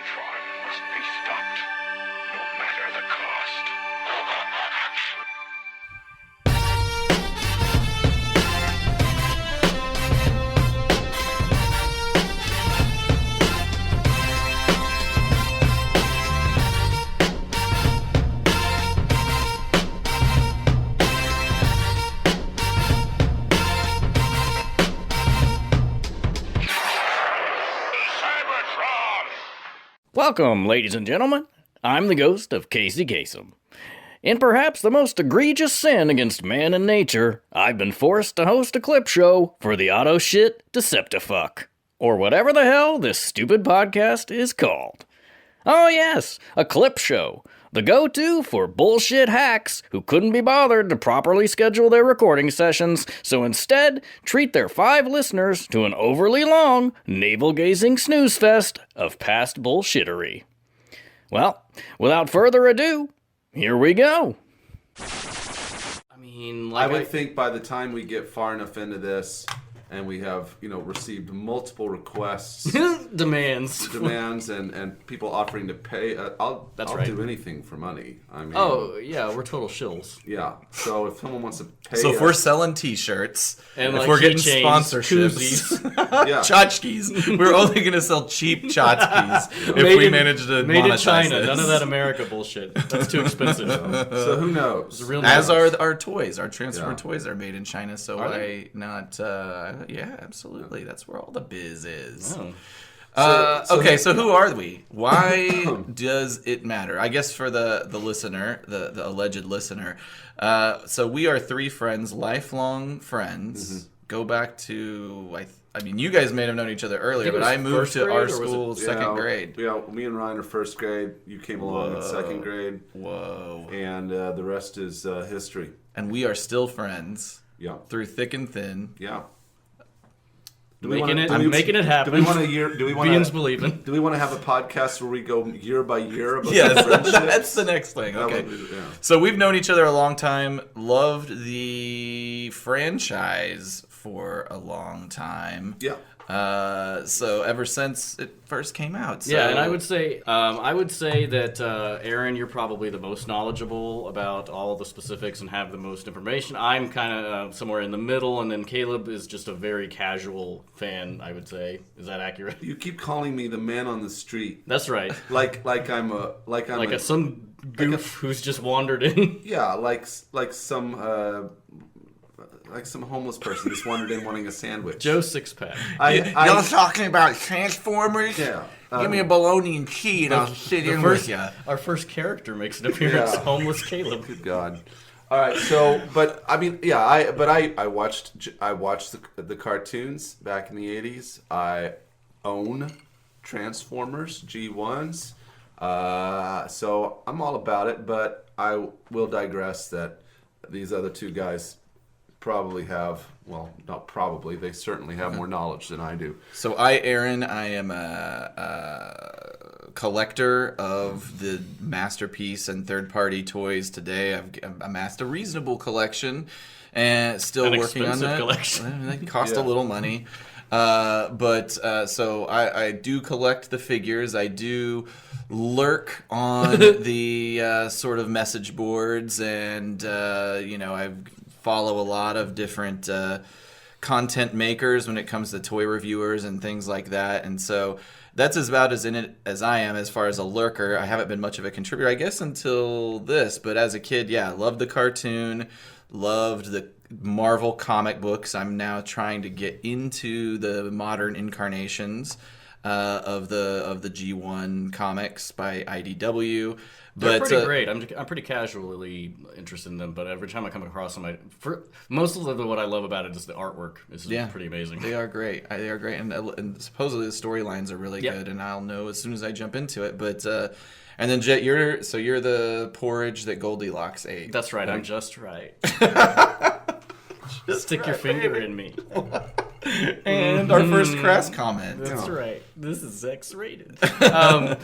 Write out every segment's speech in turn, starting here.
farm must be stopped, no matter the cost. Welcome, ladies and gentlemen. I'm the ghost of Casey Kasem. In perhaps the most egregious sin against man and nature, I've been forced to host a clip show for the Autopod Decepticast, or whatever the hell this stupid podcast is called. Oh yes, a clip show. The go-to for bullshit hacks who couldn't be bothered to properly schedule their recording sessions, so instead treat their 5 listeners to an overly long, navel-gazing snooze fest of past bullshittery. Well, without further ado, here we go. I would think by the time we get far enough into this, and we have, received multiple requests, Demands, and people offering to pay. I'll do anything for money. I mean, we're total shills. Yeah. So if someone wants to pay, so if we're selling T-shirts, and if we're getting sponsorships, tchotchkes, we're only gonna sell cheap tchotchkes if we manage to made in monetize China. this. None of that America bullshit. That's too expensive. So who knows? As are our toys. Our Transformer toys are made in China. So why not? Yeah, absolutely. That's where all the biz is. Oh. So who are we? Why does it matter? I guess for the listener, the alleged listener. So we are 3 friends, lifelong friends. Mm-hmm. Go back to, I mean, you guys may have known each other earlier, but I moved to our school second grade. Yeah, me and Ryan are first grade. You came along in second grade. Whoa. And the rest is history. And we are still friends. Yeah. Through thick and thin. Yeah. Making it happen. Do we want to believing. Do we want to have a podcast where we go year by year about friendships? That's the next thing. Okay. So we've known each other a long time. Loved the franchise for a long time. Yeah. So ever since it first came out. So. Yeah, and I would say that Aaron, you're probably the most knowledgeable about all the specifics and have the most information. I'm kind of somewhere in the middle, and then Caleb is just a very casual fan, I would say. Is that accurate? You keep calling me the man on the street. That's right. Like some goof who's just wandered in. Yeah, like some homeless person just wandered in wanting a sandwich. Joe Sixpack. Y'all talking about Transformers? Yeah. Give me a bologna and cheese and I'll sit in with you. Our first character makes an appearance, homeless Caleb. Good God. All right, so, but I mean, yeah, I watched the cartoons back in the 80s. I own Transformers G1s. So I'm all about it, but I will digress that these other 2 guys probably have, well, not probably, they certainly have more knowledge than I do. So Aaron, I am a collector of the masterpiece and third-party toys today. I've amassed a reasonable collection and still working on that. Collection. They cost a little money. So I do collect the figures. I do lurk on the sort of message boards, and I follow a lot of different content makers when it comes to toy reviewers and things like that. And so that's about as in it as I am as far as a lurker. I haven't been much of a contributor, I guess, until this. But as a kid, loved the cartoon, loved the Marvel comic books. I'm now trying to get into the modern incarnations of the G1 comics by IDW. They're pretty great. I'm pretty casually interested in them, but every time I come across them, most of what I love about it is the artwork. It's pretty amazing. They are great. And supposedly the storylines are really good, and I'll know as soon as I jump into it. But and then Jet, you're the porridge that Goldilocks ate. That's right. I'm just right. Stick your finger in me. And our first crass comment. That's right. This is X-rated. I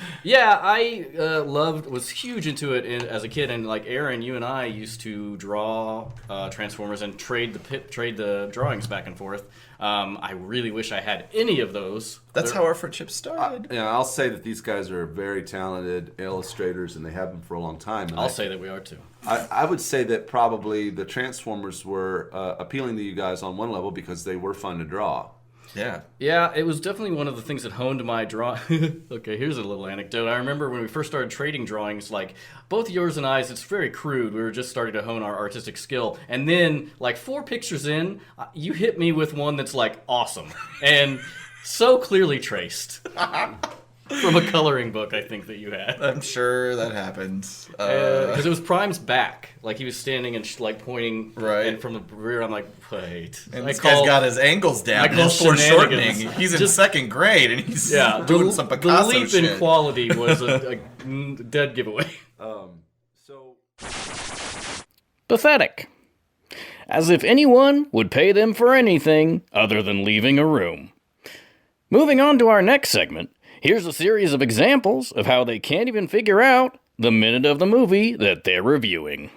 was huge into it as a kid, and like Aaron, you and I used to draw Transformers and trade the drawings back and forth. I really wish I had any of those. That's how our friendship started. I'll say that these guys are very talented illustrators, and they have been for a long time. And I'll say that we are too. I would say that probably the Transformers were appealing to you guys on one level because they were fun to draw. Yeah. Yeah, it was definitely one of the things that honed my drawing. Okay, here's a little anecdote. I remember when we first started trading drawings, like, both yours and I's, it's very crude. We were just starting to hone our artistic skill. And then, like, 4 pictures in, you hit me with one that's, like, awesome. And so clearly traced. From a coloring book, I think, that you had. I'm sure that happened. Because it was Prime's back. Like, he was standing and, like, pointing. Right. And from the rear, I'm like, wait. And this guy's got his angles down. He's foreshortening. He's in second grade, and he's doing some Picasso the leap shit. in quality was a dead giveaway. Pathetic. As if anyone would pay them for anything other than leaving a room. Moving on to our next segment, here's a series of examples of how they can't even figure out the minute of the movie that they're reviewing.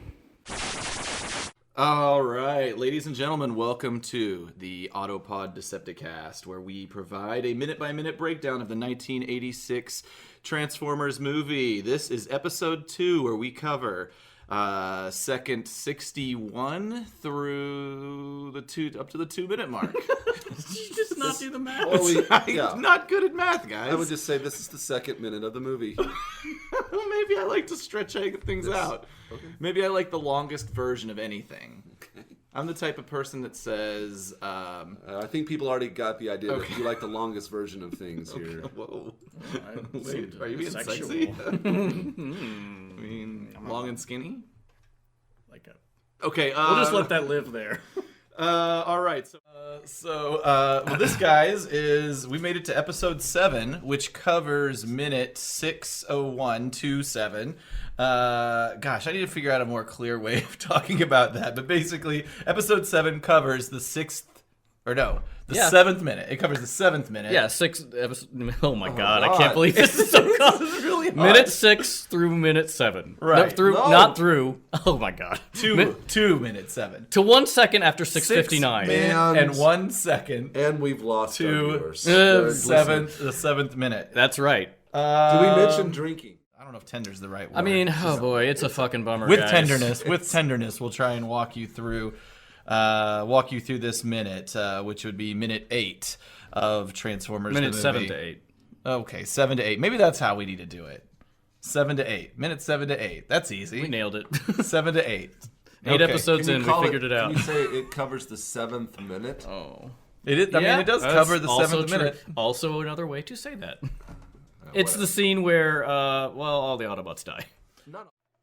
All right, ladies and gentlemen, welcome to the Autopod Decepticast, where we provide a minute-by-minute breakdown of the 1986 Transformers movie. This is episode 2, where we cover second 61 through the up to the 2-minute mark. You just not do the math. I'm not good at math, guys. I would just say this is the second minute of the movie. Well, maybe I like to stretch things out. Okay. Maybe I like the longest version of anything. Okay. I'm the type of person that says... I think people already got the idea that you like the longest version of things here. Whoa. Wait, are you being sexual. sexy? I mean, long and skinny? Like a... Okay, we'll just let that live there. All right. So this, guys, is... We made it to episode 7, which covers minute 6:01:27. Gosh, I need to figure out a more clear way of talking about that. But basically, episode 7 covers the 7th minute. It covers the 7th minute. Yeah, 6 episode. Oh my god, I can't believe this is so This is really hard. Minute 6 through minute 7. Right. Not through. Oh my god. 2 minute 7. To 1 second after 6:59. And 1 second. And we've lost our To viewers. the 7th minute. That's right. Do we mention drinking? I don't know if tender's the right word. I mean, oh boy, it's a fucking bummer, with guys. tenderness, we'll try and walk you through this minute, which would be minute 8 of Transformers. Minute the 7 movie. to 8. Okay, 7 to 8. Maybe that's how we need to do it. 7 to 8. Minute 7 to 8. That's easy. We nailed it. 7 to 8. 8 episodes in, we figured it out. Can you say it covers the 7th minute? Oh. It is. I mean, it does cover the 7th minute. Also, another way to say that. It's the scene where, all the Autobots die.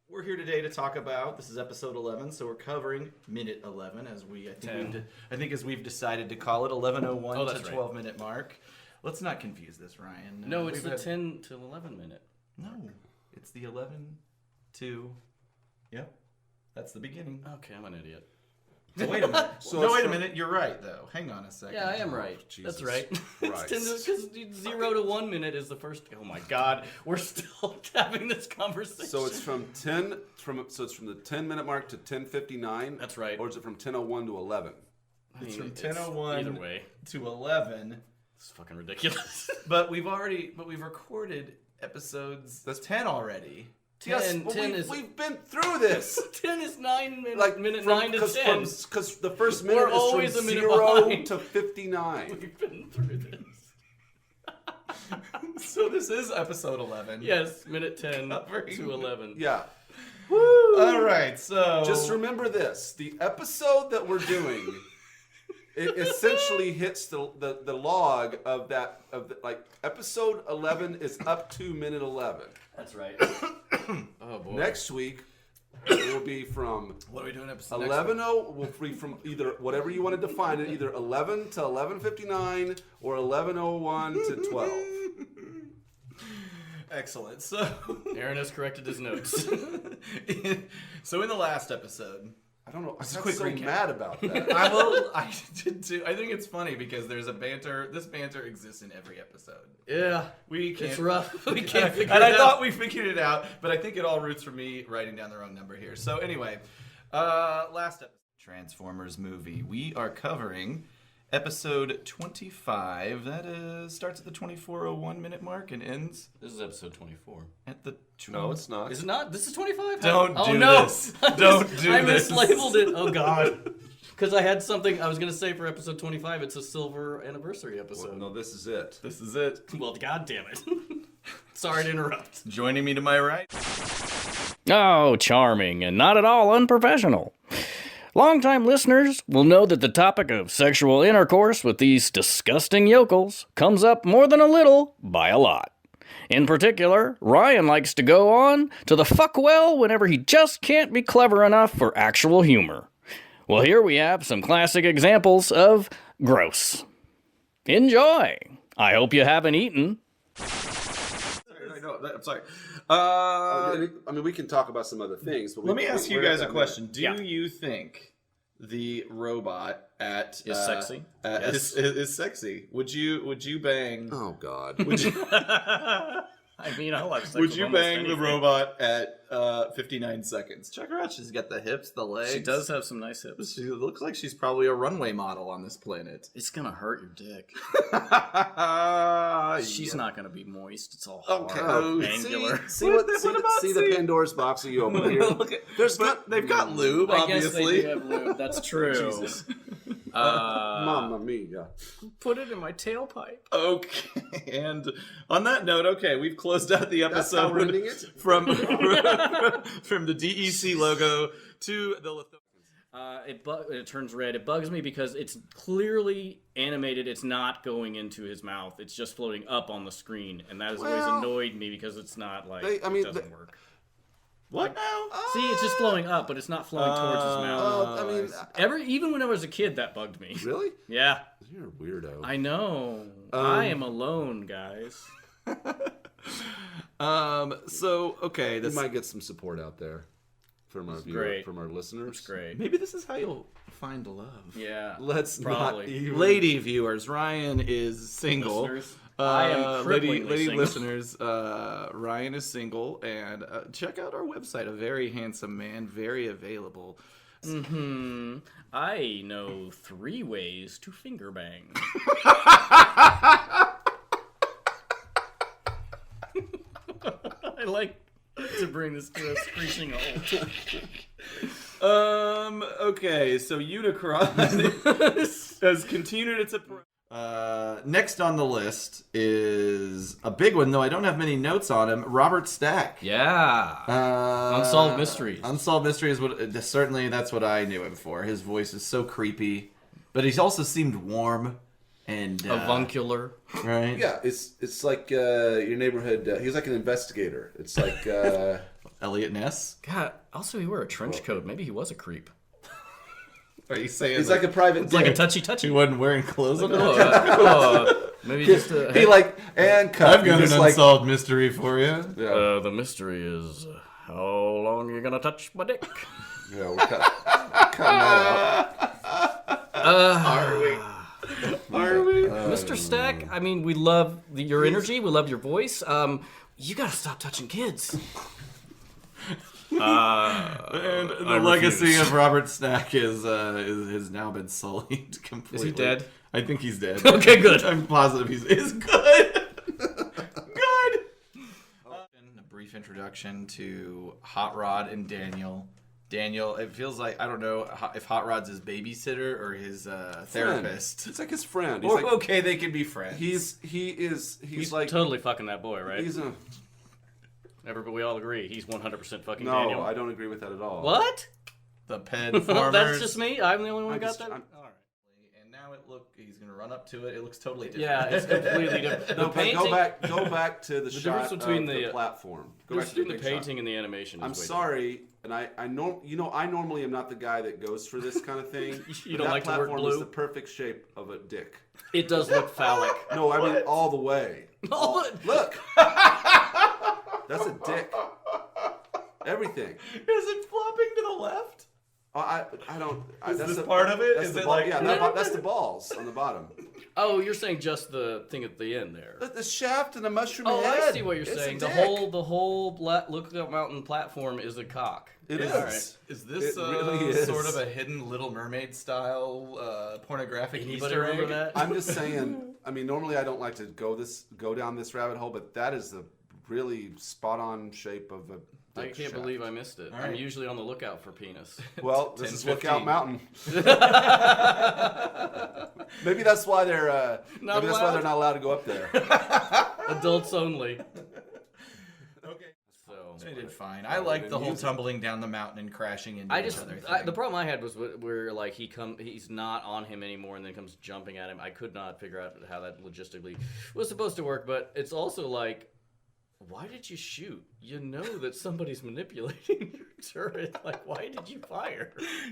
We're here today to talk about, this is episode 11, so we're covering minute 11, as we've decided to call it, 11:01 to 12-minute mark. Let's not confuse this, Ryan. No, it's the 10 to 11 minute. No, it's the 11 to, yep, that's the beginning. Okay, I'm an idiot. So wait a minute. Wait a minute. You're right, though. Hang on a second. Yeah, I am right. Jesus That's right. Christ. It's 0 to 1 minute is the first. Oh my God, we're still having this conversation. So it's from the 10-minute mark to 10:59. That's right. Or is it from 10:01 to 11? It's from 10:01 either way to 11. It's fucking ridiculous. But we've recorded episodes. That's 10 already. 10 we've been through this. 10 is 9 minutes. Like minute 9 to 10. Because the first minute We're is always from a minute 0 behind. to 59. We've been through this. So this is episode 11. Yes, minute 10 Covering. to 11. Yeah. Woo! All right, so Just remember this: the episode that we're doing, it essentially hits the log of that episode 11 is up to minute 11. That's right. Oh boy. Next week it will be from what are we doing? Episode 11:0. Will be from either whatever you want to define it, either 11 to 11:59 or 11:01 to 12. Excellent. So Aaron has corrected his notes. So in the last episode, I don't know. I'm quick so recap. mad about that. I did too. I think it's funny because there's a banter. This banter exists in every episode. Yeah, we can't. It's rough. We can't figure and it I out. thought we figured it out, but I think it all roots from me writing down the wrong number here. So anyway, last episode, Transformers movie. We are covering episode 25. That starts at the 24:01 minute mark and ends This is episode 24. at the... No, it's not. Is it not? This is 25? Don't oh, do no. this. Don't do I this. mislabeled it. Oh, God. Because I had something I was going to say for episode 25. It's a silver anniversary episode. No, this is it. This is it. Well, God damn it. Sorry to interrupt. Joining me to my right. Oh, charming and not at all unprofessional. Longtime listeners will know that the topic of sexual intercourse with these disgusting yokels comes up more than a little by a lot. In particular, Ryan likes to go on to the fuck well whenever he just can't be clever enough for actual humor. Well, here we have some classic examples of gross. Enjoy! I hope you haven't eaten. I'm sorry. I mean, we can talk about some other things. But Let me ask you guys a question. Do Yeah. you think the robot at Is sexy? Yes. is sexy? Would you bang? Oh God. Would you I mean, I like sex would with you almost bang the anything. robot at 59 seconds? Check her out. She's got the hips, the legs. She does have some nice hips. She looks like she's probably a runway model on this planet. It's gonna hurt your dick. She's not gonna be moist. It's all hard, Okay. angular. See What the about Pandora's box that you open here. Look at, they've got lube, I guess they obviously. do have lube. That's true. Jesus. Mamma mia. Put it in my tailpipe. Okay, and on that note, okay, we've closed out the That's how we're episode ending it? from the DEC logo to the It turns red. It bugs me because it's clearly animated. It's not going into his mouth. It's just floating up on the screen, and that has always Well, annoyed me because it's not like I mean, it doesn't work. What now? See, it's just flowing up, but it's not flowing towards his mouth. I mean, Even when I was a kid, that bugged me. really? Yeah, You're a weirdo. I know. I am alone, guys. So okay, We this might get some support out there from our great. from our listeners. Great. maybe this is how you'll find love. Yeah. Let's Probably. not even. Lady viewers, Ryan is single. Listeners, I am cripplingly lady single. listeners, Ryan is single, and check out our website. A very handsome man, very available. I know 3 ways to finger bang. I like to bring this to a screeching halt. Okay, so Unicron has continued its approach. Next on the list is a big one, though I don't have many notes on him. Robert Stack. Yeah. Unsolved Mysteries. Unsolved Mysteries. Certainly, that's what I knew him for. His voice is so creepy, but he's also seemed warm and Avuncular. right. Yeah, it's like your neighborhood. He's like an investigator. It's like Elliot Ness. God, also he wore a trench coat. Maybe he was a creep. Are you saying he's like a private. It's like a dick. touchy-touchy. he wasn't wearing clothes on? Maybe just a... He like and cut. I've got an unsolved mystery for you. Yeah, the mystery is how long you gonna touch my dick? yeah, we're cutting that out. Are we? Mr. Stack, I mean, we love your energy. We love your voice. You gotta stop touching kids. And the I legacy refuse. of Robert Stack has now been sullied completely. Is he dead? I think he's dead. Okay, good. I'm positive he's good. Good. A brief introduction to Hot Rod and Daniel. Daniel, it feels like, I don't know if Hot Rod's his babysitter or his therapist. It's like his friend. He's Or, like, okay, they can be friends. he's like totally fucking that boy, right? he's a But we all agree he's 100% fucking no. Daniel. I don't agree with that at all. What? the pen farmers. That's just me. I'm the only one who got just- that. I'm- All right. And now he's gonna run up to it. It looks totally different. Yeah, it's completely different. No, The but painting, go back to the, shot difference between of the the, platform. Go the back to the between the big shot. painting and the animation. Is I'm way sorry, and I normally am not the guy that goes for this kind of thing. You but don't that like to work platform blue? is the perfect shape of a dick. different. It does look phallic. No, I mean all the way. Look, that's a dick. Everything. Is it flopping to the left? I don't. Is that's this the, part of it? That's Is the it ball, like- yeah? That's the balls on the bottom. Oh, you're saying just the thing at the end there. The shaft and the mushroom Oh, head. I see what you're It's a saying. dick. The whole Lookout Mountain platform is a cock. It is. All right. Is this It really is. sort of a hidden Little Mermaid style pornographic Anybody Easter remember egg? that? I'm just saying. I mean, normally I don't like to go down this rabbit hole, but that is the really spot on shape of a. I dick can't shaft. believe I missed it. All I'm right. usually on the lookout for penis. Well, this is 10-15. Lookout Mountain. Maybe that's why they're Not maybe that's why allowed? they're not allowed to go up there. Adults only. Okay. So They did fine. I like the whole tumbling down the mountain and crashing into I each just other thing. the problem I had was where like he's not on him anymore and then comes jumping at him. I could not figure out how that logistically was supposed to work, but it's also like, why did you shoot? You know that somebody's manipulating your turret. Like, why did you fire?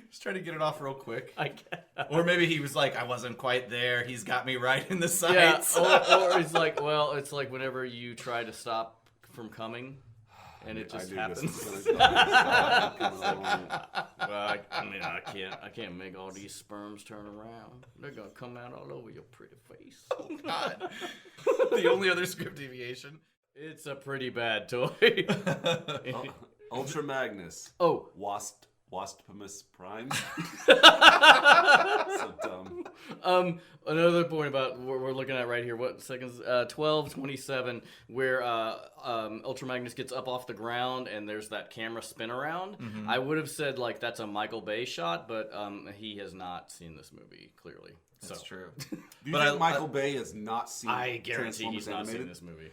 Just trying to get it off real quick. I guess. Or maybe he was like, I wasn't quite there. He's got me right in the Yeah, sights. or it's like, well, it's like whenever you try to stop from coming, and it just I knew happens. this was gonna go. Well, I mean, I can't make all these sperms turn around. They're gonna come out all over your pretty face. God. The only other script deviation. It's a pretty bad toy. Ultra Magnus. Oh, Waspimus Prime. So dumb. another point about what we're looking at right here. What seconds? 12:27, where Ultra Magnus gets up off the ground and there's that camera spin around. Mm-hmm. I would have said like that's a Michael Bay shot, but he has not seen this movie clearly. That's So. true. Do you But think Michael Bay has not seen I guarantee Transformers he's not animated? seen this movie.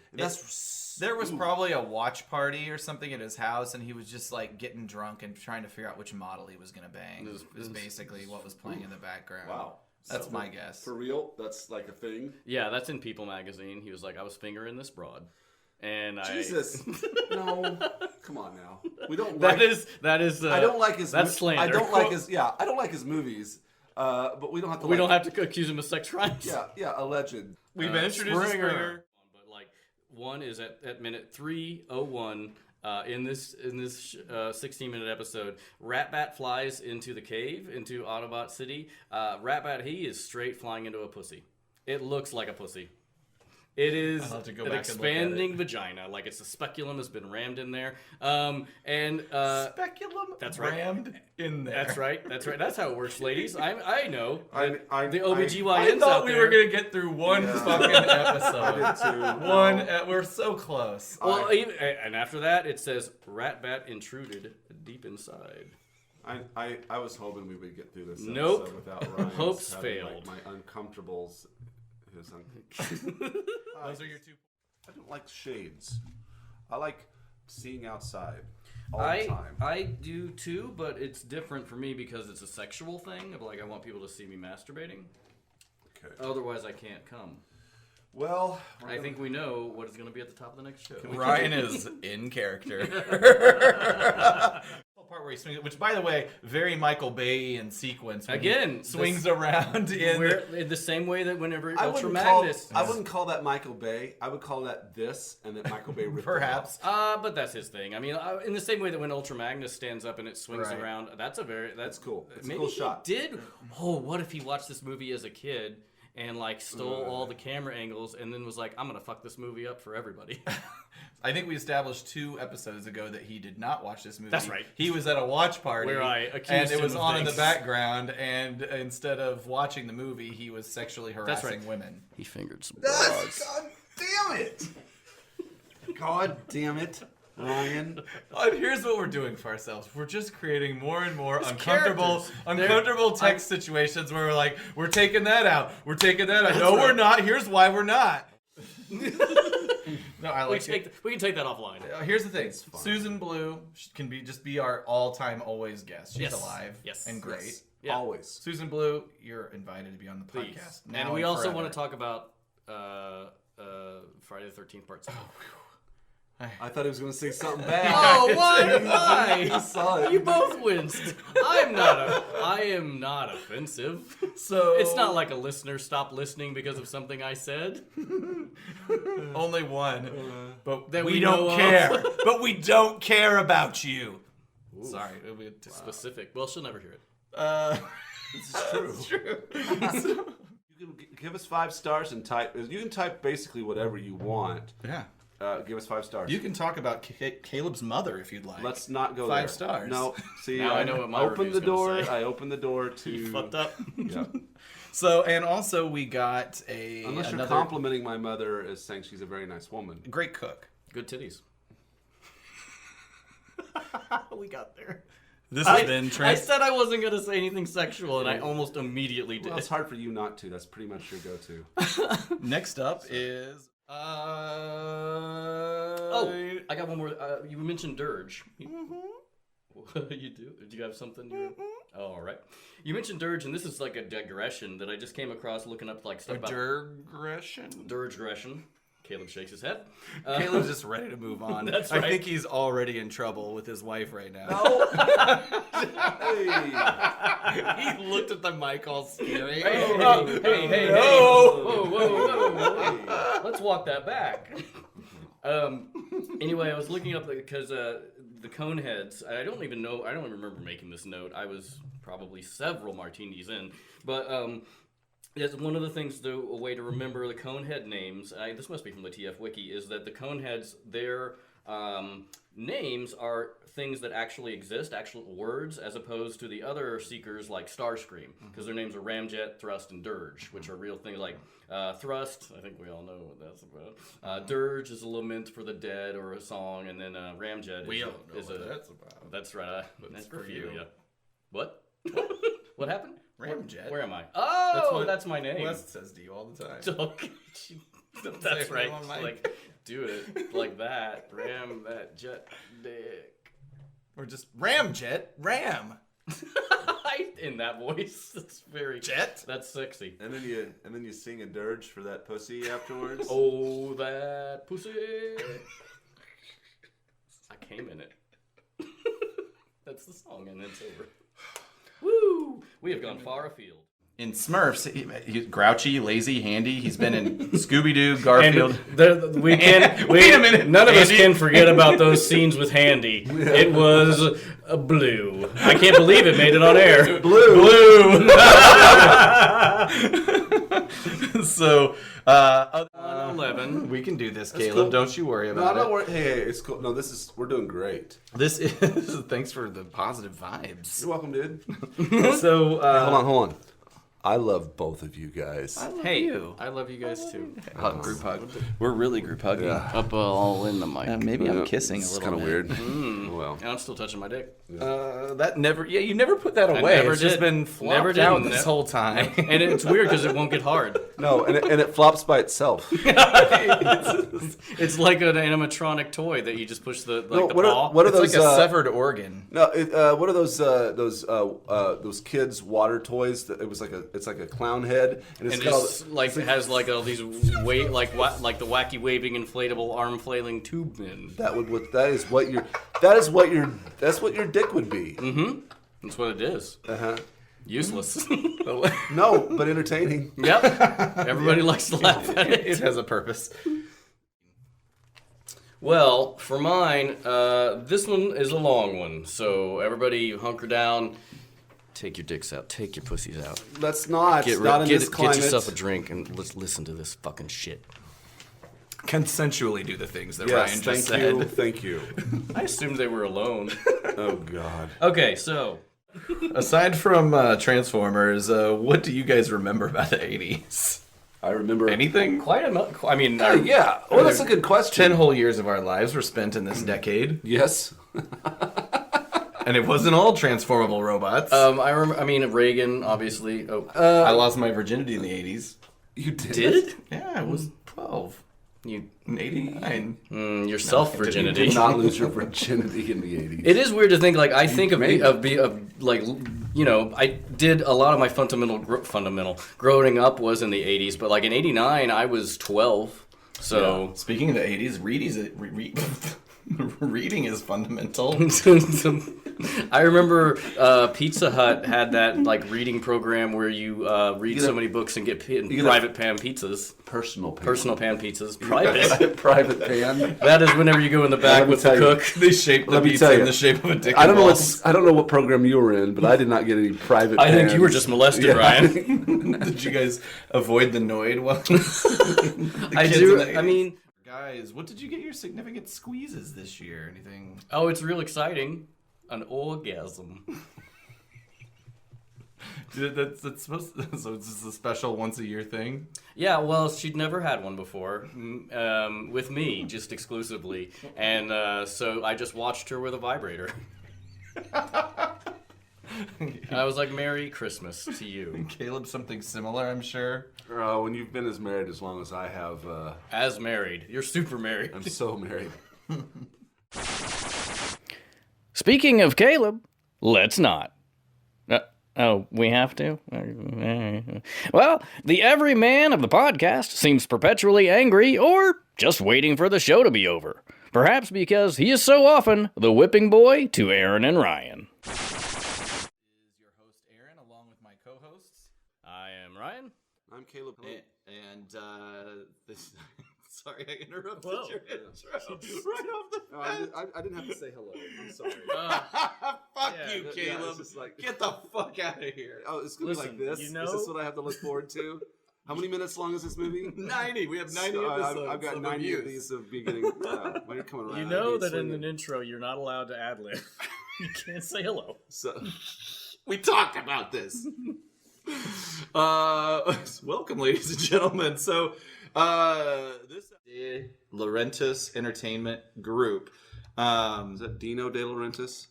There was probably a watch party or something at his house, and he was just like getting drunk and trying to figure out which model he was going to bang. Is basically what was playing in the background. Wow. That's So, my guess. For real? That's like a thing? Yeah, that's in People magazine. He was like, I was fingering this broad. And Jesus. No. Come on now. We don't That like is I don't like his that's slander. I don't like his I don't like his movies. But we don't have to We don't have to accuse him of sex crimes. Yeah, alleged. We've introduced Springer. But like one is at minute 3:01 in this 16-minute episode. Ratbat flies into the cave into Autobot City. Ratbat, he is straight flying into a pussy. It looks like a pussy. It is I'll have to go an back and look at expanding vagina, like it's a speculum has been rammed in there. Speculum that's right. rammed in there. That's right. That's how it works, ladies. I know. I The I OBGYNs thought out we there. were going to get through one fucking episode. I did too. We're so close. Well, and after that, it says Ratbat intruded deep inside. I was hoping we would get through this Nope. episode without Ryan's Hopes having, failed. Like, my uncomfortables. Those are your two. I don't like shades. I like seeing outside all the time. I do too, but it's different for me because it's a sexual thing. Of like, I want people to see me masturbating. Okay. Otherwise, I can't come. Well, I think we know what is going to be at the top of the next show. Ryan is in character. Part where he swings, which by the way, very Michael Bay in sequence. When Again, he swings around in the same way that whenever Ultra I Magnus. wouldn't call that Michael Bay. I would call that this, and that Michael Bay ripped perhaps. it off. But that's his thing. I mean, in the same way that when Ultra Magnus stands up and it swings Right. around, that's cool. It's a maybe cool shot. He did. Oh, what if he watched this movie as a kid and like stole all the camera angles and then was like, I'm gonna fuck this movie up for everybody. I think we established 2 episodes ago that he did not watch this movie. That's right. He was at a watch party Where I accused and it him was of on in the things. background, and instead of watching the movie, he was sexually harassing right. women. He fingered some God damn it! God damn it, Ryan. Here's what we're doing for ourselves. We're just creating more and more uncomfortable characters. text situations where we're like, we're taking that out. We're taking that out. That's No, right. we're not. Here's why we're not. No, I We like it. can take that offline. Here's the thing. Susan Blue can be our all-time always guest. She's Yes. Yes. alive and great. Yes. Yeah. Always. Susan Blue, you're invited to be on the Please. podcast. And we also want to talk about Friday the 13th Part 7. I thought he was going to say something bad. Oh, why? I saw it. You both winced. I am not offensive. So It's not like a listener stopped listening because of something I said. only one, but That we we don't know of. care. But we don't care about you. Sorry, it'll be Specific. Well, she'll never hear it. This is true. True. You can give us 5 stars and type. You can type basically whatever you want. Yeah. Give us 5 stars. You can talk about Caleb's mother if you'd like. Let's not go 5 there. stars. No. See, Now I know what my open the review's gonna door. say. I opened the door to. You fucked up. Yeah. So, and also we got Unless you're another complimenting my mother as saying she's a very nice woman. great cook. Good titties. We got there. This has been I said I wasn't going to say anything sexual, and I almost immediately did. Well, it's hard for you not to. That's pretty much your go-to. Next up is Oh, I got one more. You mentioned dirge. You do? Do you have something? Oh, all right. You mentioned dirge, and this is like a digression that I just came across looking up like stuff about dirgression. Caleb shakes his head. Caleb's just ready to move on. That's right. I think he's already in trouble with his wife right now. Hey. He looked at the mic all scary. Hey, no. Whoa. Let's walk that back. Anyway, I was looking up because the cone heads. I don't even remember making this note. I was probably several martinis in, but it's one of the things, a way to remember the cone head names. This must be from the TF Wiki. Is that the cone heads? Their names are things that actually exist, actual words, as opposed to the other seekers like Starscream, because their names are Ramjet, Thrust, and Dirge, which are real things like Thrust. I think we all know what that's about. Dirge is a lament for the dead or a song, and then Ramjet is that's about. That's right. That's for you. Yeah. What? What happened? Ramjet. Where am I? Oh, that's my name. Wes says to you all the time. That's Say right. it on mic. Like, do it like that. Ram that jet dick. Or just Ramjet. Ram. In that voice, that's very Jet. That's sexy. And then you sing a dirge for that pussy afterwards. Oh, that pussy. I came in it. That's the song, and it's over. Woo! We have gone far afield. In Smurfs, he's grouchy, lazy, handy. He's been in Scooby-Doo, Garfield. Wait a minute. None of us can forget about those scenes with Handy. It was blue. I can't believe it made it on air. Blue. So, 11. we can do this, That's Caleb. cool. Don't you worry about No, it. worry. Hey, it's cool. No, we're doing great. This is thanks for the positive vibes. You're welcome, dude. So, Hold on. I love both of you guys. I love you guys too. Group hug. We're really group hugging. Yeah. Up all in the mic. Maybe I'm kissing It's a kind little of bit. weird. Well, And I'm still touching my dick. That never. Yeah, you never put that away. never It's just did. been flopped out this whole time. And it's weird because it won't get hard. no, and it flops by itself. It's like an animatronic toy that you just push the paw. What are It's those? like a severed organ. No, what are those kids' water toys? That it's like a clown head, and And it's like it has like all these like the wacky waving inflatable arm flailing tube men. that's what your dick would be. Mm-hmm. That's what it is. Uh-huh. Useless. No, but entertaining. Yep. Everybody likes to laugh at it. It has a purpose. Well, for mine, this one is a long one. So everybody hunker down. Take your dicks out. Take your pussies out. Let's not. Get not in this get climate. yourself a drink and let's listen to this fucking shit. Consensually do the things that Yes, Ryan just thank said. you. Thank you. I assumed they were alone. Oh God. Okay, so Aside from Transformers, what do you guys remember about the 80s? I remember Anything? quite enough. I mean, Yeah. Well, that's a good question. 10 whole years of our lives were spent in this decade, Yes. and it wasn't all transformable robots. I remember. I mean, Reagan, obviously. Oh, I lost my virginity in the 80s. You did. did Yeah, I was 12. you? In 89. Your self You virginity. did not lose your virginity in the 80s. It is weird to think like I think of Maybe. like I did a lot of my fundamental growing up was in the 80s, but like in '89 I was 12. So Speaking of the 80s, Reading is fundamental. I remember Pizza Hut had that like reading program where you read so many books and get private pan pizzas. Personal Pan pizzas. Private. Private pan. That is whenever you go in the back with the cook. They shape the pizza in the shape of a dick. I don't know what program you were in, but I did not get any private. I think you were just molested, Ryan. Did you guys avoid the Noid one? I do. I mean, guys, what did you get your significant squeezes this year? Anything? Oh, it's real exciting. An orgasm. That's supposed to, so it's just a special once a year thing? Yeah, well, she'd never had one before, with me, just exclusively. And so I just watched her with a vibrator. And I was like, Merry Christmas to you. Caleb, something similar, I'm sure. When you've been as married as long as I have. As married. You're super married. I'm so married. Speaking of Caleb, let's not. Oh, we have to? Well, the everyman of the podcast seems perpetually angry or just waiting for the show to be over. Perhaps because he is so often the whipping boy to Aaron and Ryan. Is your host Aaron along with my co-hosts? I am Ryan. I'm Caleb. And this... Sorry, I interrupted Whoa. your intro. Right off the bat. I didn't have to say hello. I'm sorry. Fuck yeah, you, yeah, Caleb. it's just like- Get the fuck out of here. Oh, it's going to be Listen, like this? you know- Is this what I have to look forward to? How many minutes long is this movie? 90. We have 90 So, episodes. I've got of 90 of abuse. these of me getting... when you're coming around. You know that in swinging. an intro you're not allowed to ad-lib. You can't say hello. So, We talked about this. Welcome, ladies and gentlemen. So, this De Laurentiis Entertainment Group. is that Dino De Laurentiis?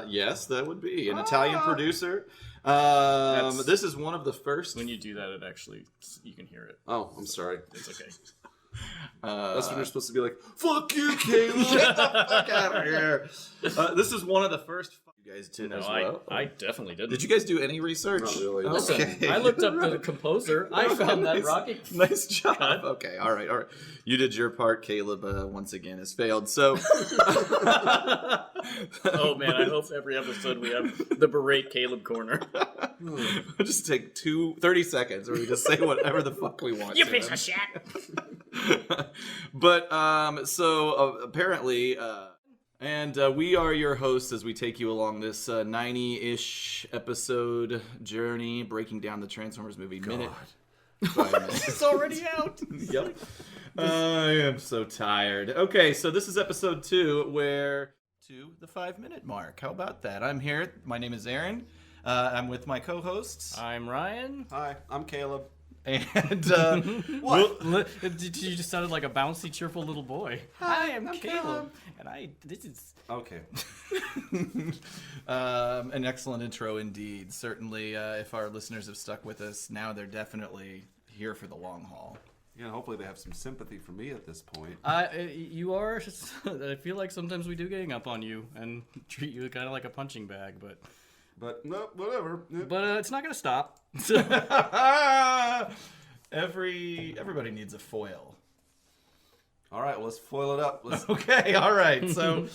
Yes, that would be an Italian producer. That's- This is one of the first. When you do that, it actually, you can hear it. Oh, I'm sorry. It's okay. That's when you're supposed to be like, fuck you, Caleb. Get the fuck out of here. This is one of the first. You guys did No, as well. I definitely didn't. Did you guys do any research? Not really. Listen, Okay. I looked up the composer. I found that rocket. Nice job. Okay, all right. You did your part. Caleb, once again, has failed. So, Oh man, I hope every episode we have the berate Caleb corner. we'll just take 30 seconds where we just say whatever the fuck we want. You to piece him. of shit. But apparently, and we are your hosts as we take you along this 90-ish episode journey, breaking down the Transformers movie minute by minute. It's already out. Yep. I am so tired. Okay, so this is episode 2, where to the 5-minute mark. How about that? I'm here. My name is Aaron. I'm with my co-hosts. I'm Ryan. Hi, I'm Caleb. And You just sounded like a bouncy, cheerful little boy. Hi, I'm Caleb. And this is... Okay. an excellent intro indeed. Certainly, if our listeners have stuck with us, now they're definitely here for the long haul. Yeah, hopefully they have some sympathy for me at this point. You are... I feel like sometimes we do gang up on you and treat you kind of like a punching bag, but no, whatever. it's not going to stop. Everybody needs a foil. All right, well, let's foil it up. Okay, all right. So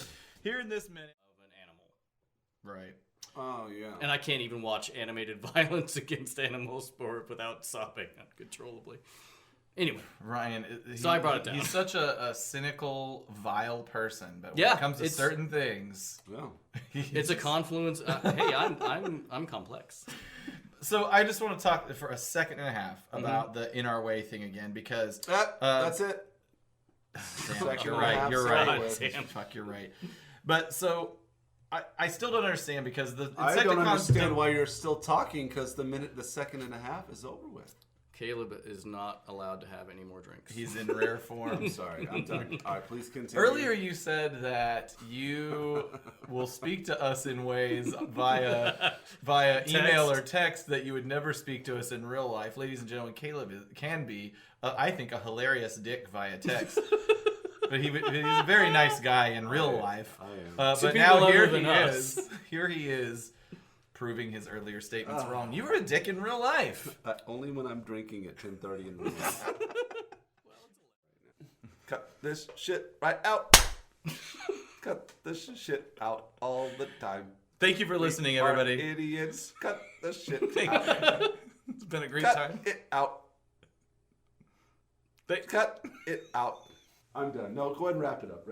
here in this minute Of an animal. right. Oh, yeah. And I can't even watch animated violence against animals without sobbing uncontrollably. Anyway. Ryan, So I brought it down. He's such a cynical, vile person, but when Yeah, it comes to it's- certain things, Well, It's a confluence. Hey, I'm complex. So I just want to talk for a second and a half about the In Our Way thing again, because that's it. damn, Second you're and a right. half, You're sorry. right. God damn. Fuck, you're right. But so I still don't understand because the I Insecticons don't understand why you're still talking because the second and a half is over with. Caleb is not allowed to have any more drinks. He's in rare form. I'm sorry. I'm done. All right, please continue. Earlier you said that you will speak to us in ways via email or text that you would never speak to us in real life. Ladies and gentlemen, Caleb can be, I think, a hilarious dick via text. But he's a very nice guy in real life. I am. To But people now other than us. Here he is, proving his earlier statements wrong. You were a dick in real life. Only when I'm drinking at 10:30 in the morning. Cut this shit right out. Cut the shit out all the time. Thank you for listening, We are everybody. idiots. Cut the shit Thank out. you. It's been a great Cut time. it out. Cut it out. I'm done. No, go ahead and wrap it up.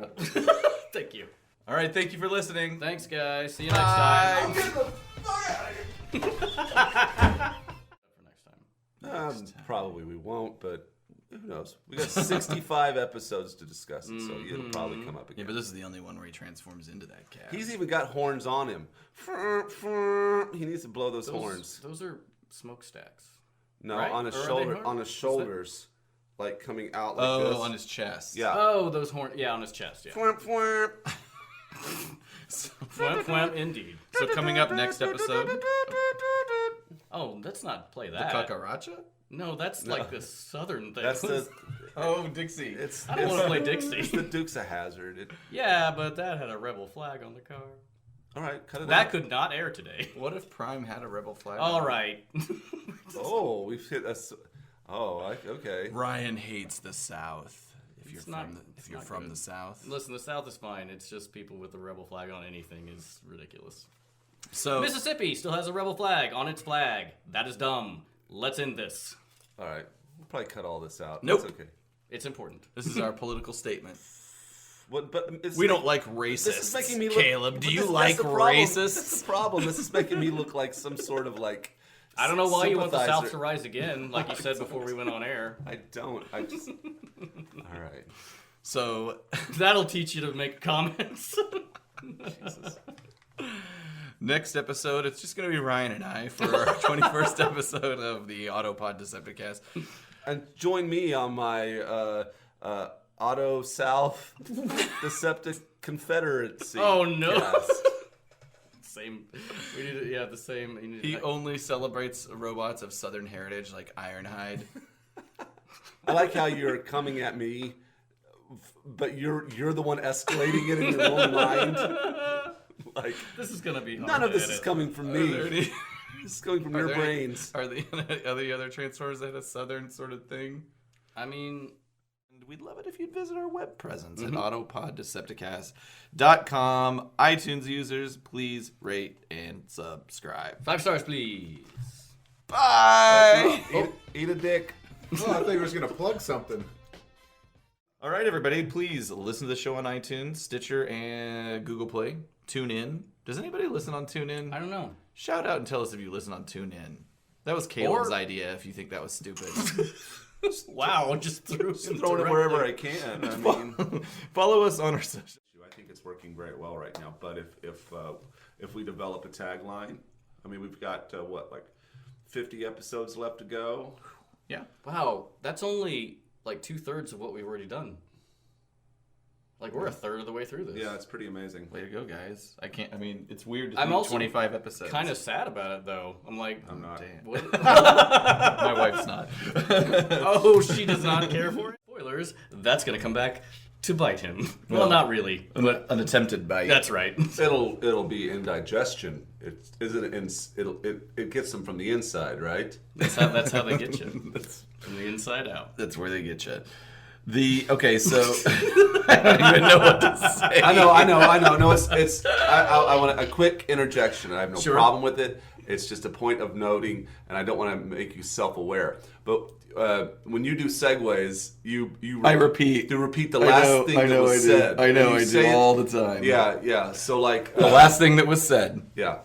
Thank you. All right, thank you for listening. Thanks, guys. See you next time. Get the fuck out of here. For next time. Probably we won't, but who knows? We got 65 episodes to discuss it, so it'll probably come up Yeah, again. but this is the only one where he transforms into that cat. He's even got horns on him. He needs to blow those horns. Those are smokestacks. No, right? on his Or are they shoulder, horns? on his shoulders, like coming out like this. on his chest. Yeah. Oh, those horns. Yeah, on his chest. Yeah. Fwamp, fwamp. Fwamp, fwamp, indeed. So coming up next episode, Oh, let's not play the that. cucaracha? No, that's like the southern thing. That's the. Oh, Dixie. It's. I don't want to play It's Dixie. the Dukes of Hazzard. Yeah, but that had a rebel flag on the car. All right, cut it That out. could not air today. What if Prime had a rebel flag? All right. Oh, we've hit us. Oh, okay. Ryan hates the South. If you're It's not- from the, it's if you're not from good. the South. Listen, the South is fine. It's just people with the rebel flag on anything is ridiculous. So Mississippi still has a rebel flag on its flag. That is dumb. Let's end this. All right. We'll probably cut all this out. Nope. That's okay. It's important. this is our political statement. What? But it's We don't like racists. This is making me look. Caleb, but do you that's like the problem. racists? That's the problem. This is making me look like some sort of like. I don't know why you want the South to sympathizer. rise again, like you said before we went on air. I don't. I just. All right. So That'll teach you to make comments. next episode, it's just going to be Ryan and I for our 21st episode of the Autopod Decepticast. And join me on my Auto South Deceptic Confederacy. Oh, no. cast. Same. We need to, yeah, the same. He only celebrates robots of Southern heritage like Ironhide. I like how you're coming at me, but you're the one escalating it in your own mind. Like This is gonna be hard none of to this is edit. coming from Are there me. any- This is coming from are your there any- brains. Are the other Transformers that had a Southern sort of thing? I mean, And we'd love it if you'd visit our web presence at autopoddecepticast.com. iTunes users, please rate and subscribe. 5 stars, please. Bye! Eat a dick. Oh, I thought you were just gonna plug something. All right, everybody, please listen to the show on iTunes, Stitcher, and Google Play. Tune in. Does anybody listen on TuneIn? I don't know. Shout out and tell us if you listen on TuneIn. That was Caleb's Or- idea, if you think that was stupid. Wow, just threw I'm throwing it wherever I can. I mean, Follow us on our social. I think it's working very well right now. But if we develop a tagline, I mean, we've got like 50 episodes left to go. Yeah. Wow, that's only like 2/3 of what we've already done. Like we're a third of the way through this. Yeah, it's pretty amazing. Way to go, guys. I mean, it's weird to I'm think also 25 episodes. Kind of sad about it though. I'm like, I'm not. Damn. what? My wife's not. Oh, she does not care for it. Spoilers. That's gonna come back to bite him. Well, not really, but An attempted bite. that's right. It'll be indigestion. It gets them from the inside, right? That's how they get you from the inside out. That's where they get you. Okay, so I don't even know what to say. I know. No, it's. I want a quick interjection. I have no Sure. problem with it. It's just a point of noting, and I don't want to make you self-aware. But when you do segues, you I repeat. You repeat the last thing that was said. I know. And you I do say it- all the time. Yeah. So like The last thing that was said. Yeah.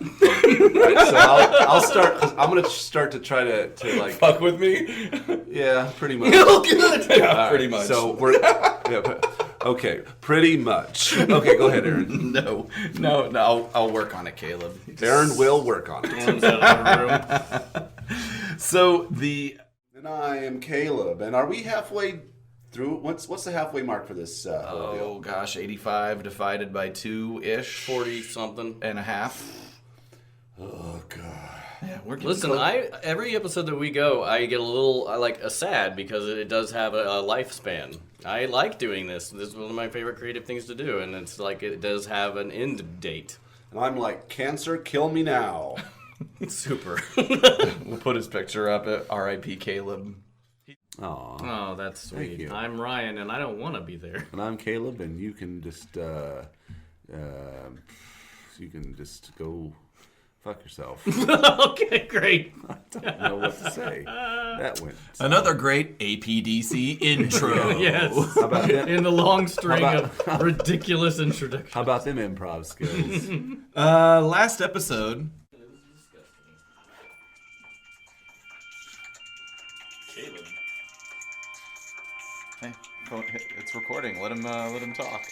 Right, so I'll start. I'm gonna start to try to like. Fuck with me. Yeah, pretty much. Yeah, All pretty right, much. So we're. Okay, pretty much. Okay, go ahead, Aaron. No. I'll work on it, Caleb. Aaron will work on it. Comes out of the room. So And I am Caleb. And are we halfway through? What's the halfway mark for this whole oh deal? gosh, 85 divided by 2-ish, 40 something. and a half. Oh god. Yeah, we're getting Listen, close. every episode that we go, I get a little sad because it does have a lifespan. I like doing this. This is one of my favorite creative things to do, and it's like it does have an end date. And I'm like, cancer, kill me now. Super. We'll put his picture up at R.I.P. Caleb. Aw. Oh, that's sweet. Thank you. I'm Ryan, and I don't want to be there. And I'm Caleb, and you can just go fuck yourself. Okay, great. I don't know what to say. That went. Another great APDC intro. Yes. How about them? In the long string of ridiculous introductions. How about them improv skills? Last episode. Hey, it's recording. Let him talk.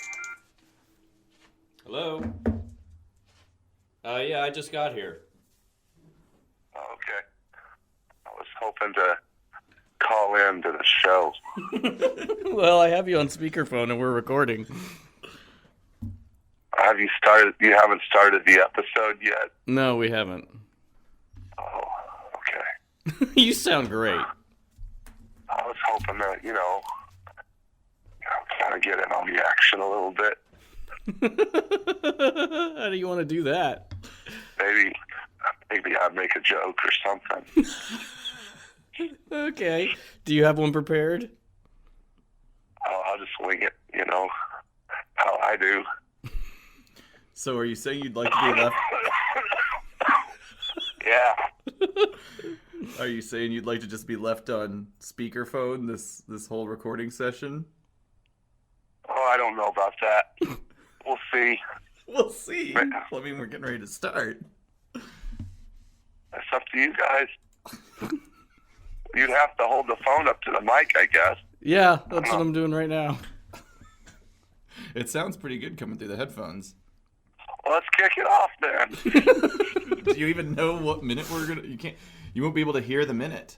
Hello? Yeah, I just got here. Okay. I was hoping to call in to the show. Well, I have you on speakerphone and we're recording. Have you started? You haven't started the episode yet? No, we haven't. Oh, okay. You sound great. I was hoping to, kind of get in on the action a little bit. How do you want to do that? Maybe I'd make a joke or something. Okay. Do you have one prepared? I'll just wing it, how I do. So, are you saying you'd like to be left? Yeah. Are you saying you'd like to just be left on speakerphone this whole recording session? Oh, I don't know about that. We'll see. We'll see. I mean, we're getting ready to start. That's up to you guys. You'd have to hold the phone up to the mic, I guess. Yeah, that's what I'm doing right now. It sounds pretty good coming through the headphones. Well, let's kick it off then. Do you even know what minute we're gonna? You won't be able to hear the minute.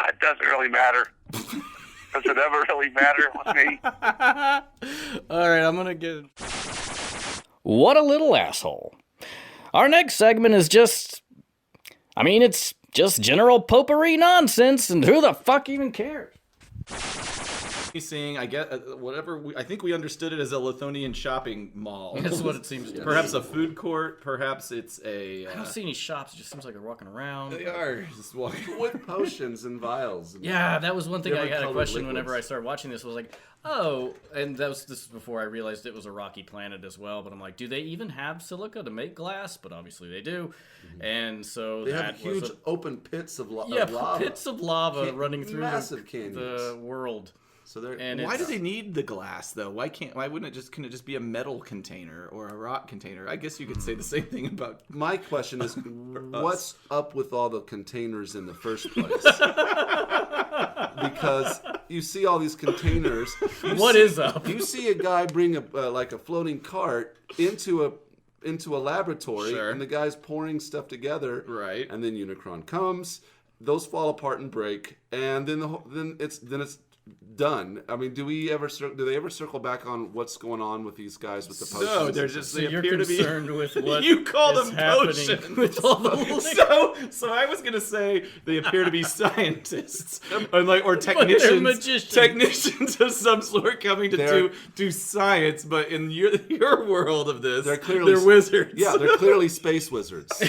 It doesn't really matter. Does it ever really matter with me? All right, I'm going to get... What a little asshole. Our next segment is just... it's just general potpourri nonsense, and who the fuck even cares? He's saying, I get I think we understood it as a Lithonian shopping mall. That's what it seems to be. Perhaps a food court. Perhaps it's a. I don't see any shops. It just seems like they're walking around. They are just walking With potions and vials. Yeah, that was one thing I had a Different question colored whenever I liquids. started watching this. Was like, oh, and this is before I realized it was a rocky planet as well. But I'm like, do they even have silica to make glass? But obviously they do. And so They that have huge was open pits of lava. pits of lava running through massive the canyons. world. So they're And Why do it's- they need the glass though? Why couldn't it just be a metal container or a rock container? I guess you could say the same thing about. My question is, what's up with all the containers in the first place? Because you see all these containers. What is up? You see a guy bring a floating cart into a laboratory, Sure. and the guy's pouring stuff together. Right. And then Unicron comes. Those fall apart and break, and then it's done. I mean, do they ever circle back on what's going on with these guys with the potions? No, they're just So they you're appear to be. concerned with what You call is them happening potions. with all the liquid. So I was gonna say they appear to be scientists or magicians. technicians of some sort coming to They're- do science, but in your world of this, They're wizards. Yeah, they're clearly space wizards.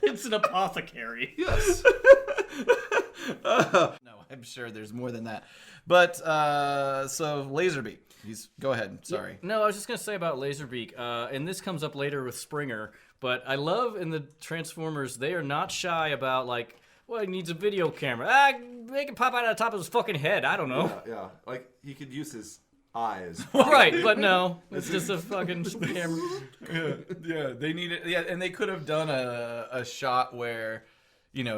It's an apothecary. Yes. No, I'm sure there's more than that. But so Laserbeak, go ahead. Sorry. No, I was just going to say about Laserbeak, and this comes up later with Springer, but I love in the Transformers, they are not shy about, like, well, he needs a video camera. Make it pop out of the top of his fucking head. I don't know. Yeah. Like, he could use his eyes. Right, but no. It's just a fucking camera. Yeah, they need it. Yeah, and they could have done a shot where,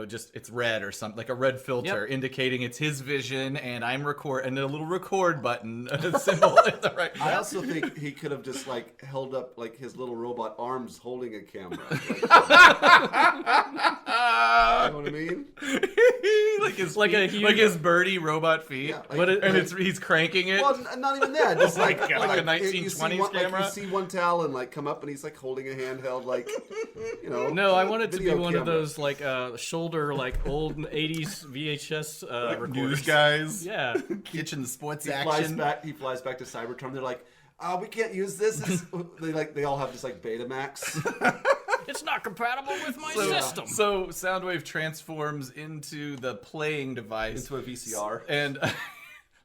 just it's red or something, like a red filter indicating it's his vision, and and a little record button symbol at the right. I also think he could have just held up his little robot arms holding a camera. You know what I mean? like his birdie robot feet. Yeah, he's cranking it. Well, not even that. Just like God. Like a 1920s you see one, camera? you see one Talon come up and he's holding a handheld No, I want it to be video one of camera. those shoulder old 80s VHS recorders. News guys. Yeah. Catching the sports He action. flies back to Cybertron. They're like, we can't use this. They all have this Betamax. It's not compatible with my So, system. so Soundwave transforms into the playing device. Into a VCR. And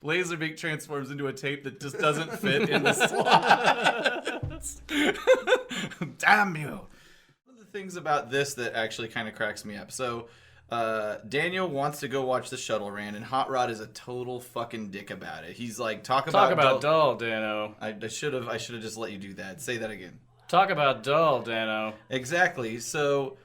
Laserbeak transforms into a tape that just doesn't fit in the slot. Damn you. One of the things about this that actually kind of cracks me up. So Daniel wants to go watch the shuttle ran, and Hot Rod is a total fucking dick about it. He's like, talk about dull, Dano. I should have just let you do that. Say that again. Talk about dull, Dano. Exactly. So,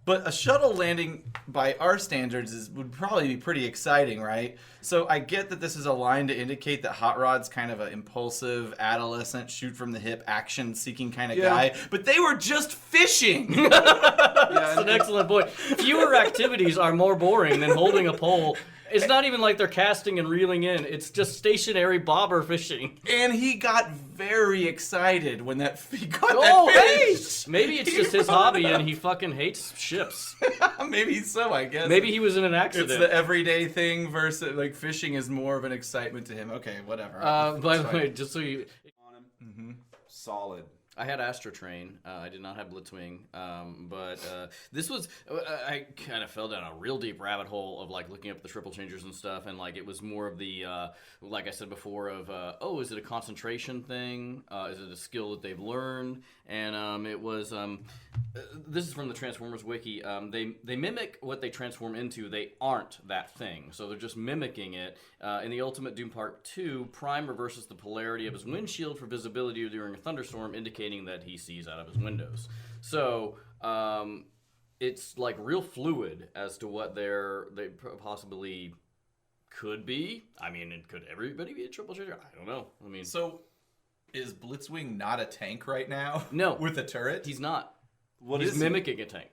but a shuttle landing by our standards would probably be pretty exciting, right? So I get that this is a line to indicate that Hot Rod's kind of an impulsive, adolescent, shoot from the hip, action-seeking kind of guy. But they were just fishing. That's an excellent point. Fewer activities are more boring than holding a pole. It's not even like they're casting and reeling in. It's just stationary bobber fishing. And he got very excited when he got Oh, that hey! fish. Maybe it's just his hobby and he fucking hates ships. Maybe so, I guess. Maybe he was in an accident. It's the everyday thing versus, like, fishing is more of an excitement to him. Okay, whatever. By the way, just so you... Solid. I had Astrotrain. I did not have Blitzwing, but this was I kind of fell down a real deep rabbit hole of like looking up the triple changers and stuff, and like it was more of the like I said before of is it a concentration thing? Is it a skill that they've learned? And it was this is from the Transformers wiki. They mimic what they transform into. They aren't that thing, so they're just mimicking it. In the Ultimate Doom Part 2, Prime reverses the polarity of his windshield for visibility during a thunderstorm, indicating that he sees out of his windows. So it's like real fluid as to what they possibly could be. I mean, could everybody be a triple changer? I don't know. I mean, So, is Blitzwing not a tank right now? No. With a turret? he's not. What He's is he? mimicking a tank.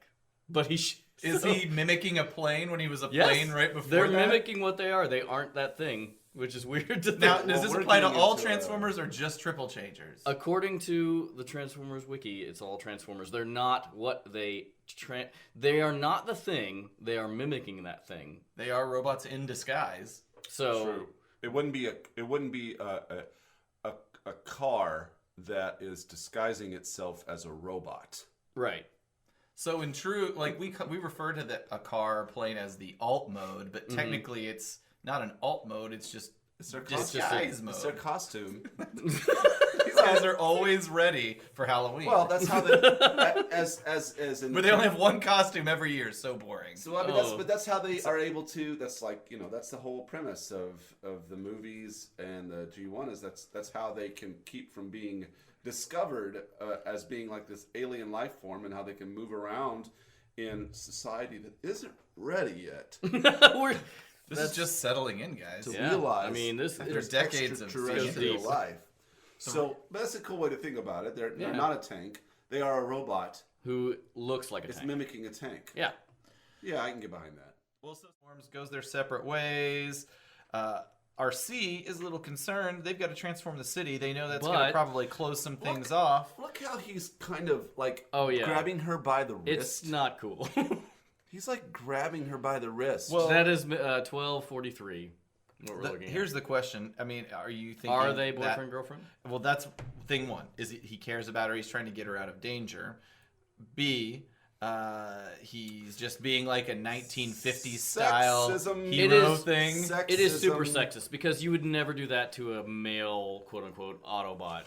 But Is he mimicking a plane when he was a Yes, plane right before they're that? mimicking what they are. They aren't that thing, which is weird to think. Now, does this we're apply to getting all into, Transformers or just triple changers? According to the Transformers wiki, it's all Transformers. They're not what they are not the thing. They are mimicking that thing. They are robots in disguise. So True. It wouldn't be a car that is disguising itself as a robot. right. So in true, like we refer to a car or plane as the alt mode, but technically it's not an alt mode. It's just It's their disguise costume. mode. It's their costume. These guys are always ready for Halloween. Well, that's how they as in. but they only have one costume every year. So boring. So I mean, that's how they are able to. That's like that's the whole premise of the movies and the G1 is that's how they can keep from being discovered as being like this alien life form and how they can move around in society that isn't ready yet. This is just settling in, guys. Yeah. Realize I mean, this There's is decades of extraterrestrial deep. life. So but that's a cool way to think about it. They're not a tank. They are a robot. who looks like a It's tank. mimicking a tank. Yeah. Yeah, I can get behind that. Well, so Transformers goes their separate ways. RC is a little concerned. They've got to transform the city. They know that's going to But- probably close some things off. Look how he's kind of like yeah. grabbing her by the wrist. It's not cool. He's like grabbing her by the wrist. Well, That is 1243. What we're looking at. Here's the question. I mean, are you thinking Are they that- boyfriend girlfriend? Well, that's thing one. Is he cares about her? He's trying to get her out of danger. B, he's just being like a 1950s style Sexism. hero It is- thing. It is super Sexism. sexist because you would never do that to a male quote unquote Autobot.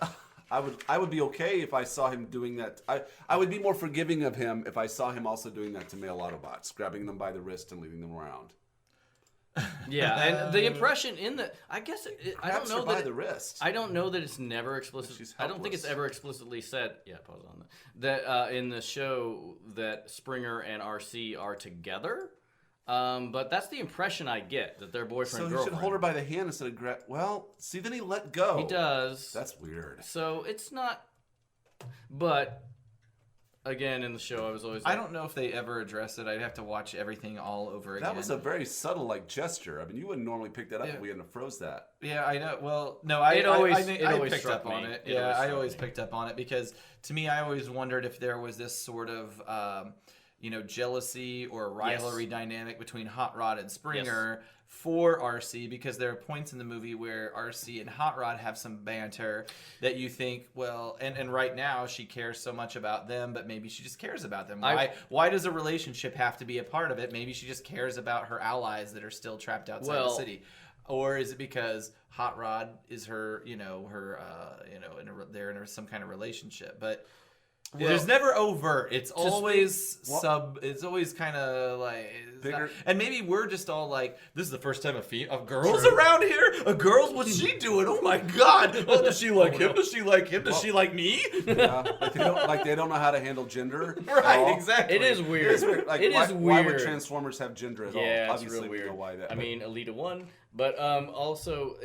I would be okay if I saw him doing that. I would be more forgiving of him if I saw him also doing that to male Autobots, grabbing them by the wrist and leading them around. Yeah, and the impression in the I guess I don't Grabs know her by that the wrist. I don't know that it's never explicit. She's I don't think it's helpless. ever explicitly said. Yeah, pause on that. In the show that Springer and RC are together. But that's the impression I get that they're boyfriend So he girlfriend. should hold her by the hand instead of grab. Well, see, then he let go. He does. That's weird. So it's not. But again, in the show, I was always. I Like, don't know if they ever address it. I'd have to watch everything all over again. That was a very subtle like gesture. I mean, you wouldn't normally pick that up if we hadn't froze that. Yeah, I know. Well, no, I It always- I, think it I always picked struck up on me. it. It Yeah, always I struck always me. picked up on it because to me, I always wondered if there was this sort of jealousy or rivalry dynamic between Hot Rod and Springer for RC, because there are points in the movie where RC and Hot Rod have some banter that you think, well, and right now she cares so much about them, but maybe she just cares about them. Why does a relationship have to be a part of it? Maybe she just cares about her allies that are still trapped outside the city. Or is it because Hot Rod is her, they're in some kind of relationship? But there's never overt. It's always It's always kind of like bigger. And maybe we're just all like, this is the first time a girl's around here. A girl's, what's she doing? Oh my god! Oh, does she like him? Does she like him? Does she like me? Yeah, they don't know how to handle gender. Right, exactly. It is weird. It is weird. Why would Transformers have gender at all? Yeah, it's Obviously, real weird. We know why that. I mean, Alita won, but also,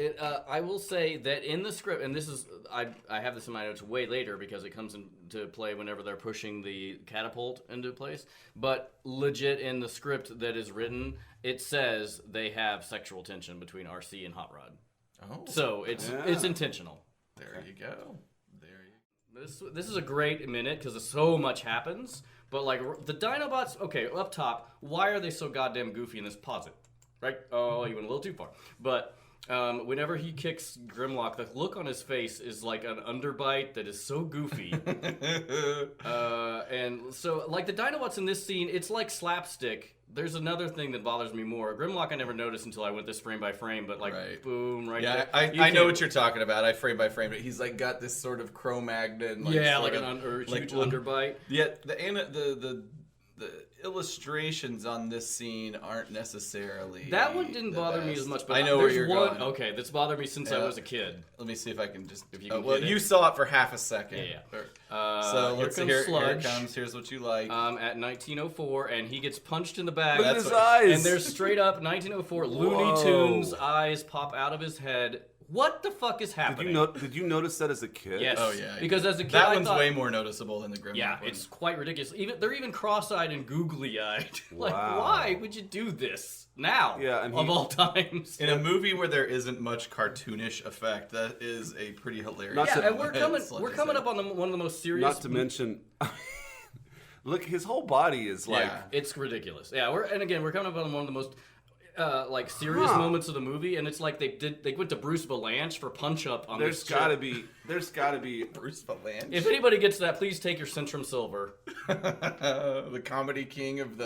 I will say that in the script, and this is, I have this in my notes way later because it comes into play whenever they're pushing the catapult into place, but legit in the script that is written, it says they have sexual tension between RC and Hot Rod. Oh. So it's intentional. There you go. This is a great minute because so much happens, but like the Dinobots, okay, up top, why are they so goddamn goofy in this? Pause it. Right? Oh, you went a little too far. But whenever he kicks Grimlock, the look on his face is like an underbite that is so goofy. And so, like the Dinobots in this scene, it's like slapstick. There's another thing that bothers me more. Grimlock I never noticed until I went this frame by frame, but like boom, right there. I know what you're talking about. I frame by frame it. He's like got this sort of Cro-Magnon. Like, like an huge underbite. Yet the illustrations on this scene aren't necessarily that one didn't bother me as much, but I know where you're one going. Okay, that's bothered me since I was a kid. Let me see if I can just. If you can you saw it for half a second. Yeah. So here let's comes here Sludge. it comes. Here's what you like. At 1904, and he gets punched in the back. Look at his eyes. And there's straight up 1904 Looney Tunes eyes pop out of his head. What the fuck is happening? Did you notice that as a kid? Yes. Oh yeah. Because as a kid, that one's way more noticeable than the Grimlock. Yeah, one. it's quite ridiculous. They're even cross-eyed and googly-eyed. Like, Wow. why would you do this now? Yeah, and of all times. In a movie where there isn't much cartoonish effect, that is a pretty hilarious. And we're coming up on one of the most serious. Not to mention, look, his whole body is like. Yeah, it's ridiculous. Yeah, we're coming up on one of the most serious moments of the movie, and it's like they went to Bruce Valanche for punch up on There's this. gotta be Bruce Valanche. If anybody gets that, please take your Centrum Silver. The comedy king of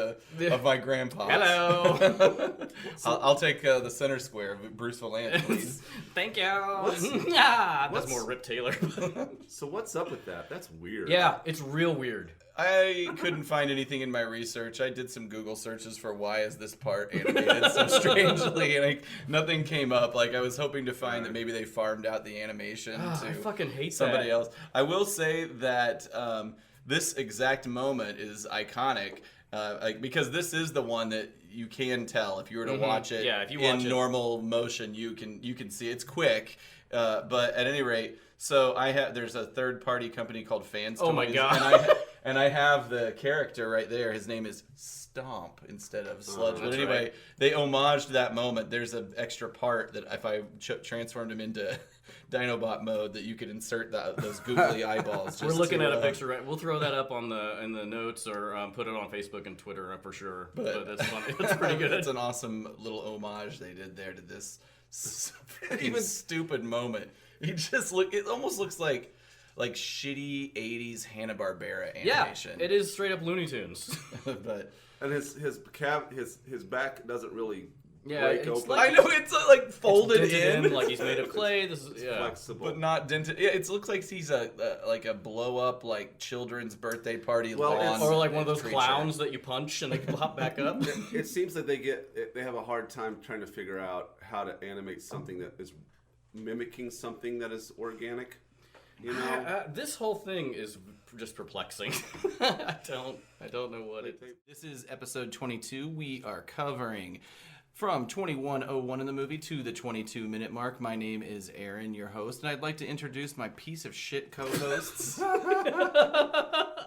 my grandpa. Hello. I'll take the center square of Bruce Valanche, please. Thank you. That's more Rip Taylor. So what's up with that? That's weird. Yeah, it's real weird. I couldn't find anything in my research. I did some Google searches for why is this part animated so strangely, and nothing came up. Like I was hoping to find that maybe they farmed out the animation to I fucking hate somebody else. I will say that this exact moment is iconic. Because this is the one that you can tell if you were to watch it if you watch in normal motion, you can see it's quick. But at any rate, so there's a third party company called Fans Toys. Oh my god! And I have the character right there. His name is Stomp instead of Sludge. But anyway, they homaged that moment. There's an extra part that if I transformed him into Dinobot mode, that you could insert those googly eyeballs. We're looking at a picture. Right? We'll throw that up in the notes or put it on Facebook and Twitter for sure. But that's funny. It's pretty good. It's an awesome little homage they did there to this even stupid moment. It almost looks like shitty 80s Hanna-Barbera animation. Yeah, it is straight up Looney Tunes. And his back doesn't really break it's open. I know it's like folded it's in, like he's made of clay. This is flexible, but not dented. Yeah, it looks like he's like a blow up like children's birthday party lawn, or like one of those creature. Clowns that you punch and they pop back up. It seems that they have a hard time trying to figure out how to animate something that is mimicking something that is organic. You know, this whole thing is just perplexing. I don't know what it. This is episode 22. We are covering from 21:01 in the movie to the 22-minute mark. My name is Aaron, your host, and I'd like to introduce my piece of shit co-hosts.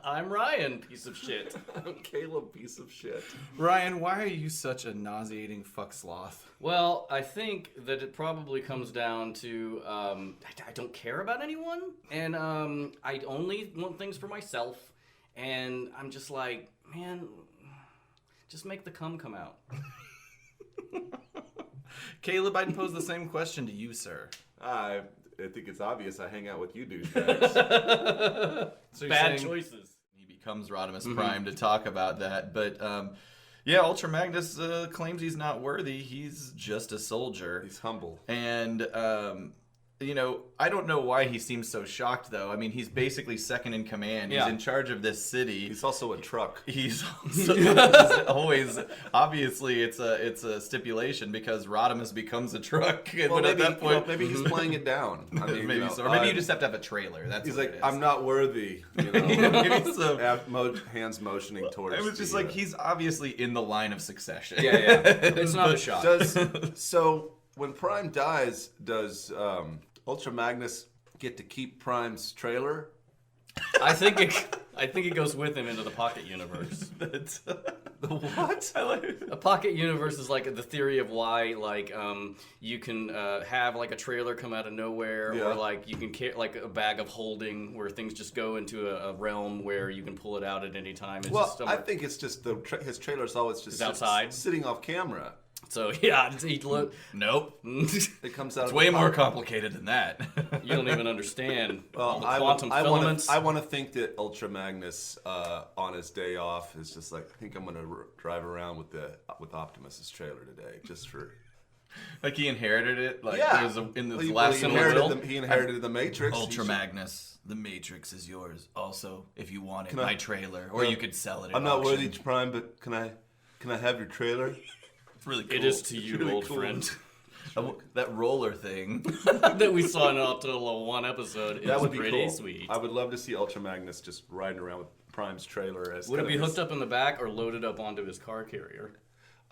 I'm Ryan, piece of shit. I'm Caleb, piece of shit. Ryan, why are you such a nauseating fuck sloth? Well, I think that it probably comes down to I don't care about anyone, and I only want things for myself, and I'm just like, man, Just make the cum come out. Caleb, I'd pose the same question to you, sir. I think it's obvious I hang out with you douchebags. So you're Bad saying choices. He becomes Rodimus Prime to talk about that, but yeah, Ultra Magnus claims he's not worthy. He's just a soldier. He's humble. And, you know, I don't know why he seems so shocked, though. I mean, he's basically second in command. Yeah. He's in charge of this city. He's also a truck. He's also always, obviously, it's a stipulation because Rodimus becomes a truck. Well, but maybe, at that point, maybe he's playing it down. I mean, maybe so. Or maybe you just have to have a trailer. That's He's what like, it is. I'm not worthy. You know, Maybe so. hands motioning towards. It was just the, like he's obviously in the line of succession. Yeah, yeah. It's not a shot. So when Prime dies, does Ultra Magnus get to keep Prime's trailer? I think it goes with him into the pocket universe. The what? A pocket universe is like the theory of why, like, you can have like a trailer come out of nowhere, Yeah. or like you can like a bag of holding where things just go into a realm where you can pull it out at any time. It's Well, just I think it's just his trailer's always just It's outside? sitting off camera. so. Yeah, Nope. It comes out. It's of way the more power. complicated than that. you don't even understand all Well, the quantum filaments. I want to think that Ultra Magnus on his day off is just like, I think I'm going to drive around with Optimus's trailer today, just for. Like he inherited it. Like Yeah. there's in the He last inherited he inherited the Matrix. Ultra He should- Magnus, the Matrix is yours. Also, if you want it, Can I- my trailer, or you could sell it. At I'm not auction. worthy, Prime, but can I have your trailer? It's really cool. It is to you, really old cool. friend. That roller thing. that we saw in Autopod one episode. That is would be pretty cool. sweet. I would love to see Ultra Magnus just riding around with Prime's trailer as. Would it kind be of his- hooked up in the back or loaded up onto his car carrier?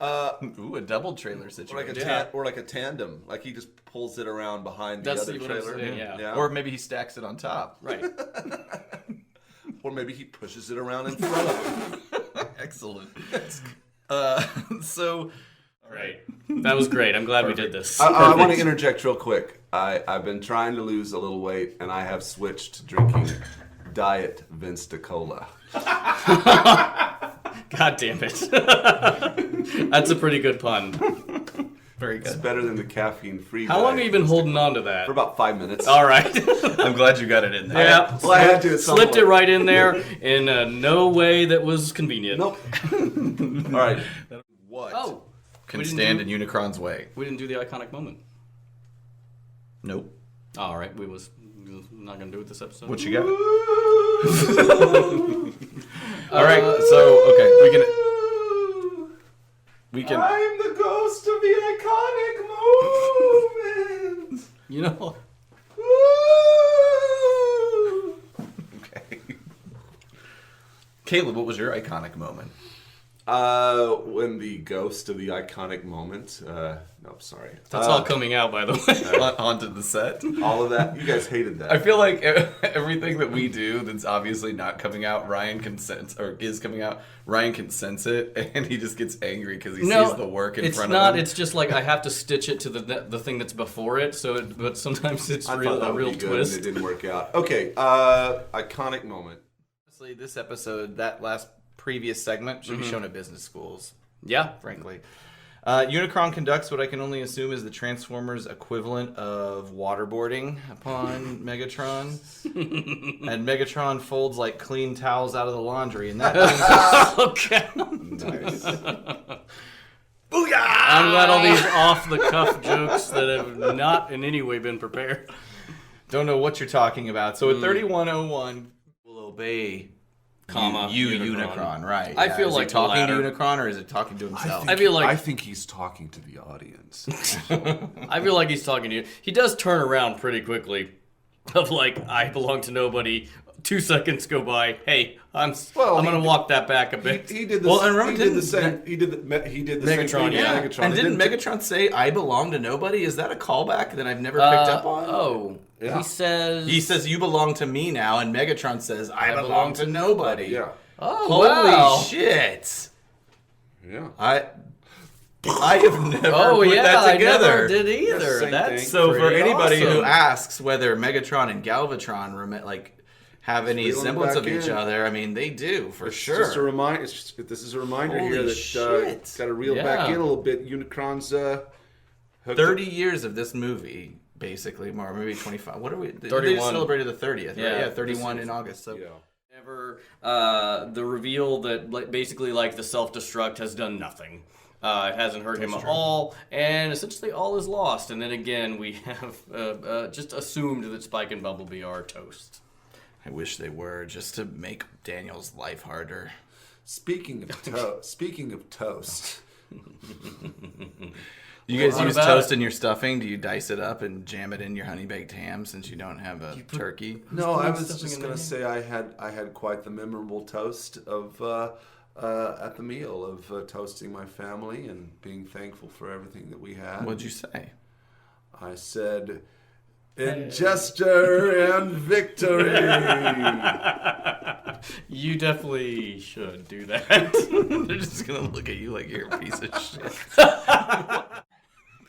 Ooh, a double trailer Or like situation. or like a tandem, like he just pulls it around behind the That's other what I'm trailer. saying, yeah. Or maybe he stacks it on top. Right. Or maybe he pushes it around in front of him. Excellent. So, Right. That was great. I'm glad we did this. I want to interject real quick. I've been trying to lose a little weight, and I have switched to drinking Diet Vinsta Cola. God damn it. That's a pretty good pun. very It's good. better than the caffeine-free. How long Diet have you been Vinsta holding Cola. on to that? For about 5 minutes. All right. I'm glad you got it in there. Yeah. Well, I had to at some Slipped it point. right in there in no way that was convenient. Nope. All right. What Oh. can we didn't stand do- in Unicron's way? We didn't do the iconic moment. Nope. All right. We was not going to do it this episode. What you got? All right. So okay, we can. I'm the ghost of the iconic moment. You know, Okay. Caleb, what was your iconic moment? When the ghost of the iconic moment. Nope, sorry. that's all coming out, by the way. Haunted the set. All of that. You guys hated that. I feel like everything that we do that's obviously not coming out, Ryan can sense, or is coming out, Ryan can sense it, and he just gets angry because he sees the work in front of him. It's just like I have to stitch it to the thing that's before it. So, but sometimes it's I real, thought that a would real be good, twist. and it didn't work out. Okay, iconic moment. Honestly, this episode, that last previous segment, should be shown at business schools, Yeah, frankly. Unicron conducts what I can only assume is the Transformers equivalent of waterboarding upon Megatron. And Megatron folds like clean towels out of the laundry, and that means okay. Nice. Booyah! I'm glad all these off-the-cuff jokes that have not in any way been prepared. Don't know what you're talking about. So at 3101, will obey Comma, you Unicron. Unicron, right? I feel is like he the talking to latter. Unicron or is it talking to himself? I feel like- I think he's talking to the audience. I feel like he's talking to you. He does turn around pretty quickly. Of like, I belong to nobody. 2 seconds go by. Hey, I'm gonna walk that back a bit. He did the. Well, and remember, he did the didn't- same. He did the Megatron, same thing. yeah. Megatron. And It didn't Megatron say, "I belong to nobody"? Is that a callback that I've never picked up on? Oh, Yeah. he says. He says, "You belong to me now," and Megatron says, "I belong to nobody." Yeah. "Oh, Holy wow. shit! Yeah. I have never Oh put yeah, that I together. never did either. Same That's thing. So for pretty anybody who awesome. asks whether Megatron and Galvatron have any reeling them semblance back of each in. other. I mean, they do for sure. Just a reminder. This is a reminder Holy here that shit. got to reel back in a little bit. Unicron's hooked 30 years of this movie, basically, or maybe 25. What are we? 31. They just celebrated the 30th, right? Yeah. Yeah, 31 in August. So. Yeah. Never, the reveal that basically the self-destruct has done nothing. It hasn't hurt him at all, and essentially all is lost. And then again, we have just assumed that Spike and Bumblebee are toast. I wish they were, just to make Daniel's life harder. Speaking of toast. You guys What use about toast it? in your stuffing? Do you dice it up and jam it in your honey baked ham since you don't have a turkey? No, I was stuffing just in gonna there? say I had quite the memorable toast of at the meal of toasting my family and being thankful for everything that we had. What'd you say? I said, in gesture and victory. You definitely should do that. They're just gonna look at you like you're a piece of shit.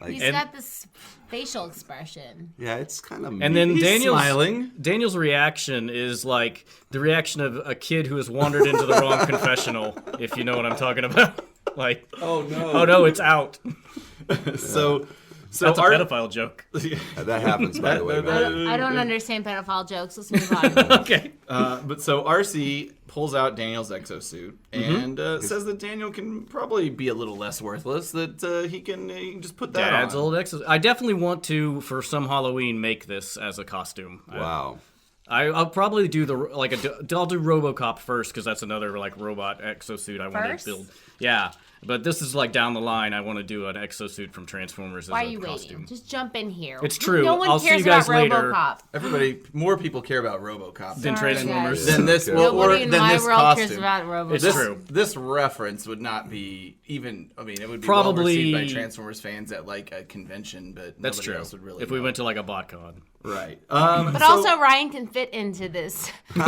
He's And- got this facial expression. Yeah, it's kind of. And then He's Daniel's smiling. Daniel's reaction is like the reaction of a kid who has wandered into the wrong confessional, if you know what I'm talking about. Like, oh no, oh no, it's out. So That's a pedophile joke. that happens by the way. Man. I don't understand pedophile jokes. Let's move on. Okay. But so RC pulls out Daniel's exosuit and says that Daniel can probably be a little less worthless. That he can just put that Dad's on. old exos. I definitely want to, for some Halloween, make this as a costume. Wow. I'll probably do I'll do RoboCop first because that's another robot exosuit I want First? to build. Yeah, but this is down the line. I want to do an exosuit from Transformers Why as are a you costume. waiting? Just jump in here. It's true. No one I'll see cares you guys about later. RoboCop. More people care about RoboCop Then Sorry, Transformers. guys. than this. Okay. Or Nobody in than my this world costume. cares about RoboCop. It's true. This reference would not be even. I mean, it would be Probably- well received by Transformers fans at a convention, but That's nobody true. else would really. If we know. went to a BotCon. Right. But also, Ryan can fit into this. Yeah.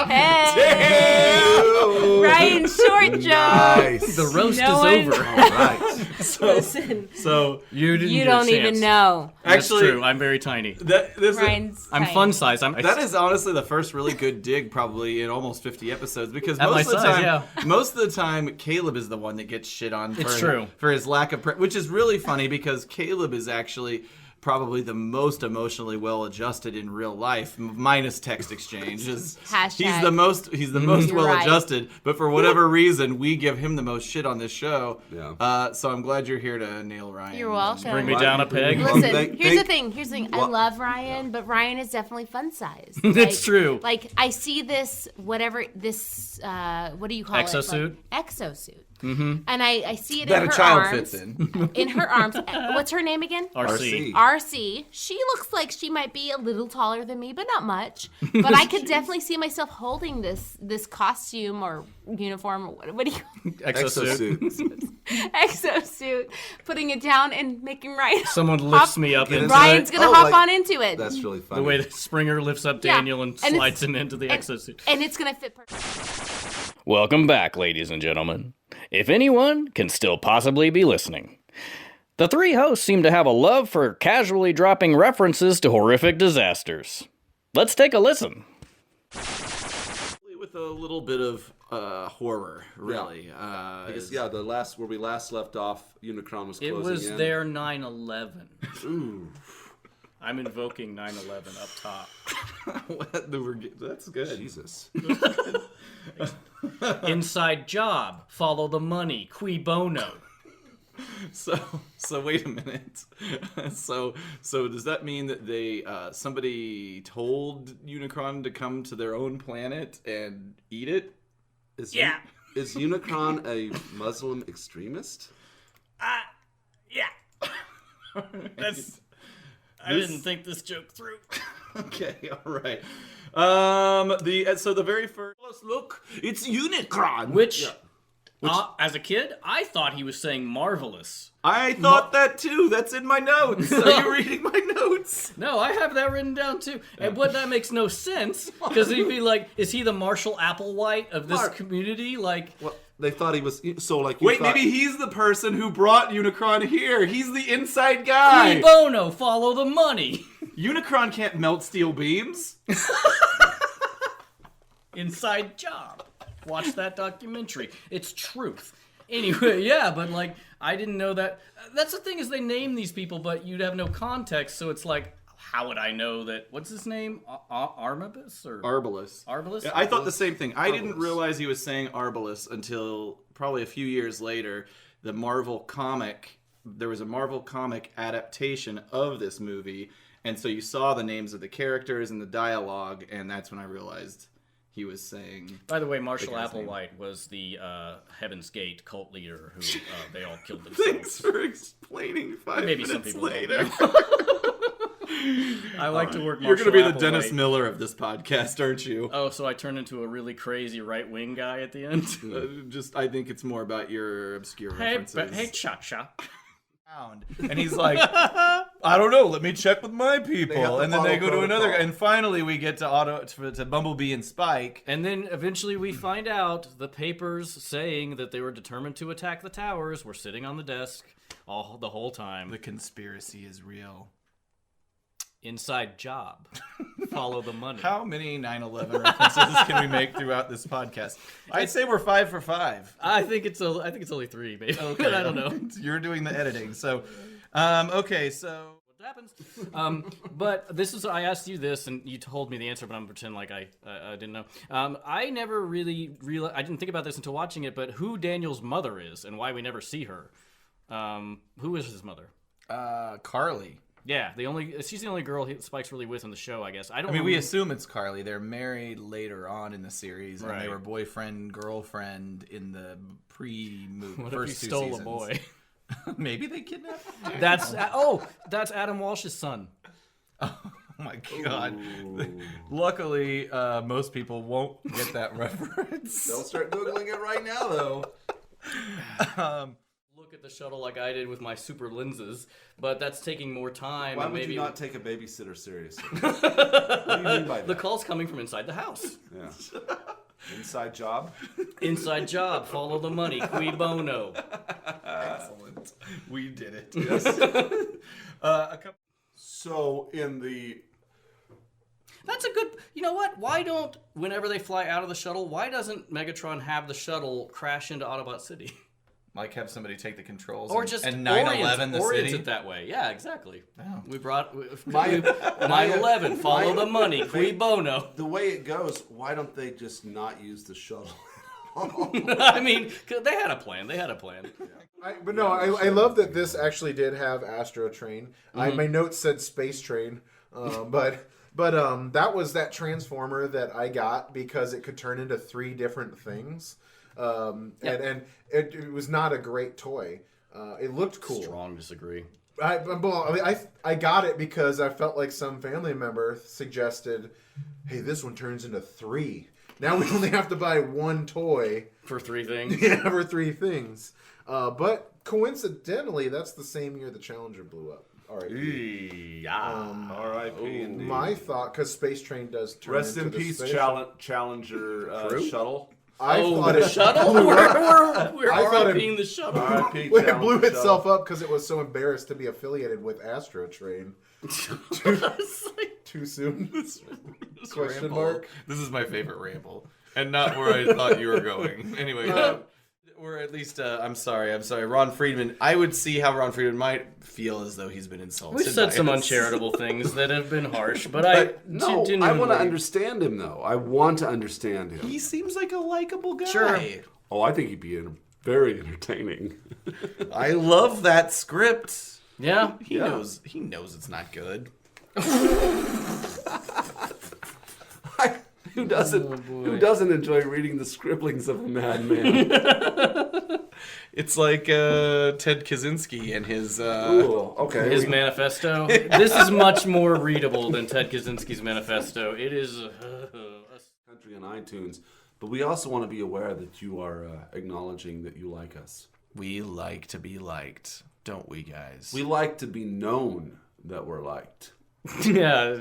Hey! Ryan, short joke. Nice. The roast No is one- over. All right. Listen, so You didn't you get a don't even chance. know. That's Actually- true. I'm very tiny. Ryan's I'm tiny. fun size. that is honestly the first really good dig probably in almost 50 episodes because At my most of the size, time, yeah. most of the time Caleb is the one that gets shit on. It's true. For his lack of, which is really funny because Caleb is actually probably the most emotionally well adjusted in real life, minus text exchanges. Hashtag. He's the most You're well right. adjusted, but for whatever reason, we give him the most shit on this show. Yeah. So I'm glad you're here to nail Ryan. You're welcome. Bring me down a peg. Well, Listen, here's the thing. I love Ryan, but Ryan is definitely fun sized. It's true. Like I see this, what do you call Exosuit? it? Like, exosuit. Mm-hmm. And I see it that in a her child arms. fits in. In her arms. What's her name again? RC. RC. She looks like she might be a little taller than me, but not much. But I could definitely see myself holding this costume or uniform. Or what do you? Exosuit. Exosuit. Putting it down and making Ryan. Someone lifts me up Get into into Ryan's it. gonna Oh, hop like- on into it. That's really funny. The way that Springer lifts up Yeah. Daniel and And slides it's- him into the exosuit. And it's gonna fit perfect. Welcome back, ladies and gentlemen. If anyone can still possibly be listening. The three hosts seem to have a love for casually dropping references to horrific disasters. Let's take a listen. With a little bit of horror, really. I guess, the last where we last left off, Unicron was It closing was in. their 9/11. Ooh. I'm invoking 9/11 up top. That's good. Jesus. Inside job. Follow the money. Cui bono. So wait a minute. So does that mean that they somebody told Unicron to come to their own planet and eat it? Is Yeah. Is Unicron a Muslim extremist? Yeah. That's. I didn't think this joke through. Okay, all right. So the very first look, it's Unicron. Which as a kid, I thought he was saying marvelous. I thought that too. That's in my notes. Are you reading my notes? No, I have that written down too. But that makes no sense because he'd be like, is he the Marshall Applewhite of this community? Like, They thought he was so like. Wait, maybe he's the person who brought Unicron here. He's the inside guy. Cui bono, follow the money. Unicron can't melt steel beams. Inside job. Watch that documentary. It's truth. Anyway, yeah, but like I didn't know that. That's the thing is they name these people, but you'd have no context. So it's like, how would I know that? What's his name? Armabus or Arbalest. Arbalest? I thought the same thing. I didn't realize he was saying Arbalest until probably a few years later. There was a Marvel comic adaptation of this movie, and so you saw the names of the characters and the dialogue, and that's when I realized he was saying. By the way, Marshall guy's name. Applewhite was the Heaven's Gate cult leader who they all killed Thanks themselves. for explaining 5 Maybe minutes some people later. I like to work. You're going to be the Marshall Dennis Applewhite. Miller of this podcast, aren't you? Oh, so I turned into a really crazy right-wing guy at the end? I think it's more about your obscure Hey, references. Cha-Cha. And he's like, I don't know. Let me check with my They have people. to And then they go follow to another. protocol. And finally, we get to Bumblebee and Spike. And then eventually we find out the papers saying that they were determined to attack the towers were sitting on the desk the whole time. The conspiracy is real. Inside job. Follow the money. How many 9/11 references can we make throughout this podcast? I'd say we're 5 for 5. I think it's only 3, maybe. Okay. I don't know. You're doing the editing, so okay. So What happens? But this is, I asked you this and you told me the answer, but I'm pretending like I didn't know. I never really realized, I didn't think about this until watching it, but who Daniel's mother is and why we never see her. Who is his mother? Carly. Yeah, she's the only girl Spike's really with in the show, I guess. I mean, we assume it's Carly. They're married later on in the series, and they Right. were boyfriend girlfriend in the pre-movie What first if he 2 stole seasons. a boy? Maybe they kidnapped him. That's Adam Walsh's son. Oh my god! Luckily, most people won't get that reference. They'll start googling it right now, though. Look at the shuttle like I did with my super lenses, but that's taking more time. Why and would maybe you not take a babysitter seriously? What do you mean by that? the call's coming from inside the house. Yeah. Inside job. Inside job, follow the money, cui bono. Excellent. We did it. Yes. So in the That's a good. You know what? Why don't whenever they fly out of the shuttle, why doesn't Megatron have the shuttle crash into Autobot City? Like have somebody take the controls Or just and 9/11 the orient city. it that way. Yeah, exactly. Oh. We brought My- 9/11. Follow my- the money. Cui bono. the way it goes, why don't they just not use the shuttle? I mean, 'cause they had a plan. I love that this actually did have Astro Train. My notes said Space Train, but that was that transformer that I got because it could turn into 3 different things, and it was not a great toy. It looked cool. Strong disagree. I got it because I felt like some family member suggested, "Hey, this one turns into 3. Now we only have to buy 1 toy For 3 things. yeah, for 3 things." But coincidentally, that's the same year the Challenger blew up. R.I.P. R.I.P. My thought, because Space Train does turn Rest into in the peace, space- Challenger shuttle. I thought the it shuttle? We're I thought RIPing the shuttle. R.I.P. Well, it Challenger blew itself shuttle. up because it was so embarrassed to be affiliated with Astro Train. Too soon? Question Ramble. mark. This is my favorite ramble, and not where I thought you were going. Anyway, or at least I'm sorry. Ron Friedman. I would see how Ron Friedman might feel as though he's been insulted. We've said by some us. uncharitable things that have been harsh, but I No, I want genuinely- to understand him, though. I want to understand him. He seems like a likable guy. Sure. Oh, I think he'd be very entertaining. I love that script. Yeah. He knows it's not good. Who doesn't enjoy reading the scribblings of a madman? It's like Ted Kaczynski and his. Ooh, okay. His manifesto. This is much more readable than Ted Kaczynski's manifesto. It is. Country on iTunes, but we also want to be aware that you are acknowledging that you like us. We like to be liked, don't we, guys? We like to be known that we're liked. Yeah,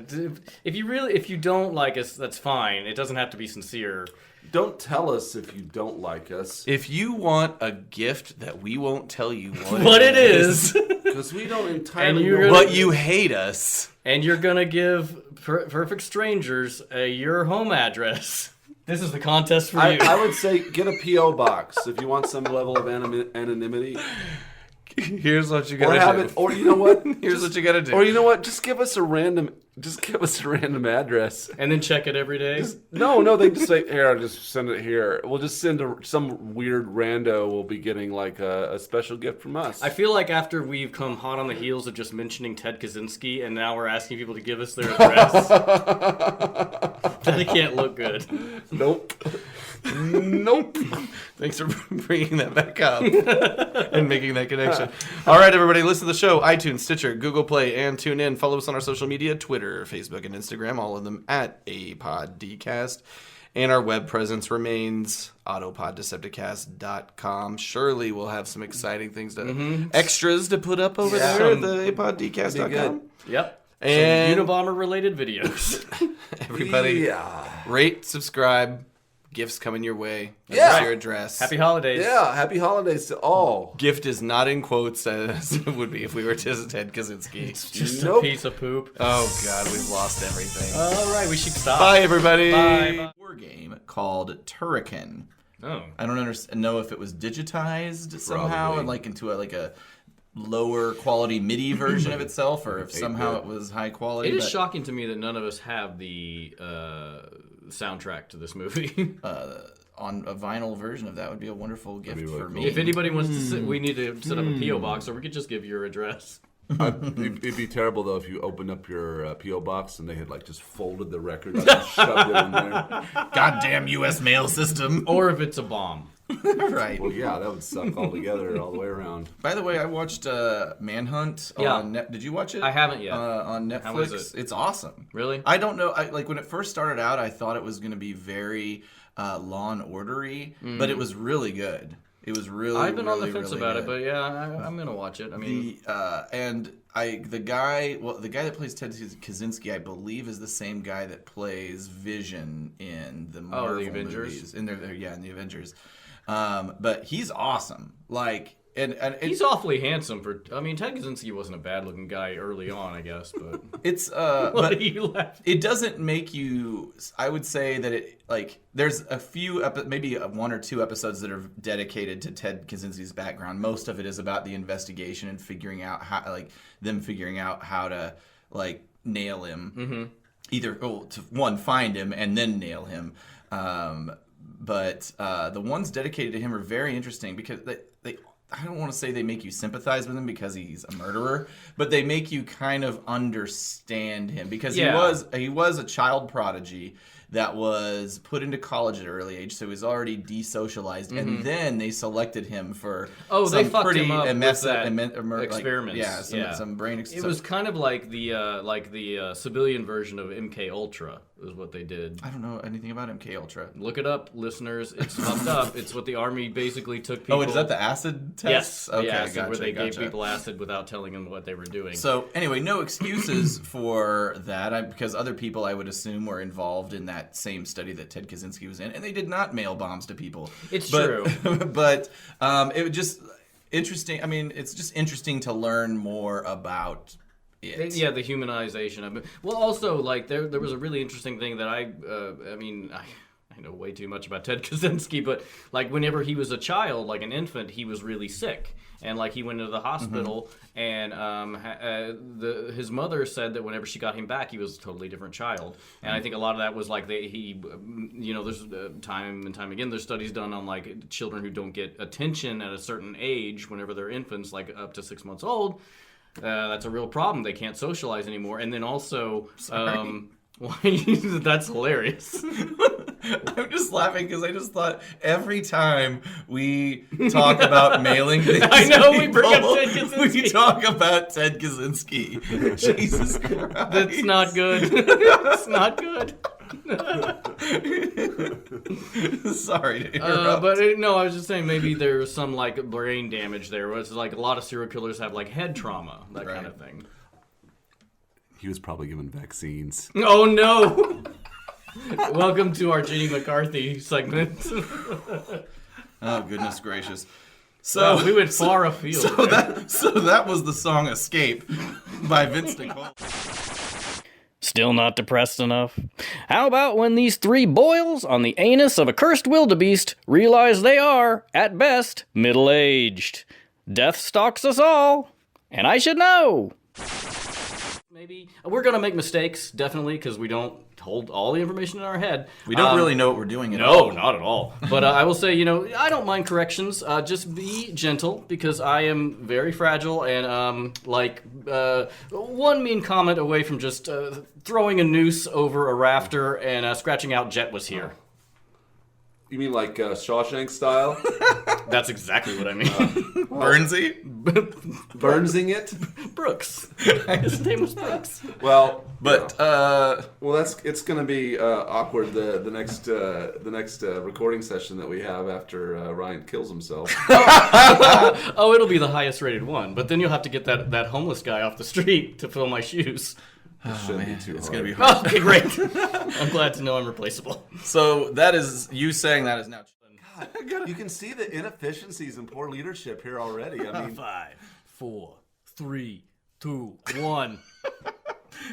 if you don't like us, that's fine. It doesn't have to be sincere. Don't tell us if you don't like us. If you want a gift that we won't tell you What it is, Because we don't entirely And you're know. gonna- but you hate us. and you're gonna give perfect strangers your home address. This is the contest for you. I would say get a P.O. box if you want some level of anonymity. Here's what you Or gotta have do. it, or you know what? Here's what you gotta do. Or you know what? Just give us a random address. And then check it every day. No, they just say, here, I'll just send it here. We'll just send some weird rando will be getting like a special gift from us. I feel like after we've come hot on the heels of just mentioning Ted Kaczynski, and now we're asking people to give us their address, that it can't look good. Nope. Nope. Thanks for bringing that back up and making that connection. All right, everybody, listen to the show. iTunes, Stitcher, Google Play, and tune in. Follow us on our social media, Twitter, Facebook, and Instagram, all of them at Autopod Decepticast. And our web presence remains autopoddecepticast.com. Surely we'll have some exciting things extras to put up over there at the autopoddecast.com. Yep. And Some Unabomber-related videos. everybody, Yeah. rate, subscribe. Gifts coming your way. Yeah. That's your address. Happy holidays. Yeah. Happy holidays to all. Gift is not in quotes as it would be if we were Ted Kaczynski. Just Nope. a piece of poop. Oh God, we've lost everything. All right, we should stop. Bye, everybody. Bye. War game called Turrican. Oh. I don't know if it was digitized somehow Probably. and like into a lower quality MIDI version of itself, or if somehow it was high quality. It is but, shocking to me that none of us have the soundtrack to this movie. on a vinyl version of that would be a wonderful gift really for cool. me. If anybody wants to, we need to set up a P.O. box, or we could just give your address. It'd be terrible though if you opened up your P.O. box and they had like just folded the record and shoved it in there. Goddamn U.S. mail system. Or if it's a bomb. Right. Well, yeah, that would suck altogether all the way around. By the way, I watched Manhunt Yeah. on Did you watch it? I haven't yet. On Netflix. How was it? It's awesome. Really? I don't know. Like when it first started out, I thought it was going to be very Law and Ordery, but it was really good. It was really. I've been on the really, fence really about good. it, but yeah, I'm gonna watch it. I mean, The guy that plays Ted Kaczynski, I believe, is the same guy that plays Vision in the Marvel Avengers? movies. In the Avengers. But he's awesome. Like, and he's awfully handsome for. I mean, Ted Kaczynski wasn't a bad-looking guy early on, I guess, but it's what but you left. it doesn't make you. I would say that it like there's a few maybe one or two episodes that are dedicated to Ted Kaczynski's background. Most of it is about the investigation and figuring out how to like nail him. Mm-hmm. Either to find him and then nail him. But the ones dedicated to him are very interesting because they I don't want to say they make you sympathize with him because he's a murderer, but they make you kind of understand him because he was a child prodigy that was put into college at an early age, so he's already desocialized, and then they selected him for They fucked him up with that experiments. Some brain It was kind of like the civilian version of MK Ultra is what they did. I don't know anything about MK Ultra. Look it up, listeners. It's fucked up. It's what the army basically took people. Oh, is that the acid test? Yes. Okay, acid, gotcha, where they gave gotcha. people acid without telling them what they were doing. So anyway, no excuses for that because other people I would assume were involved in that same study that Ted Kaczynski was in, and they did not mail bombs to people. It's true. But it was just interesting. I mean, it's just interesting to learn more about it. Yeah, the humanization of it. Well, also, like, there was a really interesting thing that I know way too much about Ted Kaczynski, but, like, whenever he was a child, like an infant, he was really sick. And, like, he went into the hospital, and his mother said that whenever she got him back, he was a totally different child. And I think a lot of that was, like, there's time and time again, there's studies done on, like, children who don't get attention at a certain age whenever they're infants, like, up to 6 months old. That's a real problem. They can't socialize anymore. And then also, that's hilarious. I'm just laughing because I just thought every time we talk about mailing things, I know, we people, bring up Ted Kaczynski. We talk about Ted Kaczynski. Jesus Christ. That's not good. It's not good. Sorry to interrupt. I was just saying maybe there's some like brain damage there. Where it's like a lot of serial killers have like head trauma, that kind of thing. He was probably given vaccines. Oh no! Welcome to our Jenny McCarthy segment. Oh, goodness gracious. So we went far afield. So that was the song Escape by Vince Nicole. Still not depressed enough? How about when these 3 boils on the anus of a cursed wildebeest realize they are, at best, middle-aged? Death stalks us all, and I should know. Maybe we're gonna make mistakes, definitely, because we don't hold all the information in our head. We don't really know what we're doing at all. No, not at all. But I will say, I don't mind corrections. Just be gentle, because I am very fragile and, one mean comment away from just throwing a noose over a rafter and scratching out Jet was here. You mean like Shawshank style? That's exactly what I mean. Burnsy? Burnsing it? Brooks. His name was Brooks. Well, But, it's going to be awkward the next recording session that we have after Ryan kills himself. Oh, it'll be the highest rated one. But then you'll have to get that homeless guy off the street to fill my shoes. It shouldn't be too it's hard. going to be hard. Okay, great. I'm glad to know I'm replaceable. So that is, you saying that is now... You can see the inefficiencies and poor leadership here already. I mean, 5, 4, 3, 2, 1.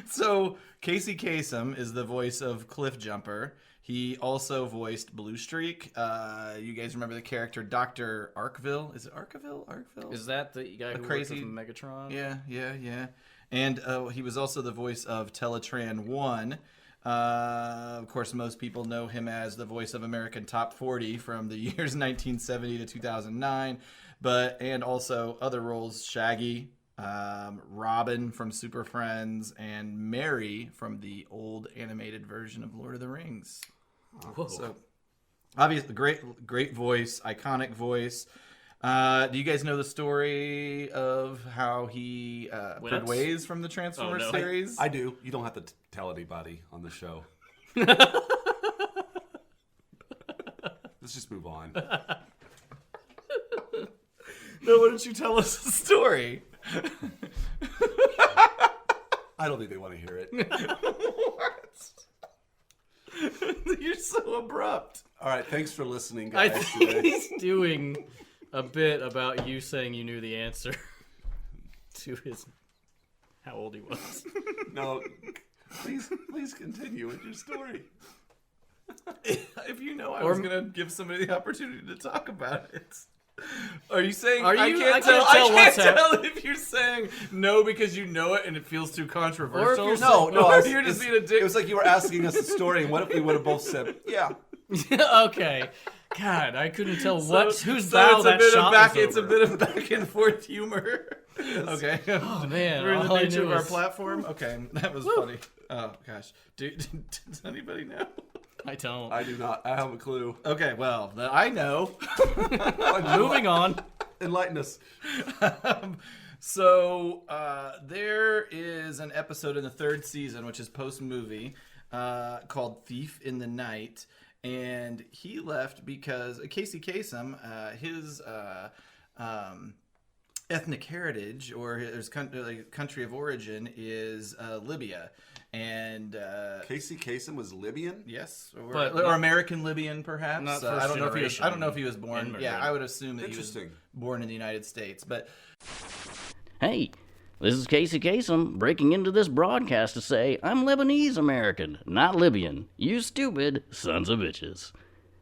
So Casey Kasem is the voice of Cliff Jumper. He also voiced Blue Streak. You guys remember the character Dr. Arkville? Is it Arkville? Is that the guy who crazy worked with Megatron? Yeah. And he was also the voice of Teletran 1. Of course, most people know him as the voice of American Top 40 from the years 1970 to 2009, and also other roles: Shaggy, Robin from Super Friends, and Mary from the old animated version of Lord of the Rings. Whoa. So, obviously, great voice, iconic voice. Do you guys know the story of how he put ways from the Transformers series? I do. You don't have to tell anybody on the show. Let's just move on. No, why don't you tell us the story? I don't think they want to hear it. What? You're so abrupt. All right, thanks for listening, I guys. think today. he's doing a bit about you saying you knew the answer to his how old he was. No, please continue with your story. If you know, I was going to give somebody the opportunity to talk about it. Are you saying I can't tell if you're saying no because you know it and it feels too controversial? Or if No, you're just being a dick. It was like you were asking us a story, and what if we would have both said, yeah. Okay. God, I couldn't tell whose bow it's that shot was It's a over. bit of back and forth humor. Okay. Oh man, We're in all the I nature knew of our was- platform. Okay, that was funny. Oh gosh, does anybody know? I don't. I do not. I have a clue. Okay, well, I know. Moving on. Enlighten us. So there is an episode in the 3rd season, which is post-movie, called Thief in the Night. And he left because Casey Kasem, his ethnic heritage or his country of origin is Libya. And Casey Kasem was Libyan? yes, But or American Libyan, perhaps. Not I don't know if he was. first I don't know if he was born. generation Yeah, I would assume that he was Interesting. born in the United States. But Hey, this is Casey Kasem breaking into this broadcast to say I'm Lebanese American, not Libyan. You stupid sons of bitches.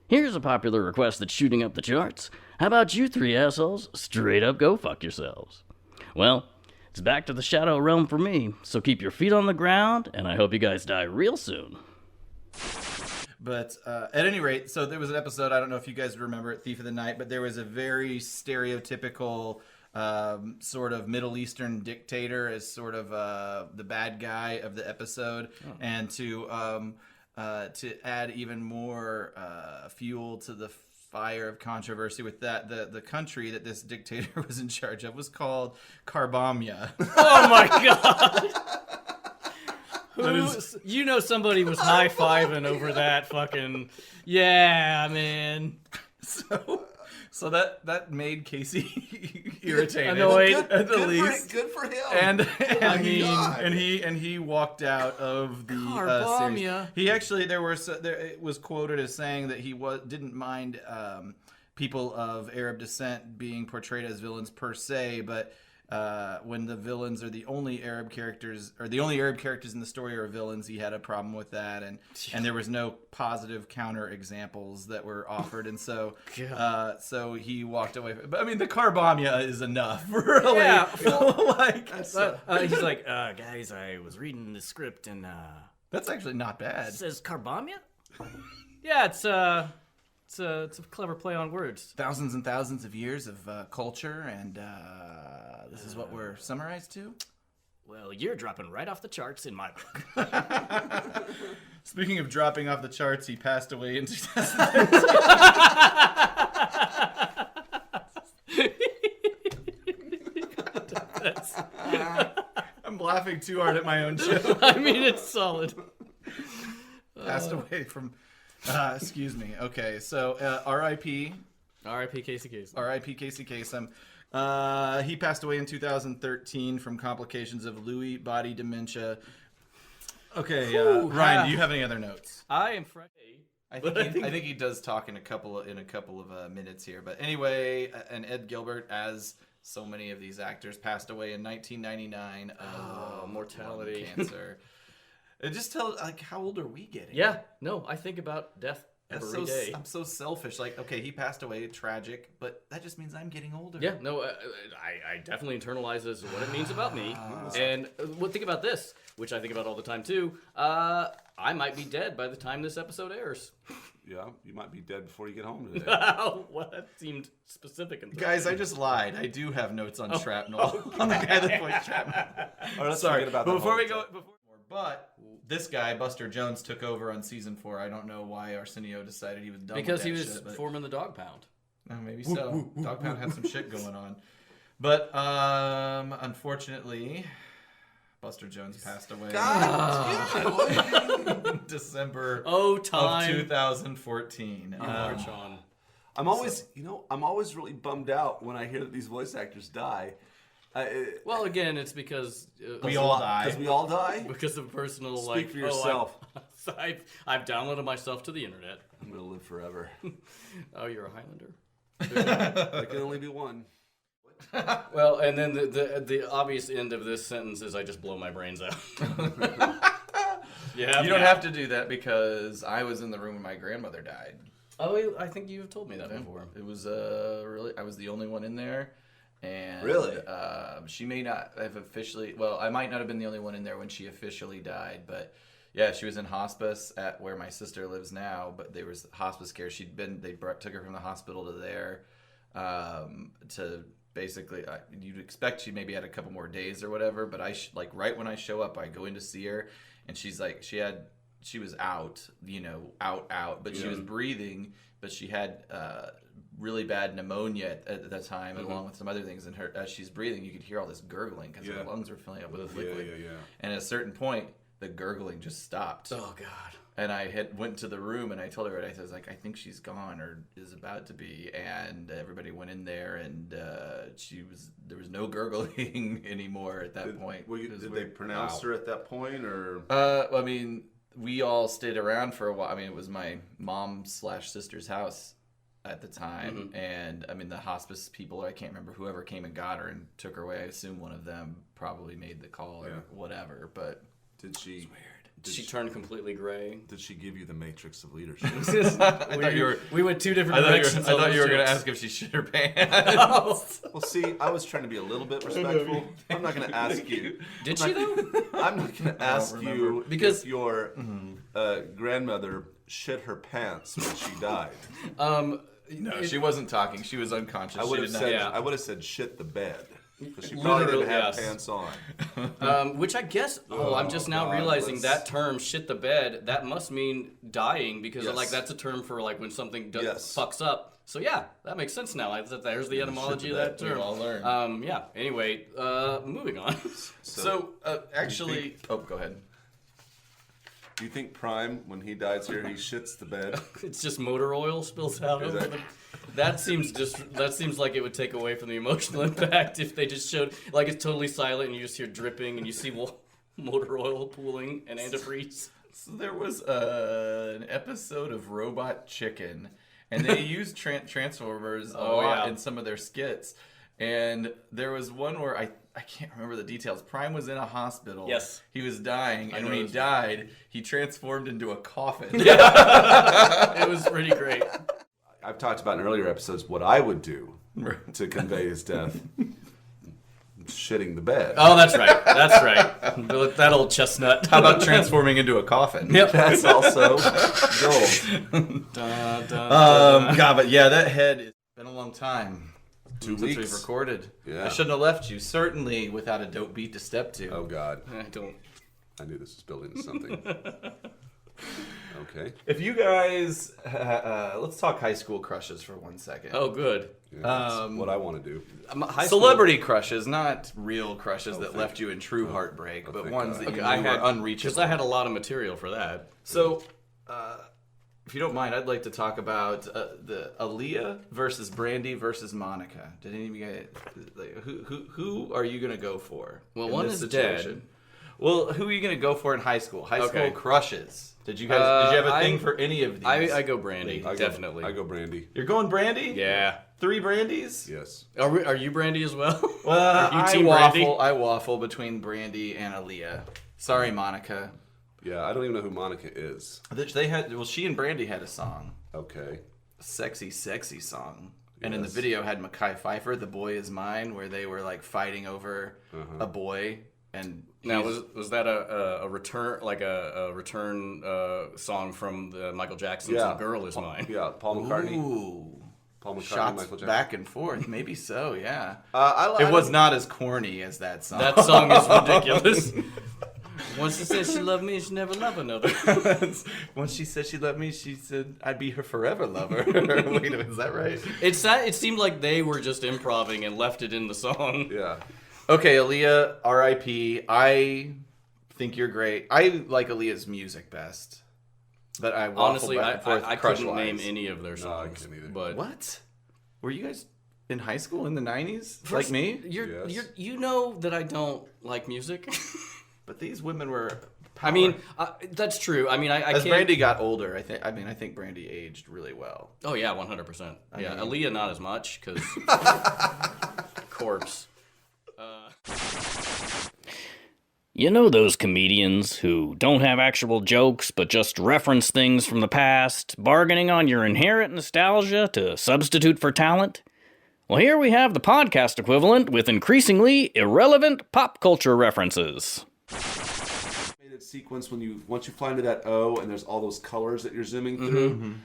Here's a popular request that's shooting up the charts. How about you 3 assholes straight up go fuck yourselves? Well, it's back to the shadow realm for me, so keep your feet on the ground, and I hope you guys die real soon. But at any rate, so there was an episode, I don't know if you guys remember it, Thief of the Night, but there was a very stereotypical sort of Middle Eastern dictator as sort of the bad guy of the episode. And to add even more fuel to the fire of controversy with that, the country that this dictator was in charge of was called Karbamia. Oh my god. You know somebody was high-fiving over that fucking... Yeah, man. So that made Casey irritated, Annoyed. at the least. Good for him. And God. he walked out of the series. He actually it was quoted as saying that he didn't mind people of Arab descent being portrayed as villains per se, but when the villains are the only Arab characters, or the only Arab characters in the story are villains, he had a problem with that, and there was no positive counter examples that were offered, and so so he walked away. But I mean, the car bomb is enough, really. Yeah, He's like, guys, I was reading the script and that's actually not bad. it says Carbamia? Yeah, it's a clever play on words. Thousands and thousands of years of culture, and this is what we're summarized to. Well, you're dropping right off the charts in my book. Speaking of dropping off the charts, he passed away in 2013. I'm laughing too hard at my own joke. I mean, it's solid. Passed away from... excuse me. Okay, so R.I.P. R.I.P. Casey Kasem. R.I.P. Casey Kasem. He passed away in 2013 from complications of Lewy body dementia. Okay, Ryan, do you have any other notes? I am Friday. I think he does talk in a couple of minutes here. But anyway, and Ed Gilbert, as so many of these actors, passed away in 1999 of mortality. cancer. It just tells, like, how old are we getting? Yeah, no, I think about death every day. I'm so selfish. Like, okay, he passed away, tragic, but that just means I'm getting older. Yeah, no, I definitely internalize this what it means about me. And think about this, which I think about all the time too. I might be dead by the time this episode airs. Yeah, you might be dead before you get home today. Well, that seemed specific. And Guys, I just lied. I do have notes on shrapnel. On the guy that plays shrapnel. Or let's Sorry, forget about but the before we whole go... But this guy, Buster Jones, took over on season 4. I don't know why Arsenio decided he was done because with he that was shit, but... forming the Dog Pound. Oh, maybe so. Dog Pound had some shit going on. But unfortunately, Buster Jones passed away in December of 2014. March on. I'm always really bummed out when I hear that these voice actors die. Well, again, it's because we all die. Because we all die? Because of personal, Speak for yourself. I've downloaded myself to the internet. I'm going to live forever. Oh, you're a Highlander? There can only be one. Well, and then the obvious end of this sentence is I just blow my brains out. You don't have to do that because I was in the room when my grandmother died. Oh, I think you've told me that before. It was I was the only one in there. And really? She may not have officially... Well, I might not have been the only one in there when she officially died, but yeah, she was in hospice at where my sister lives now, but there was hospice care. They took her from the hospital to there to basically... you'd expect she maybe had a couple more days or whatever, but right when I show up, I go in to see her, and she's like... She was out, out, but she was breathing, but she had... really bad pneumonia at that time, along with some other things. And as she's breathing, you could hear all this gurgling because her lungs were filling up with liquid. And at a certain point, the gurgling just stopped. Oh God! And I went to the room and I told her, I was like, I think she's gone or is about to be. And everybody went in there, and there was no gurgling anymore at that point. Did they pronounce her at that point, or? I mean, we all stayed around for a while. I mean, it was my mom/sister's house at the time, and I mean the hospice people, I can't remember, whoever came and got her and took her away, I assume one of them probably made the call or whatever, but did she... It's weird. She turned completely gray. Did she give you the matrix of leadership? We went two different directions. I thought you were going to ask if she shit her pants. Well, see, I was trying to be a little bit respectful. I'm not going to ask you. Did she though? I'm not going to ask you because if your grandmother shit her pants when she died. No, she wasn't talking. She was unconscious. I would have said shit the bed. Because she probably didn't have pants on. Which I guess, I'm just now realizing that term, shit the bed, that must mean dying, because that's a term for like when something fucks up. So yeah, that makes sense now. There's the etymology of that term. We all learned. Yeah, anyway, moving on. So actually... go ahead. Do you think Prime, when he dies here, he shits the bed? It's just motor oil spills out over the... That seems like it would take away from the emotional impact if they just showed like it's totally silent and you just hear dripping and you see motor oil pooling and antifreeze. So there was an episode of Robot Chicken, and they used Transformers a lot in some of their skits. And there was one where I can't remember the details. Prime was in a hospital. Yes. He was dying, and when he died, he transformed into a coffin. It was pretty great. I've talked about in earlier episodes what I would do to convey his death. Shitting the bed. Oh, that's right. That's right. That old chestnut. How about transforming into a coffin? Yep. That's also gold. God, but yeah, that head. It's been a long time. 2 Since weeks. we've recorded. Yeah. I shouldn't have left you. Certainly without a dope beat to step to. Oh God. I knew this was building to something. Okay. If you guys, let's talk high school crushes for 1 second. Oh, good. Yeah, that's what I want to do. Celebrity crushes, not real crushes that left you in true heartbreak, but thank ones God. that you I knew had were unreachable. because I had a lot of material for that. So, if you don't mind, I'd like to talk about the Aaliyah versus Brandy versus Monica. Did any of you guys, like, who are you gonna go for? Well, in one this is situation? dead. Well, who are you gonna go for in high school? High Okay. school crushes. Did you guys? Did you have a thing I- for any of these? I go Brandy, I definitely. go Brandy. You're going Brandy? Yeah. 3 Brandies? Yes. Are you Brandy as well? Well, Are you I team Brandy? waffle between Brandy and Aaliyah. Sorry, Monica. Yeah, I don't even know who Monica is. They had she and Brandy had a song, Okay. a sexy song, and in the Yes. video had Mekhi Phifer, "The Boy Is Mine," where they were like fighting over a boy. And Now was that a return song from the Michael Jackson's Yeah. "The Girl Is Mine"? Yeah, Paul McCartney. ooh, Paul McCartney, shots Michael Jackson. back and forth, maybe so, yeah. I It was not as corny as that song. That song is ridiculous. Once she said she loved me, she never loved another. Once she said she loved me, she said I'd be her forever lover. Wait a minute, is that right? It seemed like they were just improvising and left it in the song. Yeah. Okay, Aaliyah, R.I.P. I think you're great. I like Aaliyah's music best, but I waffle Honestly, back and forth I crush-wise. couldn't name any of their I songs. can't either. But What? Were you guys in high school in the 90s? Like me? Yes. You know that I don't like music. But these women were. I mean, that's true. I mean, I as can't. Brandy got older, I think Brandy aged really well. Oh yeah, 100%. Yeah, Aaliyah not as much because corpse. You know those comedians who don't have actual jokes but just reference things from the past, bargaining on your inherent nostalgia to substitute for talent? Well, here we have the podcast equivalent with increasingly irrelevant pop culture references. Sequence once you fly into that O and there's all those colors that you're zooming through.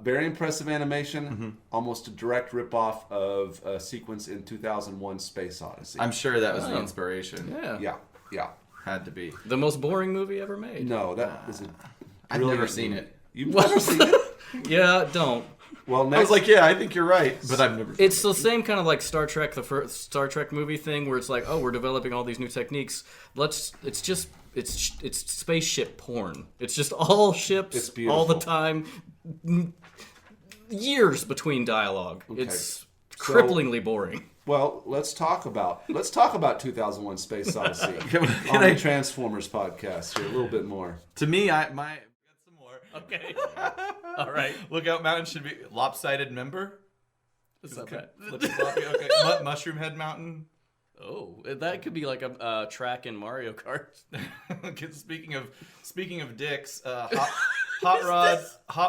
Very impressive animation, almost a direct ripoff of a sequence in 2001: Space Odyssey. I'm sure that was the inspiration. Yeah. Had to be. The most boring movie ever made. No, that is a. I've never seen it. You've never seen it? Yeah, don't. Well, next. I was like, yeah, I think you're right, but I've never. It's the same kind of like Star Trek, the first Star Trek movie thing, where it's like, oh, we're developing all these new techniques. It's spaceship porn. It's just all ships, It's beautiful. all the time, years between dialogue. It's cripplingly boring. Well, let's talk about 2001: Space Odyssey on the Transformers podcast here a little bit more. To me, got some more. Okay. All right. Lookout Mountain should be lopsided member. Okay. Flippy floppy. Okay. Mushroom Head Mountain. Oh, that could be like a track in Mario Kart. Okay, speaking of dicks, Hot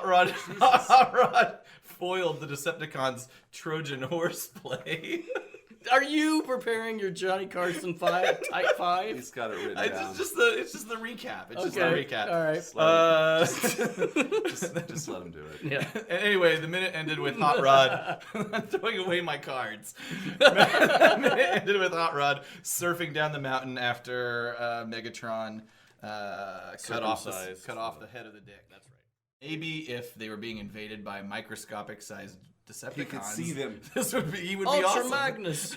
Rod foiled the Decepticons' Trojan horse play. Are you preparing your Johnny Carson Type 5? He's got it written down. It's just the recap. It's just the recap. All right. Just let him do it. Yeah. Anyway, the minute ended with Hot Rod. I'm throwing away my cards. The minute ended with Hot Rod surfing down the mountain after Megatron cut off the head of the dick. That's right. Maybe if they were being invaded by microscopic-sized Decepticons, He could see them. He would be Ultra awesome. Magnus.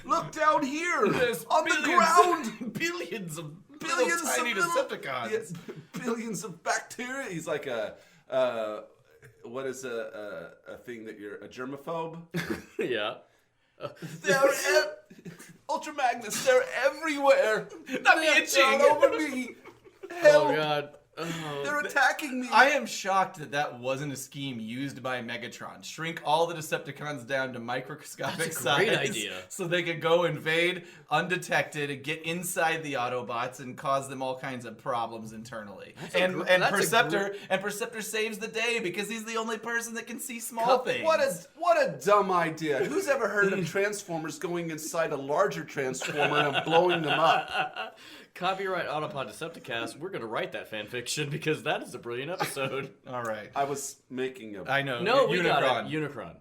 Look down here There's on the ground. billions of Billions tiny of little- Decepticons. Yes, billions of bacteria. He's like a what is a thing that you're a germaphobe? Yeah. Ultra Magnus, they're everywhere. I'm itching. All over me. Oh Help. God. They're attacking me. I am shocked that wasn't a scheme used by Megatron. Shrink all the Decepticons down to microscopic That's a great size idea. so they could go invade undetected and get inside the Autobots and cause them all kinds of problems internally. And Perceptor saves the day because he's the only person that can see small things. What a dumb idea. Who's ever heard of Transformers going inside a larger Transformer and blowing them up? Copyright Autopod Decepticast. We're gonna write that fan fiction because that is a brilliant episode. All right. I was making a... I know. No, we Unicron. got it. Unicron.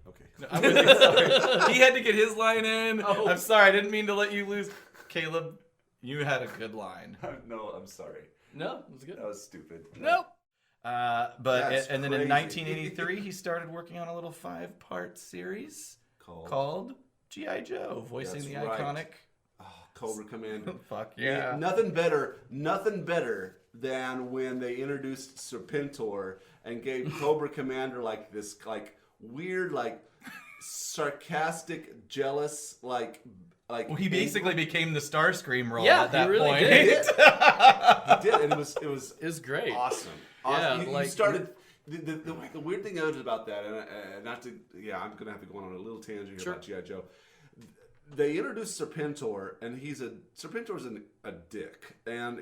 Okay. I'm really sorry. He had to get his line in. Oh. I'm sorry. I didn't mean to let you lose. Caleb, you had a good line. No, I'm sorry. No, it was good. That was stupid. Nope. But That's and then in crazy. 1983, he started working on a little 5-part series Called called G.I. Joe, voicing That's the right. iconic. Cobra Commander. Fuck yeah. Nothing better than when they introduced Serpentor and gave Cobra Commander like this weird sarcastic, jealous like Well, he basically became the Starscream role Yeah, at that he really point. did. he did, and it was It's great. awesome. Yeah, You started. The weird thing about that, and not to, I'm gonna have to go on a little tangent here about GI Joe. They introduced Serpentor, and Serpentor's a dick, and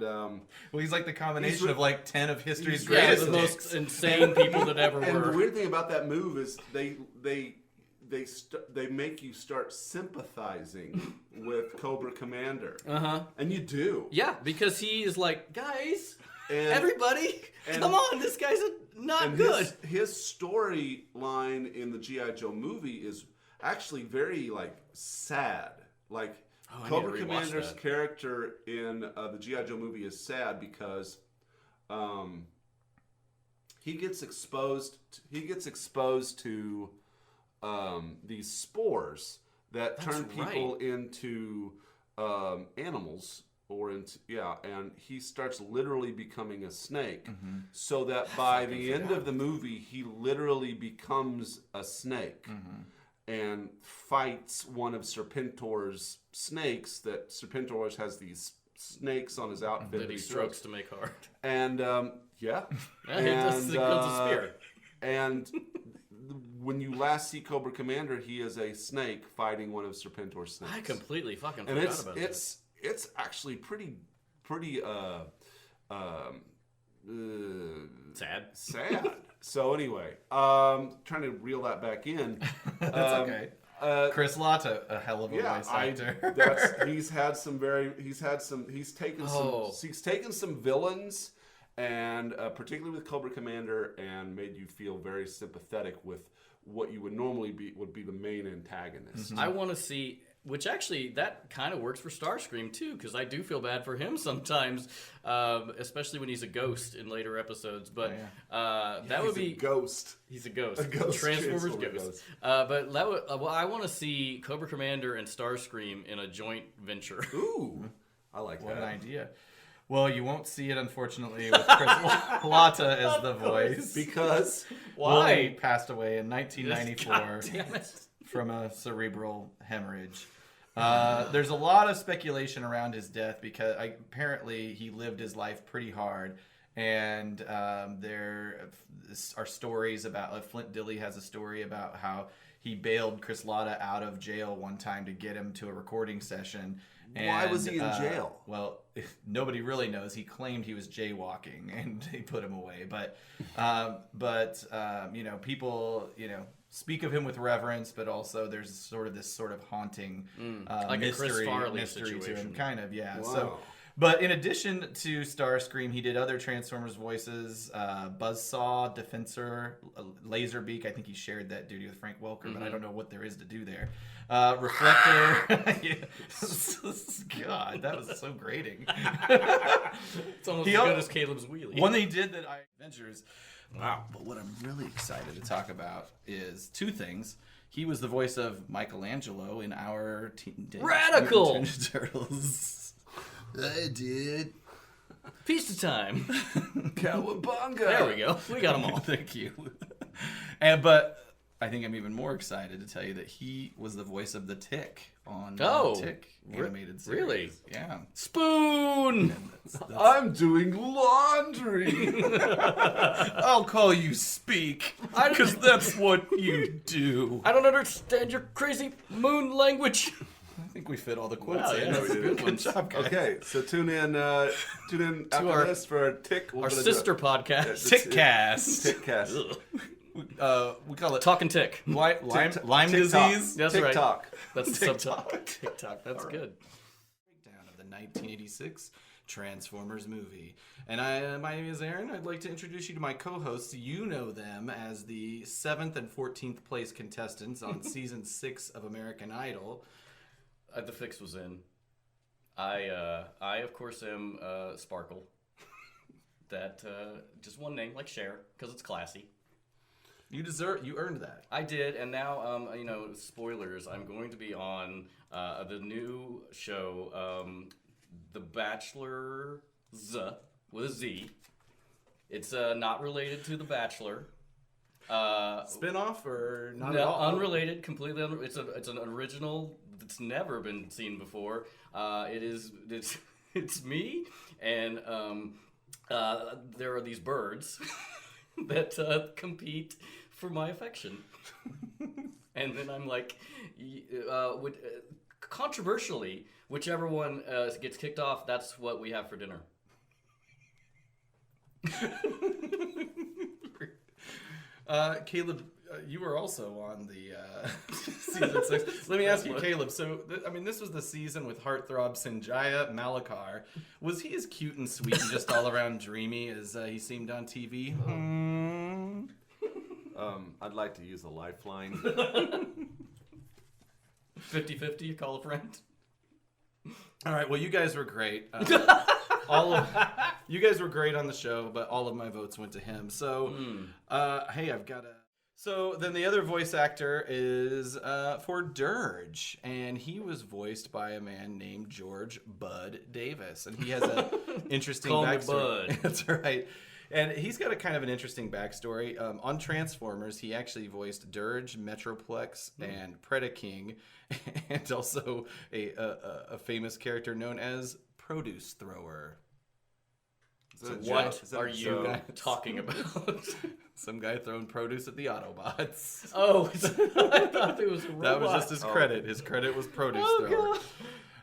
Well, he's like the combination of like 10 of history's Yeah, greatest the dicks. most insane people that ever and were. the weird thing about that move is they make you start sympathizing with Cobra Commander, and you do. Yeah, because he is like, guys, And- everybody, come on, this guy's not good. His storyline in the G.I. Joe movie is actually very sad. I Cobra need to rewatch Commander's that. character in the G.I. Joe movie is sad because he gets exposed to these spores that turn people into animals. And he starts literally becoming a snake, so that by the end of the movie, he literally becomes a snake and fights one of Serpentor's snakes. That Serpentor has these snakes on his outfit That he strokes to make hard. and Yeah, he does the spear. And when you last see Cobra Commander, he is a snake fighting one of Serpentor's snakes. I completely fucking And forgot about that. it's actually pretty Sad. So anyway, trying to reel that back in. That's okay. Chris Latta, a hell of a voice actor. He's taken some villains and particularly with Cobra Commander and made you feel very sympathetic with what you would normally would be the main antagonist. I want to see, which actually that kind of works for Starscream too, because I do feel bad for him sometimes, especially when he's a ghost in later episodes. But that would be Ghost. He's a ghost. A ghost. Transformers Transformer ghost. But that would, I want to see Cobra Commander and Starscream in a joint venture. Ooh, I like What that. an idea. Well, you won't see it, unfortunately, with Chris Latta as the voice. Because Why? He passed away in 1994 God damn it. from a cerebral hemorrhage. There's a lot of speculation around his death because apparently he lived his life pretty hard. And there are stories about, Flint Dille has a story about how he bailed Chris Latta out of jail one time to get him to a recording session. Why was he in jail? Well, nobody really knows. He claimed he was jaywalking, and they put him away. But people, speak of him with reverence, but also there's this haunting Like a Chris Farley mystery to him, situation. kind of, yeah. Wow. So, but in addition to Starscream, he did other Transformers voices: Buzzsaw, Defensor, Laserbeak. I think he shared that duty with Frank Welker, but I don't know what there is to do there. Reflector. God, that was so grating. It's almost He as al- good as Caleb's wheelie. One they did that Adventures. Wow. But what I'm really excited to talk about is two things. He was the voice of Michelangelo in our Radical! Ninja Turtles. I did. Pizza time. Cowabunga! There we go. We got them all. Thank you. But I think I'm even more excited to tell you that he was the voice of the Tick on Tick animated series. Really? Yeah. Spoon. I'm doing laundry. I'll call you Speak, because that's what you do. I don't understand your crazy moon language. I think we fit all the quotes Wow, in. yeah, that's a good one. Good job, guys. Okay, so tune in after our- this for a Tick. Our sister podcast. Tickcast. Tickcast. We call it Talking tick. Lyme TikTok. disease. That's right. TikTok. That's the subtitle. TikTok. That's good. Breakdown of the 1986 Transformers movie. And my name is Aaron. I'd like to introduce you to my co-hosts. You know them as the 7th and 14th place contestants on season 6 of American Idol. The fix was in. I of course am Sparkle. That just one name, like Cher, because it's classy. You earned that. I did, and now spoilers. I'm going to be on the new show, The Bachelor with a Z. It's not related to The Bachelor. Spin-off or not No, at all? unrelated, completely. It's an original that's never been seen before. It's me, and there are these birds that compete for my affection, and then I'm like, controversially, whichever one gets kicked off, that's what we have for dinner. Caleb, you were also on the season 6. Let me ask you, Caleb. So, this was the season with heartthrob Sanjaya Malakar. Was he as cute and sweet and just all around dreamy as he seemed on TV? I'd like to use a lifeline. 50-50, you call a friend. All right. Well, you guys were great. You guys were great on the show, but all of my votes went to him. So, hey, I've got a. So then the other voice actor is for Dirge, and he was voiced by a man named George Bud Davis, and he has an interesting Call me backstory. Bud. That's right. And he's got a kind of an interesting backstory. On Transformers, he actually voiced Dirge, Metroplex, and Predaking, and also a famous character known as Produce Thrower. What are you talking about? Some guy throwing produce at the Autobots. Oh, I thought it was a robot. That was just his credit. His credit was Produce Thrower.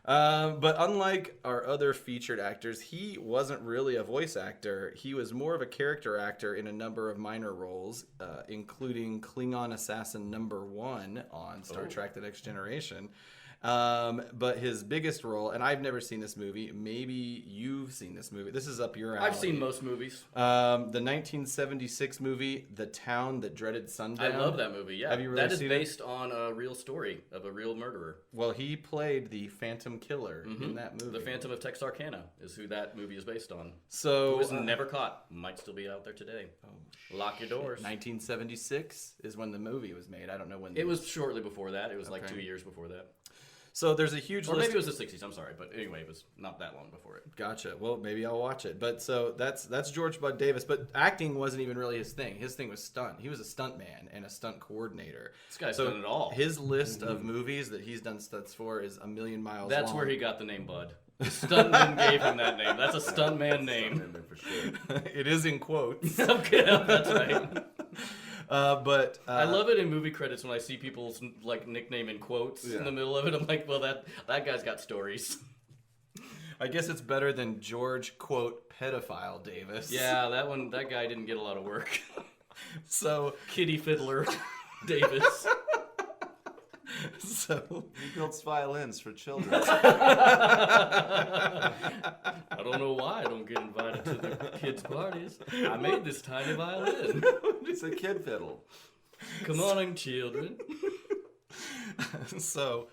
But unlike our other featured actors, he wasn't really a voice actor. He was more of a character actor in a number of minor roles, including Klingon Assassin number 1 on Star Trek The Next Generation. But his biggest role, and I've never seen this movie, maybe you've seen this movie. This is up your alley. I've seen most movies. The 1976 movie, The Town That Dreaded Sundown. I love that movie, yeah. Have you really that is seen based on a real story of a real murderer. Well, he played the Phantom Killer in that movie. The Phantom of Texarkana is who that movie is based on. So, Who was never caught. Might still be out there today. Lock your doors. 1976 is when the movie was made. I don't know when. It was shortly before that. It was like Okay. 2 years before that. So there's a huge Or list. maybe it was the 60s, I'm sorry. But anyway, it was not that long before it. Gotcha. Well, maybe I'll watch it. But so that's George Bud Davis. But acting wasn't even really his thing. His thing was stunt. He was a stunt man and a stunt coordinator. This guy's done it all. His list of movies that he's done stunts for is a million miles That's long. where he got the name Bud. The stuntman gave him that name. That's a stuntman name. For sure. It is in quotes. Okay, that's right. But I love it in movie credits when I see people's like nickname in quotes in the middle of it. I'm like, well, that guy's got stories. I guess it's better than George quote pedophile Davis. Yeah, that guy didn't get a lot of work. So Kitty Fiddler Davis. So He builds violins for children. I don't know why I don't get invited to the kids' parties. I made this tiny violin. It's a kid fiddle. Come on, children. so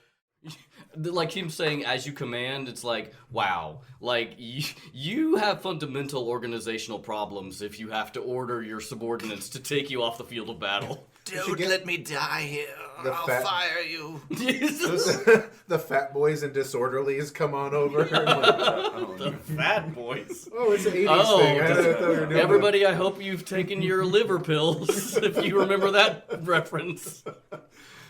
Like him saying, as you command, it's like, wow. Like, you have fundamental organizational problems if you have to order your subordinates to take you off the field of battle. don't let me die here. the I'll fat fire you. the fat boys and disorderlies come on over. And like, Fat boys. oh, it's an 80s Oh, thing. I thought we were doing everybody, I hope you've taken your liver pills, if you remember that reference.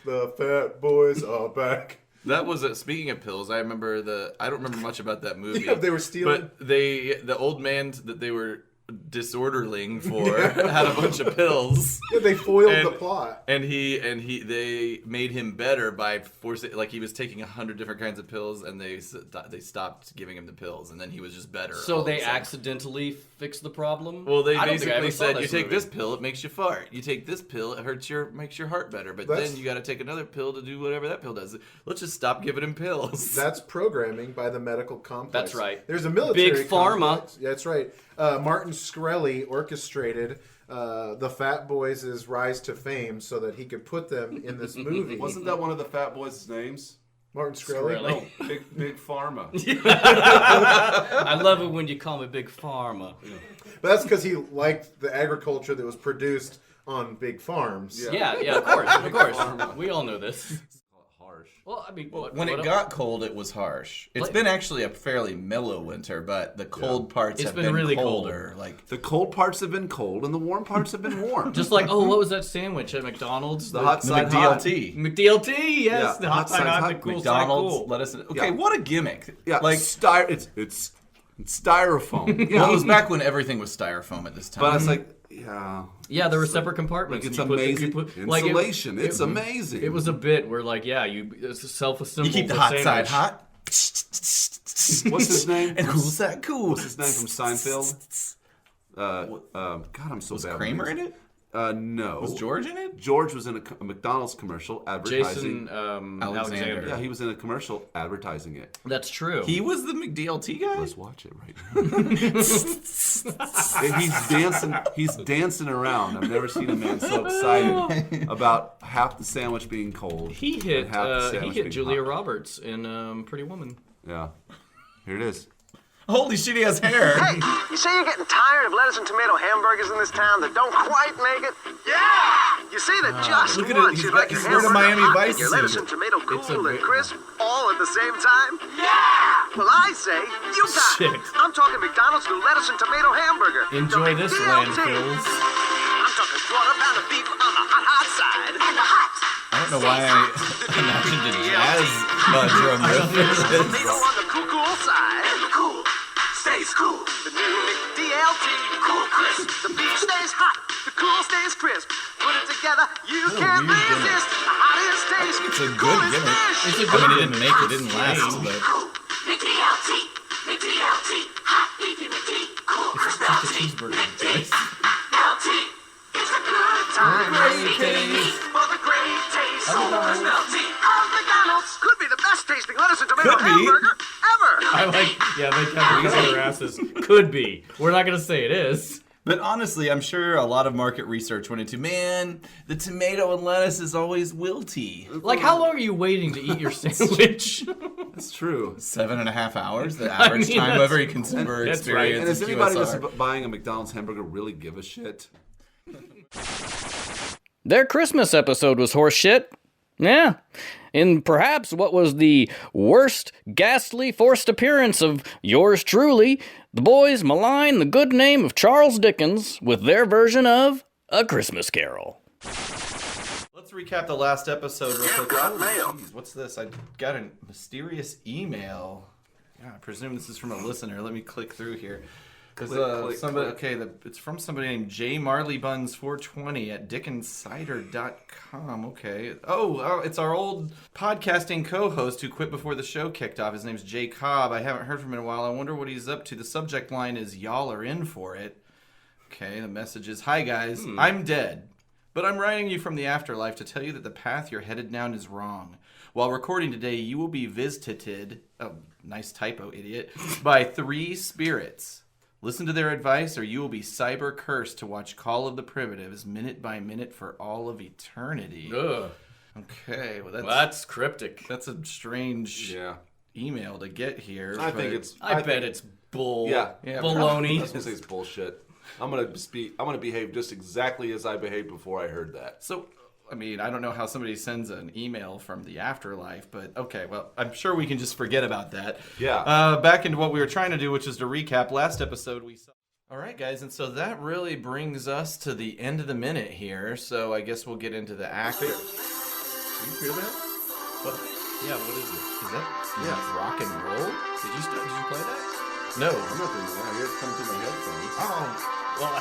The fat boys are back. That was speaking of pills. I don't remember much about that movie. Yeah, they were stealing. But the old man that they were disordering for had a bunch of pills. Yeah, they foiled the plot. And they made him better by forcing, like, he was taking 100 different kinds of pills, and they stopped giving him the pills, and then he was just better. So they accidentally fixed the problem? Well, they I don't think I basically ever saw said, you take movie. this pill, it makes you fart. You take this pill, it makes your heart better. But That's- then you got to take another pill to do whatever that pill does. Let's just stop giving him pills. That's programming by the medical complex. That's right. There's a military Big Pharma. complex. Yeah, that's right. Martin Shkreli orchestrated the Fat Boys' rise to fame so that he could put them in this movie. Wasn't that one of the Fat Boys' names? Martin Shkreli? Shkreli. No, Big Pharma. I love it when you call me Big Pharma. But that's because he liked the agriculture that was produced on big farms. Yeah, of course. We all know this. Harsh. Well, I mean, When it got cold, it was harsh. It's been actually a fairly mellow winter, but the cold parts It's have been been really colder. Like The cold parts have been cold, and the warm parts have been warm. just like, oh, what was that sandwich at McDonald's? the hot side hot. McDLT. McDLT, yes. Yeah, the hot side hot, the cool side McDonald's, cool. let us. Okay, Yeah. what a gimmick! Yeah, like it's styrofoam. well, it was back when everything was styrofoam at this time. But it's like, yeah. Yeah, there were separate compartments. It's and you put the- amazing. you put- Insulation. It's amazing. It was a bit where, like, yeah, it's a self-assembled. you keep the hot side sandwich. hot. What's his name? And who's that cool? What's his name from Seinfeld? God, I'm so bad. with Kramer names. in it? No. Was George in it? George was in a McDonald's commercial advertising. Jason Alexander. Yeah, he was in a commercial advertising it. That's true. He was the McDLT guy. Let's watch it right now. And he's dancing around. I've never seen a man so excited about half the sandwich being cold. He hit and half the sandwich being Julia hot. Roberts in Pretty Woman. Yeah. Here it is. Holy shit, he has hair. Hey, you say you're getting tired of lettuce and tomato hamburgers in this town that don't quite make it? Yeah! You say that just look at it, once he's you'd like got- your he's wearing a hamburger Miami hot Vice and your suit. lettuce and tomato It's a cool and bit- crisp all at the same time? Yeah! Well, I say you got Shit. it. I'm talking McDonald's new lettuce and tomato hamburger. Enjoy The this, McDLT. landfills. I'm talking quarter pound of beef on the hot side. And the hot. I don't know why I imagined a jazz drum riff. Tomato on the cool side. And the cool stays cool. The new McDLT. Cool crisp. The beef stays hot. The cool stays crisp. Put it together, you can't weird gimmick. resist. The hottest taste. It's a good coolest gimmick. dish. It's a I good mean, it gimmick. didn't make it, didn't last, but McDLT. McDLT. Hot beefy McD. Cool crisp Just a LT. cheeseburger, guys. LT. It's a good time. For the great taste. Cool crisp LT. Of McDonald's. Could be the best tasting lettuce and tomato Could be. hamburger ever. I like, yeah, they kind of use their asses. Could be. We're not gonna say it is. But honestly, I'm sure a lot of market research went into, man, the tomato and lettuce is always wilty. Like, how long are you waiting to eat your sandwich? That's true. 7.5 hours, the average mean, time that's- every consumer that's right. experience And does in anybody QSR. that's buying a McDonald's hamburger really give a shit? Their Christmas episode was horseshit. Yeah. In perhaps what was the worst, ghastly forced appearance of yours truly, the boys malign the good name of Charles Dickens with their version of A Christmas Carol. Let's recap the last episode real quick. Oh, geez, what's this? I got a mysterious email. Yeah, I presume this is from a listener. Let me click through here. Click, Somebody, click. okay, it's from somebody named J. Marley Buns 420 at dickensider.com. Okay. Oh, it's our old podcasting co-host who quit before the show kicked off. His name's Jay Cobb. I haven't heard from him in a while. I wonder what he's up to. The subject line is "Y'all are in for it." Okay, the message is, "Hi guys, I'm dead, but I'm writing you from the afterlife to tell you that the path you're headed down is wrong. While recording today, you will be visited, oh, nice typo, idiot, by 3 spirits. Listen to their advice or you will be cyber cursed to watch Call of the Primitives minute by minute for all of eternity." Ugh. Okay, well That's cryptic. that's a strange email to get here. I but- think it's. I bet it's bull. Yeah. Baloney. I was gonna say it's bullshit. I'm gonna behave just exactly as I behaved before I heard that. So, I mean, I don't know how somebody sends an email from the afterlife, but okay, well, I'm sure we can just forget about that. Yeah. Back into what we were trying to do, which is to recap last episode we saw. All right, guys, and so that really brings us to the end of the minute here, so I guess we'll get into the actor. Do you hear that? What? Yeah, what is it? Is that rock and roll? Did you play that? No. I'm not doing that. I hear it come through my headphones. Oh, Well,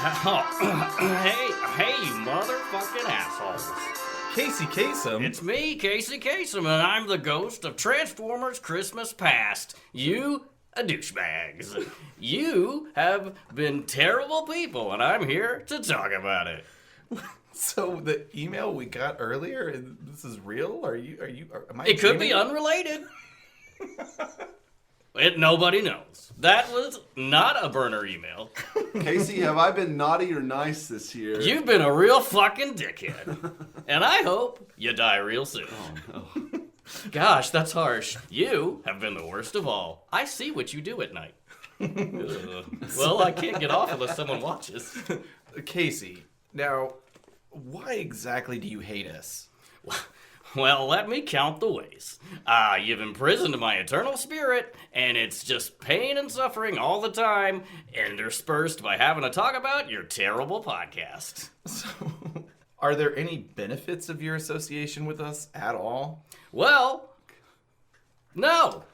hey, you motherfucking assholes. Casey Kasem. It's me, Casey Kasem, and I'm the ghost of Transformers Christmas Past. You douchebags. You have been terrible people, and I'm here to talk about it. So the email we got earlier, this is real? Am I It could be dreaming? unrelated. Nobody knows. That was not a burner email. Casey, have I been naughty or nice this year? You've been a real fucking dickhead. And I hope you die real soon. Oh, no. Gosh, that's harsh. You have been the worst of all. I see what you do at night. Well, I can't get off unless someone watches. Casey, now, why exactly do you hate us? Well, let me count the ways. You've imprisoned my eternal spirit, and it's just pain and suffering all the time, interspersed by having to talk about your terrible podcast. So, are there any benefits of your association with us at all? Well, no.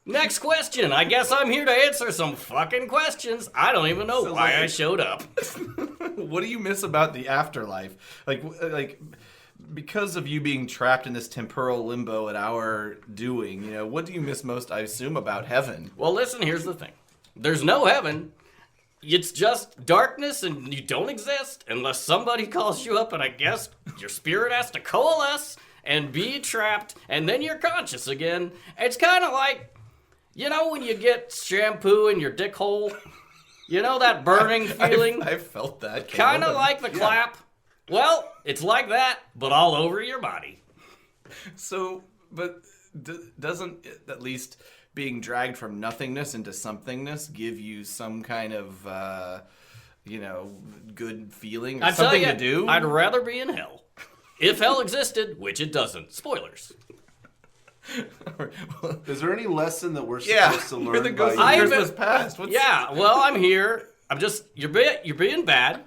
Next question. I guess I'm here to answer some fucking questions. I don't even know why I showed up. What do you miss about the afterlife? Like, because of you being trapped in this temporal limbo at our doing, what do you miss most, I assume, about heaven? Well, listen, here's the thing. There's no heaven. It's just darkness, and you don't exist unless somebody calls you up, and I guess your spirit has to coalesce and be trapped, and then you're conscious again. It's kind of like, when you get shampoo in your dick hole? You know that burning feeling? I felt that. Kind of like the clap. Well, it's like that, but all over your body. So, but doesn't at least being dragged from nothingness into somethingness give you some kind of, good feeling or something to do? I'd rather be in hell. If hell existed, which it doesn't. Spoilers. Is there any lesson that we're supposed to learn? You're the ghost by of you? Christmas past. Well, I'm here. I'm just, you're being bad,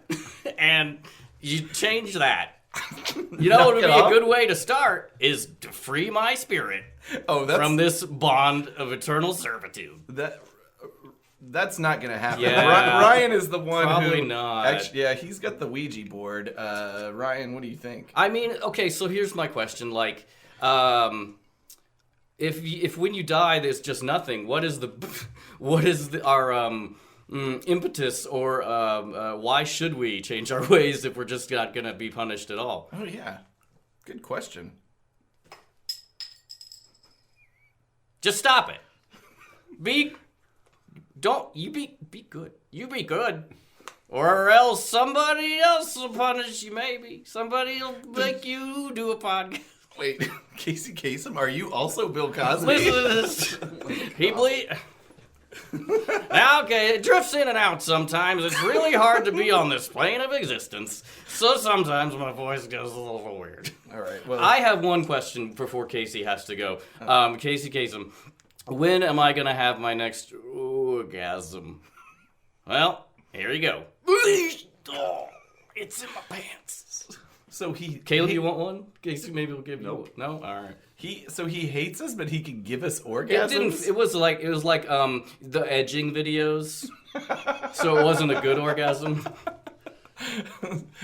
and you change that. What would be a good way to start is to free my spirit from this bond of eternal servitude. That's not going to happen. Yeah, Ryan is the one probably who... not. Actually, yeah, he's got the Ouija board. Ryan, what do you think? I mean, okay, so here's my question. Like, if when you die, there's just nothing, what is our impetus, or why should we change our ways if we're just not going to be punished at all? Oh, yeah. Good question. Just stop it. Be good. You be good. Or else somebody else will punish you, maybe. Somebody will make you do a podcast. Wait, Casey Kasem, are you also Bill Cosby? Listen to this. He Now, okay, it drifts in and out sometimes. It's really hard to be on this plane of existence. So sometimes my voice goes a little weird. All right, well... I have one question before Casey has to go. Casey Kasem, when am I going to have my next orgasm? Well, here you go. Oh, it's in my pants. So Caleb, you want one? Casey, maybe we'll give you one. No? All right. He hates us, but he can give us orgasms? It was like the edging videos. So it wasn't a good orgasm.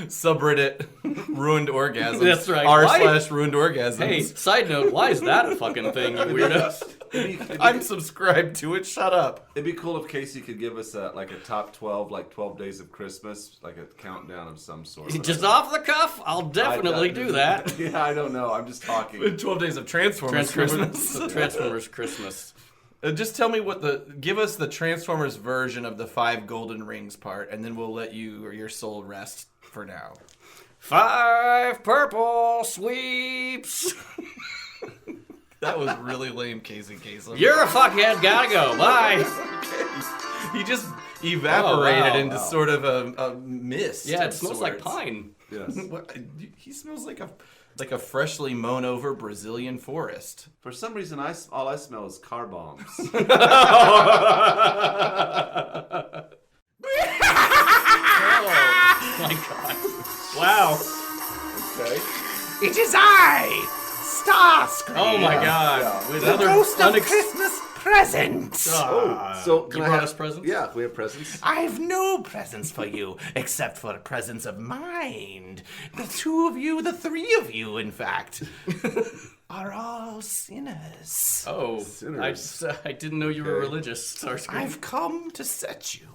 Subreddit ruined orgasms. That's right. r/ruined orgasms. Hey, side note, why is that a fucking thing, you weirdos? I'm subscribed to it. Shut up. It'd be cool if Casey could give us a top 12, 12 days of Christmas, like a countdown of some sort. Just off the cuff, I'll definitely do that. Yeah, I don't know. I'm just talking. 12 days of Transformers Christmas. Transformers Christmas. Just tell me give us the Transformers version of the 5 golden rings part, and then we'll let you or your soul rest for now. 5 purple sweeps. That was really lame, Casey Kasem. You're a fuckhead. Gotta go. Bye. He just evaporated into sort of a mist. Yeah, it smells like pine. Yes. What? He smells like a freshly mown over Brazilian forest. For some reason, all I smell is car bombs. Oh my god. Wow. Okay. It is I, Starscream. Oh my god. With The other ghost of Christmas present. So can you I brought have us presents? Yeah, we have presents. I've no presents for you, except for presence of mind. The two of you, the three of you, in fact, are all sinners. Oh, Sinners. I didn't know you were religious, Starscream. I've come to set you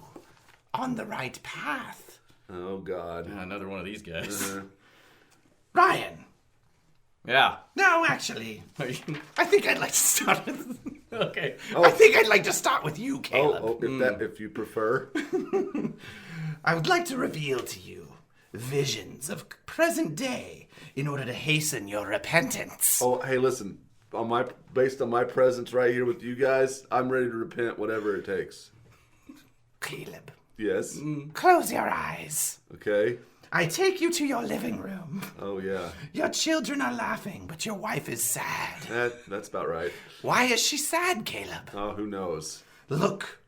on the right path. Oh God. Another one of these guys. Ryan. Yeah. No, actually, Are you- I think I'd like to start with... okay. I think I'd like to start with you, Caleb. If you prefer. I would like to reveal to you visions of present day in order to hasten your repentance. Oh, hey, listen. Based on my presence right here with you guys, I'm ready to repent, whatever it takes. Caleb, Yes. close your eyes. Okay. I take you to your living room. Oh yeah. Your children are laughing, but your wife is sad. That's about right. Why is she sad, Caleb? Oh, who knows? Look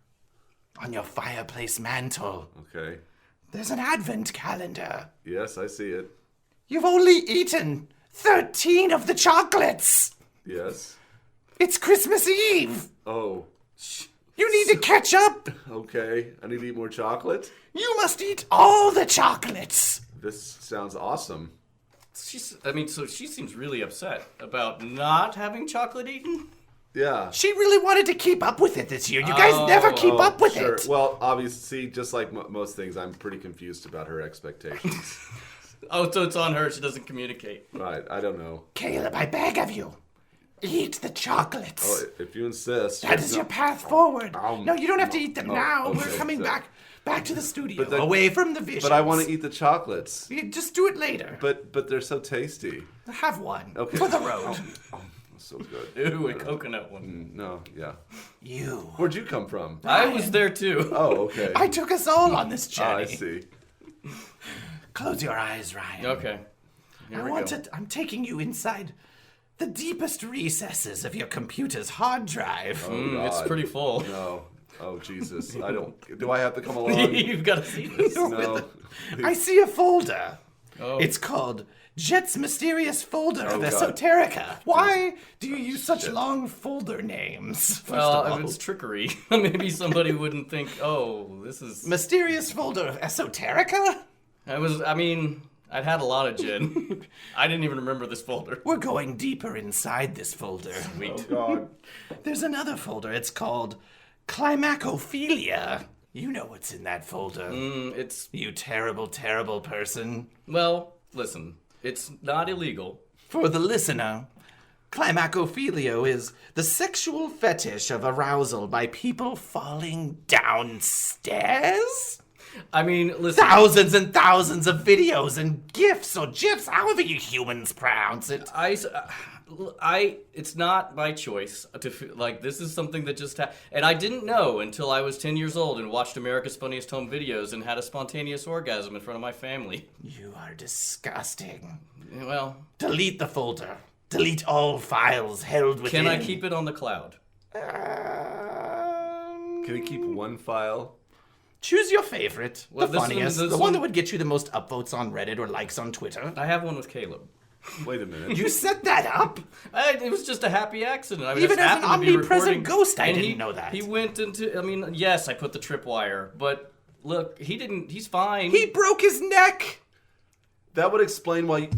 on your fireplace mantle. Okay. There's an advent calendar. Yes, I see it. You've only eaten 13 of the chocolates. Yes. It's Christmas Eve. Oh. You need to catch up. Okay. I need to eat more chocolate. You must eat all the chocolates. This sounds awesome. So she seems really upset about not having chocolate eaten. Yeah. She really wanted to keep up with it this year. You guys never keep up with Sure. it. Well, obviously, just like most things, I'm pretty confused about her expectations. Oh, so it's on her. She doesn't communicate. Right. I don't know. Caleb, I beg of you. Eat the chocolates. Oh, if you insist. That is your path forward. No, you don't have to eat them Oh, now. okay, We're coming so- back to the studio, But away from the visions. But I want to eat the chocolates. You just do it later. But they're so tasty. Have one Okay. for the road. So good. Ooh, a coconut one. No, yeah. You. Where'd you come from? I was there too. Oh, okay. I took us all on this Ah, I journey. see. Close your eyes, Ryan. Okay. Here we go. I'm taking you inside the deepest recesses of your computer's hard drive. It's God. pretty full. No. Oh, Jesus. I don't. Do I have to come along? You've got to see this. No. I see a folder. Oh. It's called Jet's Mysterious Folder of God. Esoterica. Why do you use such long folder names? First Well, of all? if it's trickery, maybe somebody wouldn't think, oh, this is... Mysterious Folder of Esoterica? I'd had a lot of gin. I didn't even remember this folder. We're going deeper inside this folder. Sweet. God. There's another folder. It's called Climacophilia. You know what's in that folder. It's... You terrible, terrible person. Well, listen. It's not illegal. For the listener, climacophilia is the sexual fetish of arousal by people falling downstairs. I mean, listen. Thousands and thousands of videos and GIFs or GIFs, however you humans pronounce it. It's not by choice this is something that just happened. And I didn't know until I was 10 years old and watched America's Funniest Home Videos and had a spontaneous orgasm in front of my family. You are disgusting. Well, Delete the folder. Delete all files held within. can I keep it on the cloud? Can we keep one file? Choose your favorite, Well, the this one- funniest, this the one- one that would get you the most upvotes on Reddit or likes on Twitter. I have one with Caleb. Wait a minute. You set that up? It was just a happy accident. I Even just as an happened to be omnipresent recording, ghost, I and didn't know that. He went into. Yes, I put the tripwire, but look, he didn't. He's fine. He broke his neck. That would explain why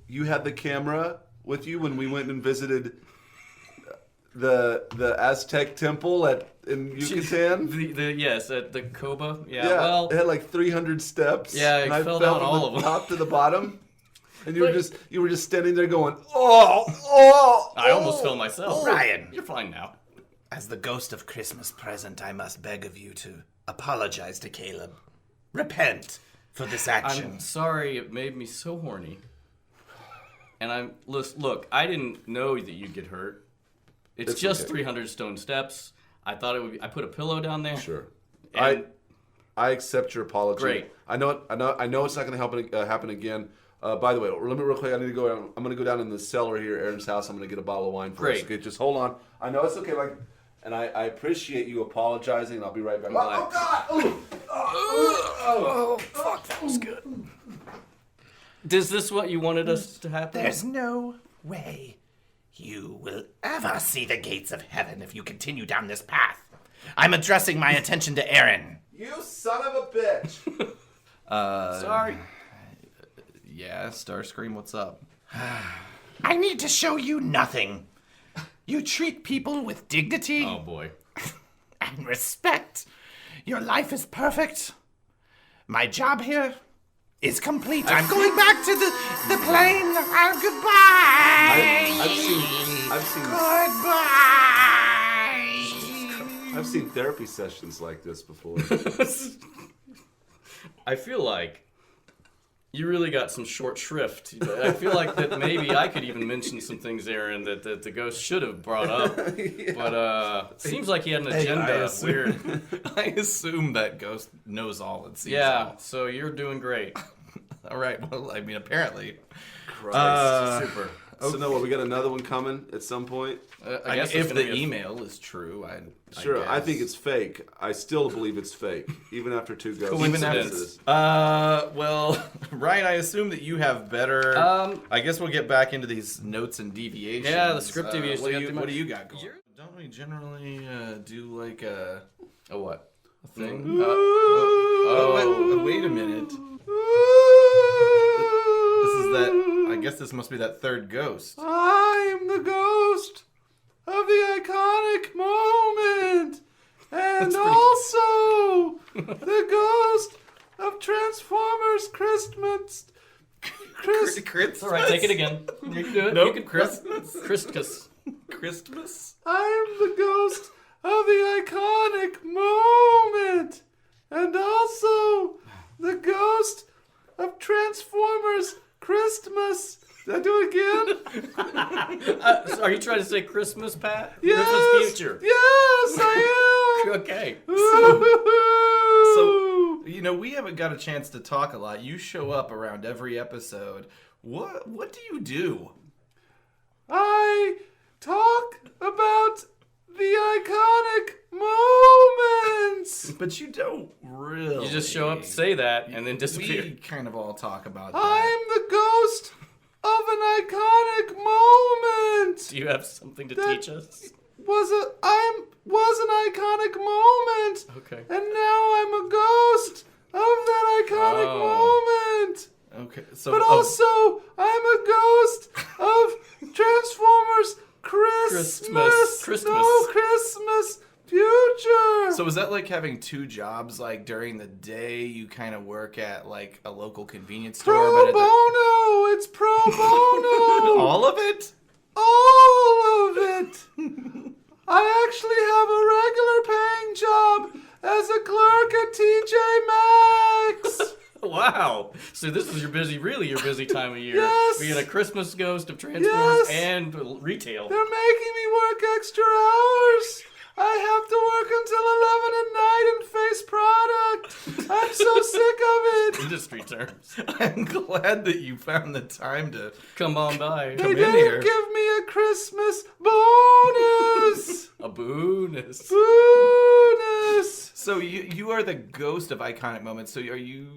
you had the camera with you when we went and visited the Aztec temple in Yucatan. Yes, at the Coba. Yeah. Yeah, Well, it had like 300 steps. Yeah, and I I fell fell down from all the of them. top to the bottom. And you But- were just standing there going, oh. I almost fell myself. Ryan. You're fine now. As the ghost of Christmas present, I must beg of you to apologize to Caleb. Repent for this action. I'm sorry. It made me so horny. And look. I didn't know that you'd get hurt. It's just okay. 300 stone steps. I thought it would be. I put a pillow down there. Sure. And I accept your apology. Great. I know it's not going to happen again. By the way, let me real quick. I need to go down. I'm going to go down in the cellar here, Aaron's house. I'm going to get a bottle of wine for us. Great. Okay, just hold on. I know it's okay. And I appreciate you apologizing. And I'll be right back. Oh God! Oh, fuck, that was good. Is this what you wanted us to happen? There's no way you will ever see the gates of heaven if you continue down this path. I'm addressing my attention to Aaron. You son of a bitch! Sorry. Yeah, Starscream, what's up? I need to show you nothing. You treat people with dignity Oh, boy. and respect. Your life is perfect. My job here is complete. I'm going back to the plane. Goodbye. I've seen therapy sessions like this before. I feel like you really got some short shrift. I feel like that maybe I could even mention some things, Aaron, that the ghost should have brought up. Yeah. But seems like he had an agenda. Weird. I assume that Ghost knows all it seems. Yeah, so you're doing great. All right. Well, I mean, apparently. Christ. Super. So no, we got another one coming at some point. I guess if the email is true, I think it's fake. I still believe it's fake, even after 2 ghosts. Coincidence. Well, Ryan, I assume that you have better. I guess we'll get back into these notes and deviations. Yeah, the script deviations. What do you got going? Don't we generally do like a what? A thing? Wait a minute. This is that. I guess this must be that third ghost. I'm the ghost of the iconic moment, and also the ghost of Transformers Christmas. Christmas. All right, take it again. You can do it. Nope. You can Christmas. Christmas. I'm the ghost of the iconic moment, and also the ghost of Transformers Christmas. Did I do it again? So are you trying to say Christmas, Pat? Yes. Christmas future. Yes, I am. Okay. So we haven't got a chance to talk a lot. You show up around every episode. What do you do? I talk about the iconic moments. But you don't really. You just show up, say that, and then disappear. We kind of all talk about that. I'm the ghost of an iconic moment. Do you have something to teach us? Was an iconic moment. Okay. And now I'm a ghost of that iconic moment. Okay. So, But also, I'm a ghost of Transformers Christmas. No, Christmas future. So is that like having 2 jobs? Like during the day, you kind of work at like a local convenience store. Pro bono. It's pro bono. All of it? All of it. I actually have a regular paying job as a clerk at TJ Maxx. Wow. So this is your busy time of year. Yes. Being a Christmas ghost of Transformers Yes. and retail. They're making me work extra hours. I have to work until 11 at night and face product. I'm so sick of it. Industry terms. I'm glad that you found the time to Come on by. They in didn't here. give me a Christmas bonus. A bonus. Bonus. So you are the ghost of iconic moments. So are you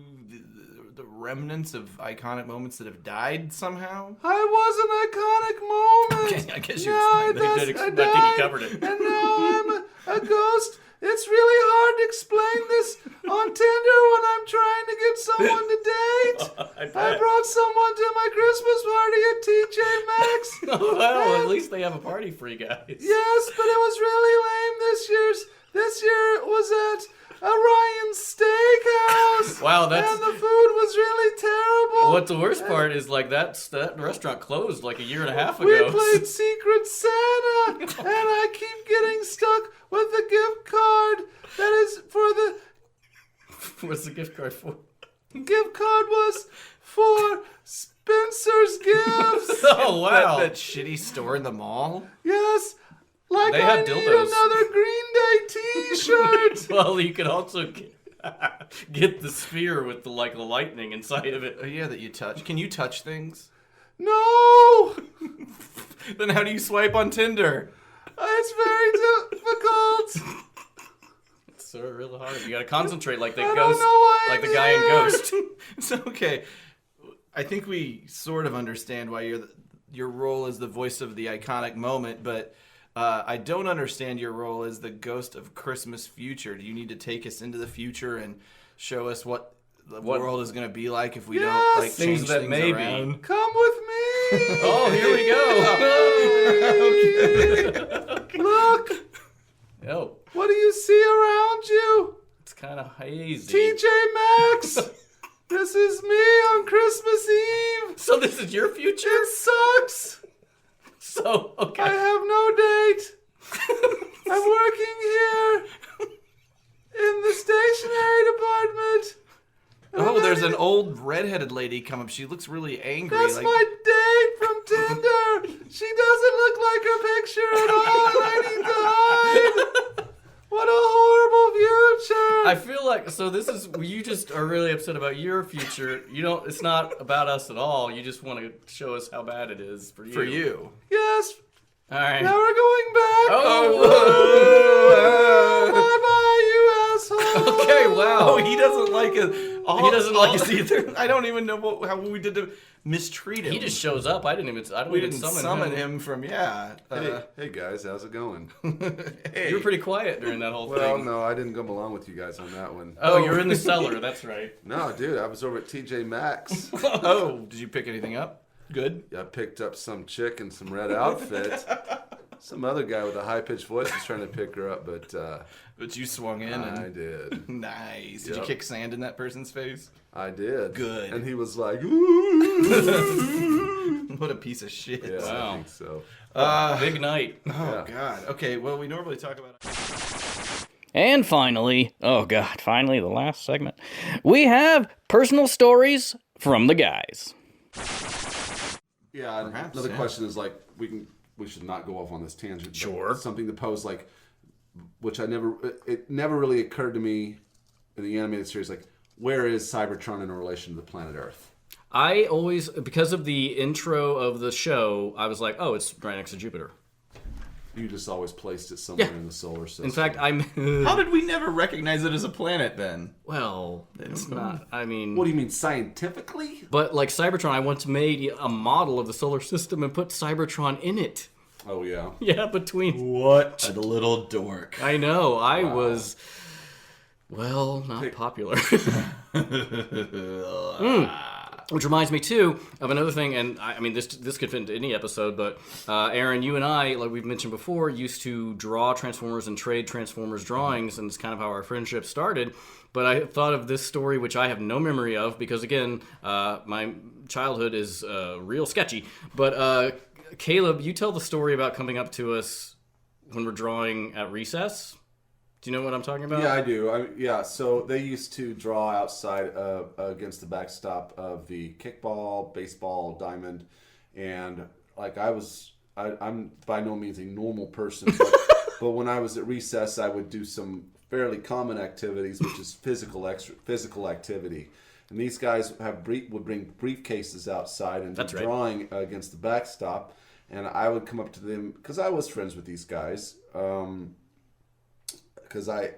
the remnants of iconic moments that have died somehow? I was an iconic moment. Okay, I guess you Now explained that. I I think died, he covered it. And now I'm a ghost. It's really hard to explain this on Tinder when I'm trying to get someone to date. I brought someone to my Christmas party at TJ Maxx. Oh, well, at least they have a party for you guys. Yes, but it was really lame this year it was at Orion's Steakhouse. Wow, that's... And the food was really terrible. What's the worst part is like that restaurant closed like a year and a half ago. We played Secret Santa, and I keep getting stuck with the gift card that is for the... What's the gift card for? Gift card was for Spencer's Gifts. Oh, wow. That shitty store in the mall? Yes, like They I have need dildos. another Green Day t-shirt. Well, you could also get... Get the sphere with the lightning inside of it. Oh, yeah, that you touch. Can you touch things? No! Then how do you swipe on Tinder? It's very difficult. It's so really hard. You gotta concentrate like the I don't ghost, know why like I'm the guy in here. Ghost. So, okay. I think we sort of understand why your role is the voice of the iconic moment, but I don't understand your role as the ghost of Christmas future. Do you need to take us into the future and show us what the world is going to be like if we don't like things change that things may be. around? Come with me. Oh, here we go. Look, Oh, what do you see around you? it's kind of hazy. TJ Maxx. This is me on Christmas Eve. So this is your future? It sucks. So, okay. I have no date. I'm working here in the stationery department. Oh, there's an old redheaded lady come up. She looks really angry. That's my date from Tinder. She doesn't look like her picture at all. I need to hide. What a horrible future. I feel like, so this is, you just are really upset about your future. You don't, it's not about us at all. You just want to show us how bad it is for you. For you. Yes. All right. Now we're going back. Oh, Bye-bye, you asshole. okay, wow. Oh, he doesn't like us. He doesn't like us either. I don't even know how we did to mistreat him. He just shows up. I didn't we even didn't summon him from, Hey guys, how's it going? hey. You were pretty quiet during that whole Well, thing. no, I didn't come along with you guys on that one. Oh, you're in the cellar. That's right. No, dude, I was over at TJ Maxx. Oh, did you pick anything up? Good. I picked up some chick in some red outfit. Some other guy with a high-pitched voice was trying to pick her up, but you swung in. I did. Nice. Did you Yep. kick sand in that person's face? I did. Good. And he was like, ooh. What a piece of shit. Yeah, Wow. I think so. Big night. Oh, God. Okay, well, we normally talk about... And finally, oh God, finally the last segment, we have personal stories from the guys. Yeah, and Perhaps, another yeah. question is like, we should not go off on this tangent. but Sure. Something to pose, like, which it never really occurred to me in the animated series, like, where is Cybertron in relation to the planet Earth? I always, because of the intro of the show, I was like, oh, it's right next to Jupiter. You just always placed it somewhere Yeah. in the solar system. In fact, I'm... How did we never recognize it as a planet, then? well, it's not, I mean... What do you mean, scientifically? But like Cybertron, I once made a model of the solar system and put Cybertron in it. Oh, yeah. Yeah, between... What a little dork. I know, I was... Well, not popular. Which reminds me too of another thing, and I mean this could fit into any episode, but Aaron, you and I, like we've mentioned before, used to draw Transformers and trade Transformers drawings, and it's kind of how our friendship started. But I thought of this story, which I have no memory of, because again, my childhood is real sketchy. But Caleb, you tell the story about coming up to us when we're drawing at recess. Do you know what I'm talking about? Yeah, I do. So they used to draw outside against the backstop of the kickball, baseball, diamond, and like I'm by no means a normal person, but when I was at recess, I would do some fairly common activities, which is physical activity. And these guys would bring briefcases outside and do That's right. drawing against the backstop, and I would come up to them because I was friends with these guys. Because I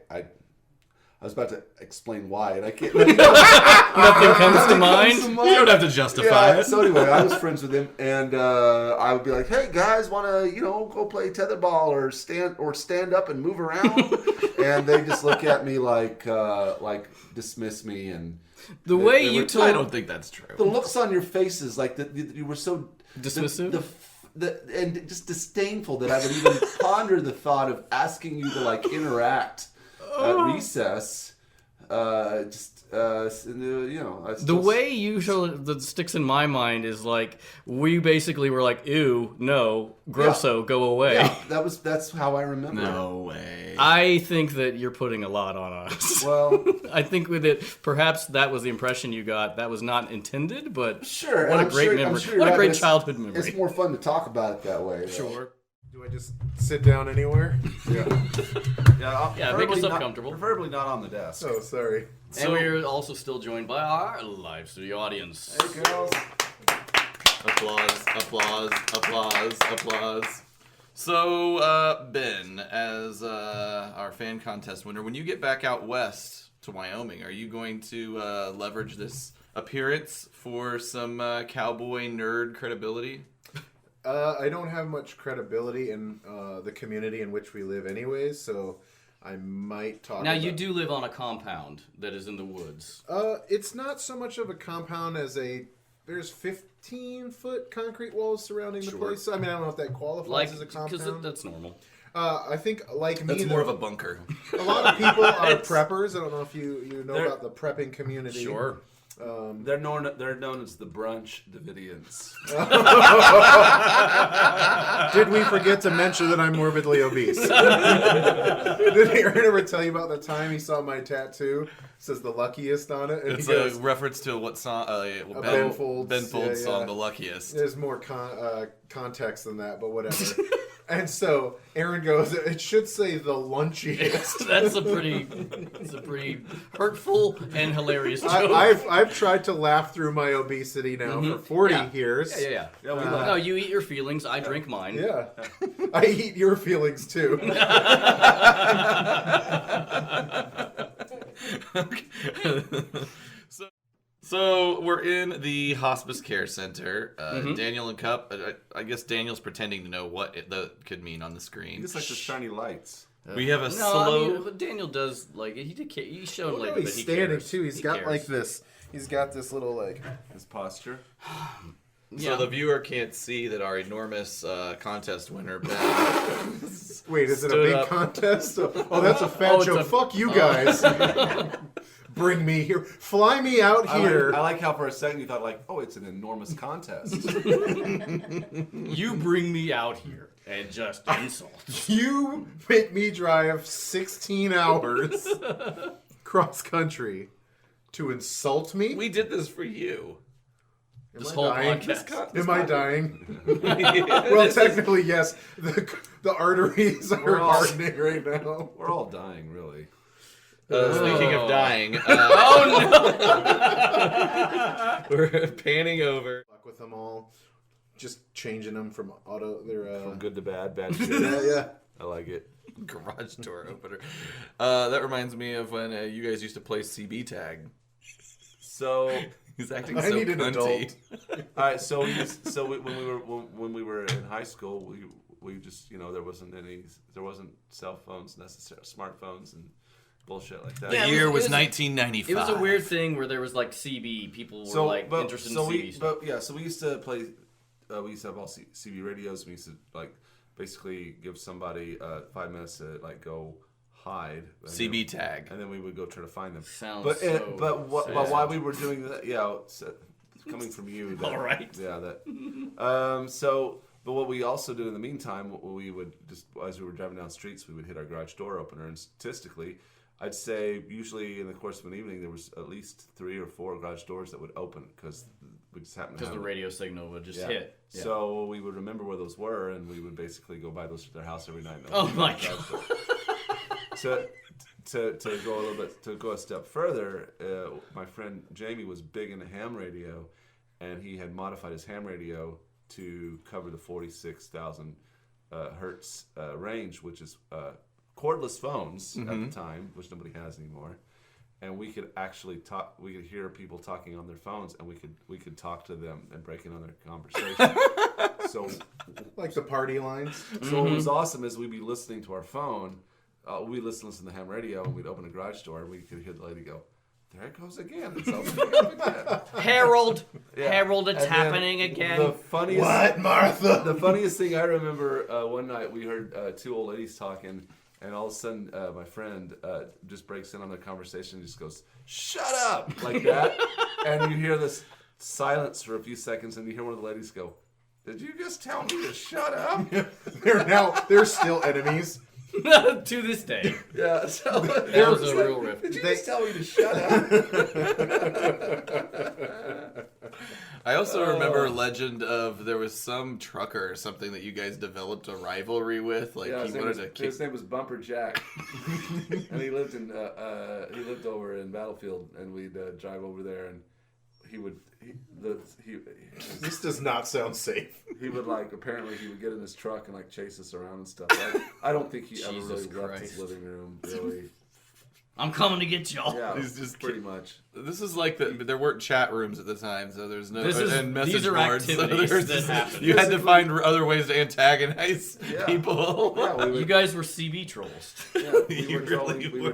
was about to explain why, and I can't. Nothing comes to mind. You don't have to justify it. So anyway, I was friends with him, and I would be like, "Hey guys, want to go play tetherball or stand up and move around?" And they just look at me like dismiss me, and The way they you were- told... I don't think that's true. the looks on your faces, like you were so Dismissive? and just disdainful that I would even ponder the thought of asking you to like interact at recess. The way you show that sticks in my mind is like we basically were like, ew, no, grosso, go away. Yeah, that's how I remember. No way. I think that you're putting a lot on us. Well, I think with it, perhaps that was the impression you got. That was not intended, but sure. what and a great I'm memory. sure What a that great it's- childhood memory. It's more fun to talk about it that way. though. Sure. Do I just sit down anywhere? Yeah, Yeah, make yourself comfortable. Preferably not on the desk. Oh, sorry. And we're also still joined by our live studio audience. Hey, girls. Applause, applause, applause, applause. So, Ben, as our fan contest winner, when you get back out west to Wyoming, are you going to leverage this appearance for some cowboy nerd credibility? I don't have much credibility in the community in which we live anyways, so I might talk Now, about... you do live on a compound that is in the woods. It's not so much of a compound as there's 15-foot concrete walls surrounding the place. I mean, I don't know if that qualifies as a compound. Because that's normal. I think, like me... That's more of a bunker. A lot of people are preppers. I don't know if you know about the prepping community. Sure. They're known as the Brunch Davidians. Did we forget to mention that I'm morbidly obese? Did Aaron ever tell you about the time he saw my tattoo? It says the luckiest on it. And It's he goes, a reference to what song? Ben Folds. Ben Folds' Yeah, song, yeah. "The Luckiest." There's more context than that, but whatever. And so Aaron goes, it should say the lunchiest. That's a pretty hurtful and hilarious joke. I've tried to laugh through my obesity now for 40 years. Yeah. No, you eat your feelings. I drink mine. Yeah. I eat your feelings too. So we're in the hospice care center. Daniel and Cup. I guess Daniel's pretending to know what that could mean on the screen. It's like the shiny lights. We have a No, slow. I mean, but Daniel does like he's shown like He's that he standing cares. too. He's He got cares. like this. He's got this little like. His posture. So the viewer can't see that our enormous contest winner Ben. Wait, is it a Stood big up. contest? Oh, that's a fat it's joke. a- Fuck you guys. Bring me here. Fly me out here. I like how for a second you thought like, oh, it's an enormous contest. You bring me out here and just insult. You make me drive 16 hours cross country to insult me? We did this for you. This Am I whole dying? podcast. Am I dying? Well, technically, yes. The arteries are hardening right now. We're all dying, really. Speaking of dying, we're panning over. Fuck with them all. Just changing them from auto. From good to bad, bad to Yeah, good. yeah. I like it. Garage door opener. That reminds me of when you guys used to play CB tag. So He's acting I so need an cunty. adult. all right, when we were in high school, we just there wasn't cell phones necessarily, smartphones and bullshit like that. Yeah, The year was it was- 1995. It was a weird thing where there was like CB. People were interested in CB stuff. So we used to play. We used to have all CB radios. We used to basically give somebody 5 minutes to go hide. CB tag. And then we would go try to find them. Sounds But so but sad. why we were doing that? Yeah, coming from you. That, All right. Yeah, that. But what we also did in the meantime, we would just as we were driving down streets, we would hit our garage door opener, and statistically, I'd say usually in the course of an evening there was at least 3 or 4 garage doors that would open because we just happened to Because have the radio signal would just hit. Yeah. So we would remember where those were, and we would basically go by those at their house every night. And Oh open my the garage God. door. To go a little bit to go a step further, my friend Jamie was big into ham radio, and he had modified his ham radio to cover the 46,000 hertz range, which is cordless phones at the time, which nobody has anymore. And we could actually talk. We could hear people talking on their phones, and we could talk to them and break in on their conversation. So, Like the party lines. so what was awesome is we'd be listening to our phone. We'd listen to the ham radio, and we'd open a garage door, and we could hear the lady go, "There it goes again." It's opening up again. Harold, Yeah. Harold, it's And then happening again. The funniest, What, Martha? The funniest thing I remember one night we heard 2 old ladies talking, and all of a sudden my friend just breaks in on their conversation and just goes, "Shut up!" like that, and you hear this silence for a few seconds, and you hear one of the ladies go, "Did you just tell me to shut up?" They're still enemies. To this day. Yeah, so That was a real riff. Did you just tell me to shut up? I also remember a legend of there was some trucker or something that you guys developed a rivalry with. Like he wanted to kick. His name was Bumper Jack, and he lived over in Battlefield, and we'd drive over there, and This does not sound safe. he would apparently he would get in his truck and chase us around and stuff. I don't think he ever really left his living room. Really, I'm coming to get y'all. yeah, He's just pretty much. This is there weren't chat rooms at the time, so there's no and message these are boards. activities So that happen. You had to find other ways to antagonize people. Yeah, You guys were CB trolls. we were trolling people.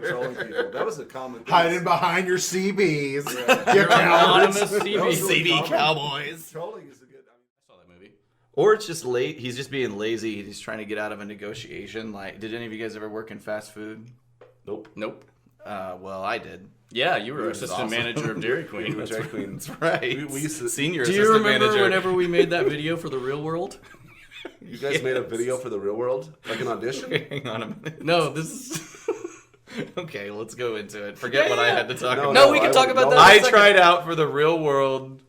That was a common thing. Hiding behind your CBs. You're anonymous That was CB. really CB common. Cowboys. Trolling is a good. I saw that movie. Or it's just late. He's just being lazy. He's trying to get out of a negotiation. Did any of you guys ever work in fast food? Nope. Well, I did. Yeah, you were was assistant awesome. manager of Dairy Queen. Dairy Queen. That's right. We used to. Senior Do you assistant remember manager. whenever we made that video for the Real World? You guys made a video for the real world, like an audition. Hang on a minute. No, this is. Okay, let's go into it. Forget what I had to talk about. No, we can talk about that. I in a second. tried out for the Real World.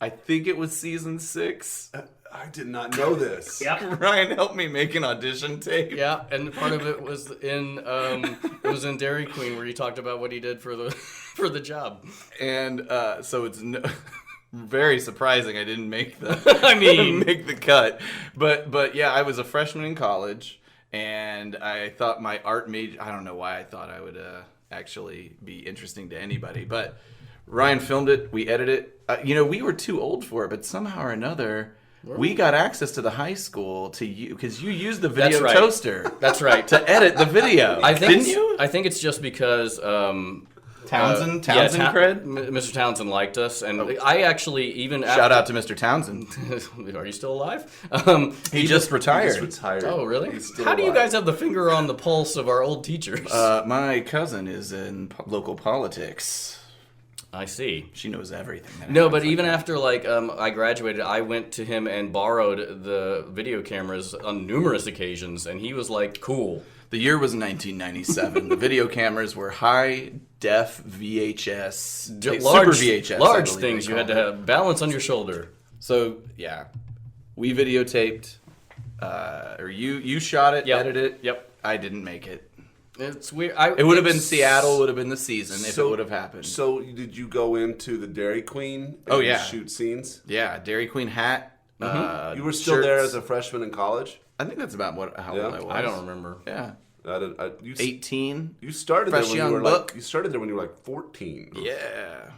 I think it was season 6. I did not know this. Yep. Ryan helped me make an audition tape. Yeah, and part of it was in Dairy Queen where he talked about what he did for the for the job. And so it's very surprising I didn't make the make the cut. But yeah, I was a freshman in college, and I thought my art major. I don't know why I thought I would actually be interesting to anybody, but Ryan filmed it. We edited it. We were too old for it, but somehow or another. We got access to the high school to you because you used the video That's right. toaster. That's right. To edit the video. Didn't you? I think it's just because Townsend cred? Mr. Townsend liked us, and I actually even Shout out to Mr. Townsend. Are you still alive? He just retired. He's retired. Oh, really? He's still How do you alive. guys have the finger on the pulse of our old teachers? My cousin is in local politics. I see. She knows everything. No, but even after I graduated, I went to him and borrowed the video cameras on numerous occasions, and he was like, "Cool." The year was 1997. The video cameras were high def VHS, Large super VHS, large I believe things they you had to called have balance on your shoulder. So yeah, we videotaped. Or you shot it, Yep. edited it. Yep. I didn't make it. It's weird. It would have been Seattle. Would have been the season if it would have happened. So did you go into the Dairy Queen and Oh, yeah. shoot scenes? Yeah, Dairy Queen hat. You were still there shirts. as a freshman in college? I think that's about how Yeah. old I was. I don't remember. Yeah, You 18. You started there Fresh when you young were buck. you started there when you were 14. Yeah,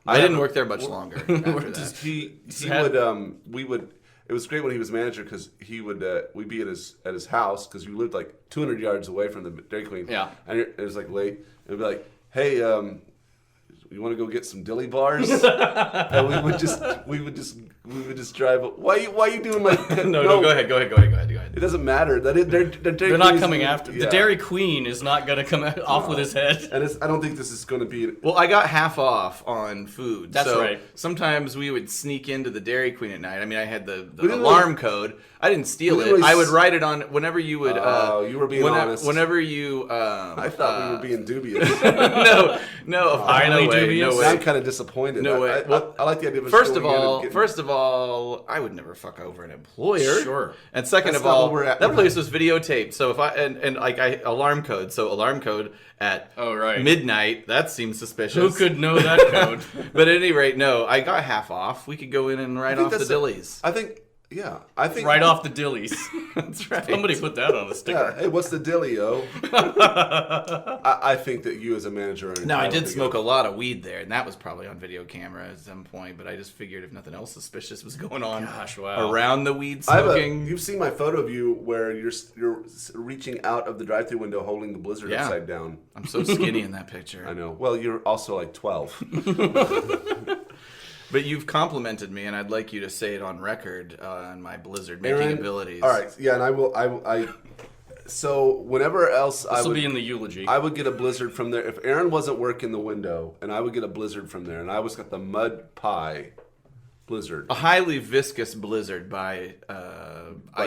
I didn't work there much longer after that. We would. It was great when he was manager because he would. We'd be at his house because you lived 200 yards away from the Dairy Queen. Yeah. And it was late. It'd be like, hey, you want to go get some dilly bars? And we would just drive. Why you doing No, go ahead. It doesn't matter. They're not coming after. The Dairy Queen is not going to come off with his head. And I don't think this is going to be. Well, I got half off on food. That's so right. Sometimes we would sneak into the Dairy Queen at night. I mean, I had the didn't alarm code. I didn't steal we it. didn't really I would write it on whenever you would. You were being honest. Whenever you. I thought we were being dubious. no. Highly dubious. No way. I'm kind of disappointed. No way. I like the idea of First of all, I would never fuck over an employer. Sure. And second That's of not all, what we're at. that place was videotaped. So if I alarm code. So alarm code at midnight. That seems suspicious. Who could know that code? But at any rate, no. I got half off. We could go in and write off the dillies. I think Right off the dillies. That's right. Somebody put that on a sticker. Yeah. Hey, what's the dilly, yo? I think that you as a manager. Are No, I did entitled to smoke go. a lot of weed there, and that was probably on video camera at some point. But I just figured if nothing else suspicious was going on around the weed smoking. You've seen my photo of you where you're reaching out of the drive-thru window holding the blizzard upside down. I'm so skinny in that picture. I know. Well, you're also 12. But you've complimented me, and I'd like you to say it on record on my blizzard making abilities. All right. Yeah, and I will. So whenever else This will be in the eulogy. I would get a blizzard from there. If Aaron wasn't working the window, and I would get a blizzard from there, and I always got the mud pie blizzard. A highly viscous blizzard by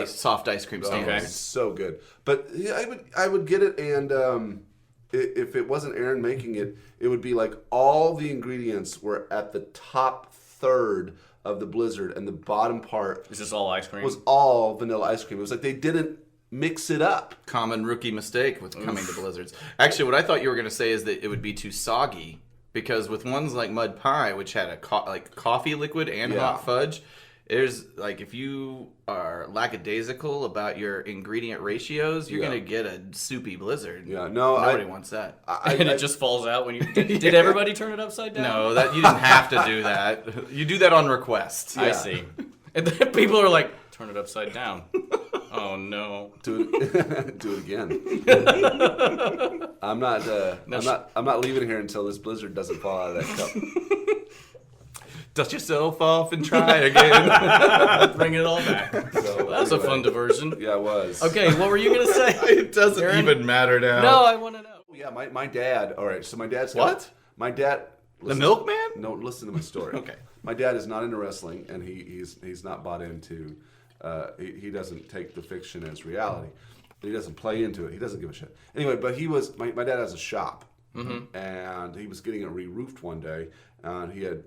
soft ice cream standards. So good. But yeah, I would get it, and if it wasn't Aaron making it, it would be like all the ingredients were at the top third of the blizzard, and the bottom part Is this all ice cream? was all vanilla ice cream. It was like they didn't mix it up. Common rookie mistake with coming to blizzards. Actually, what I thought you were going to say is that it would be too soggy, because with ones like Mud Pie, which had a coffee liquid and hot fudge, there's like, if you are lackadaisical about your ingredient ratios, you're gonna get a soupy blizzard. Yeah, nobody wants that. and it just falls out when you. Did everybody turn it upside down? No, that you didn't have to do that. You do that on request. I see. And then people are like, turn it upside down. Oh no! Do it again. I'm not leaving here until this blizzard doesn't fall out of that cup. Dust yourself off and try again. Bring it all back. So, That's a fun diversion. Yeah, it was. Okay, what were you gonna say? It doesn't Aaron? even matter now. No, I want to know. Yeah, my dad. All right, so my dad's What? My dad. The milkman? No, listen to my story. Okay. My dad is not into wrestling, and he's not bought into. He doesn't take the fiction as reality. He doesn't play into it. He doesn't give a shit. Anyway, but my dad has a shop, and he was getting it re-roofed one day, and he had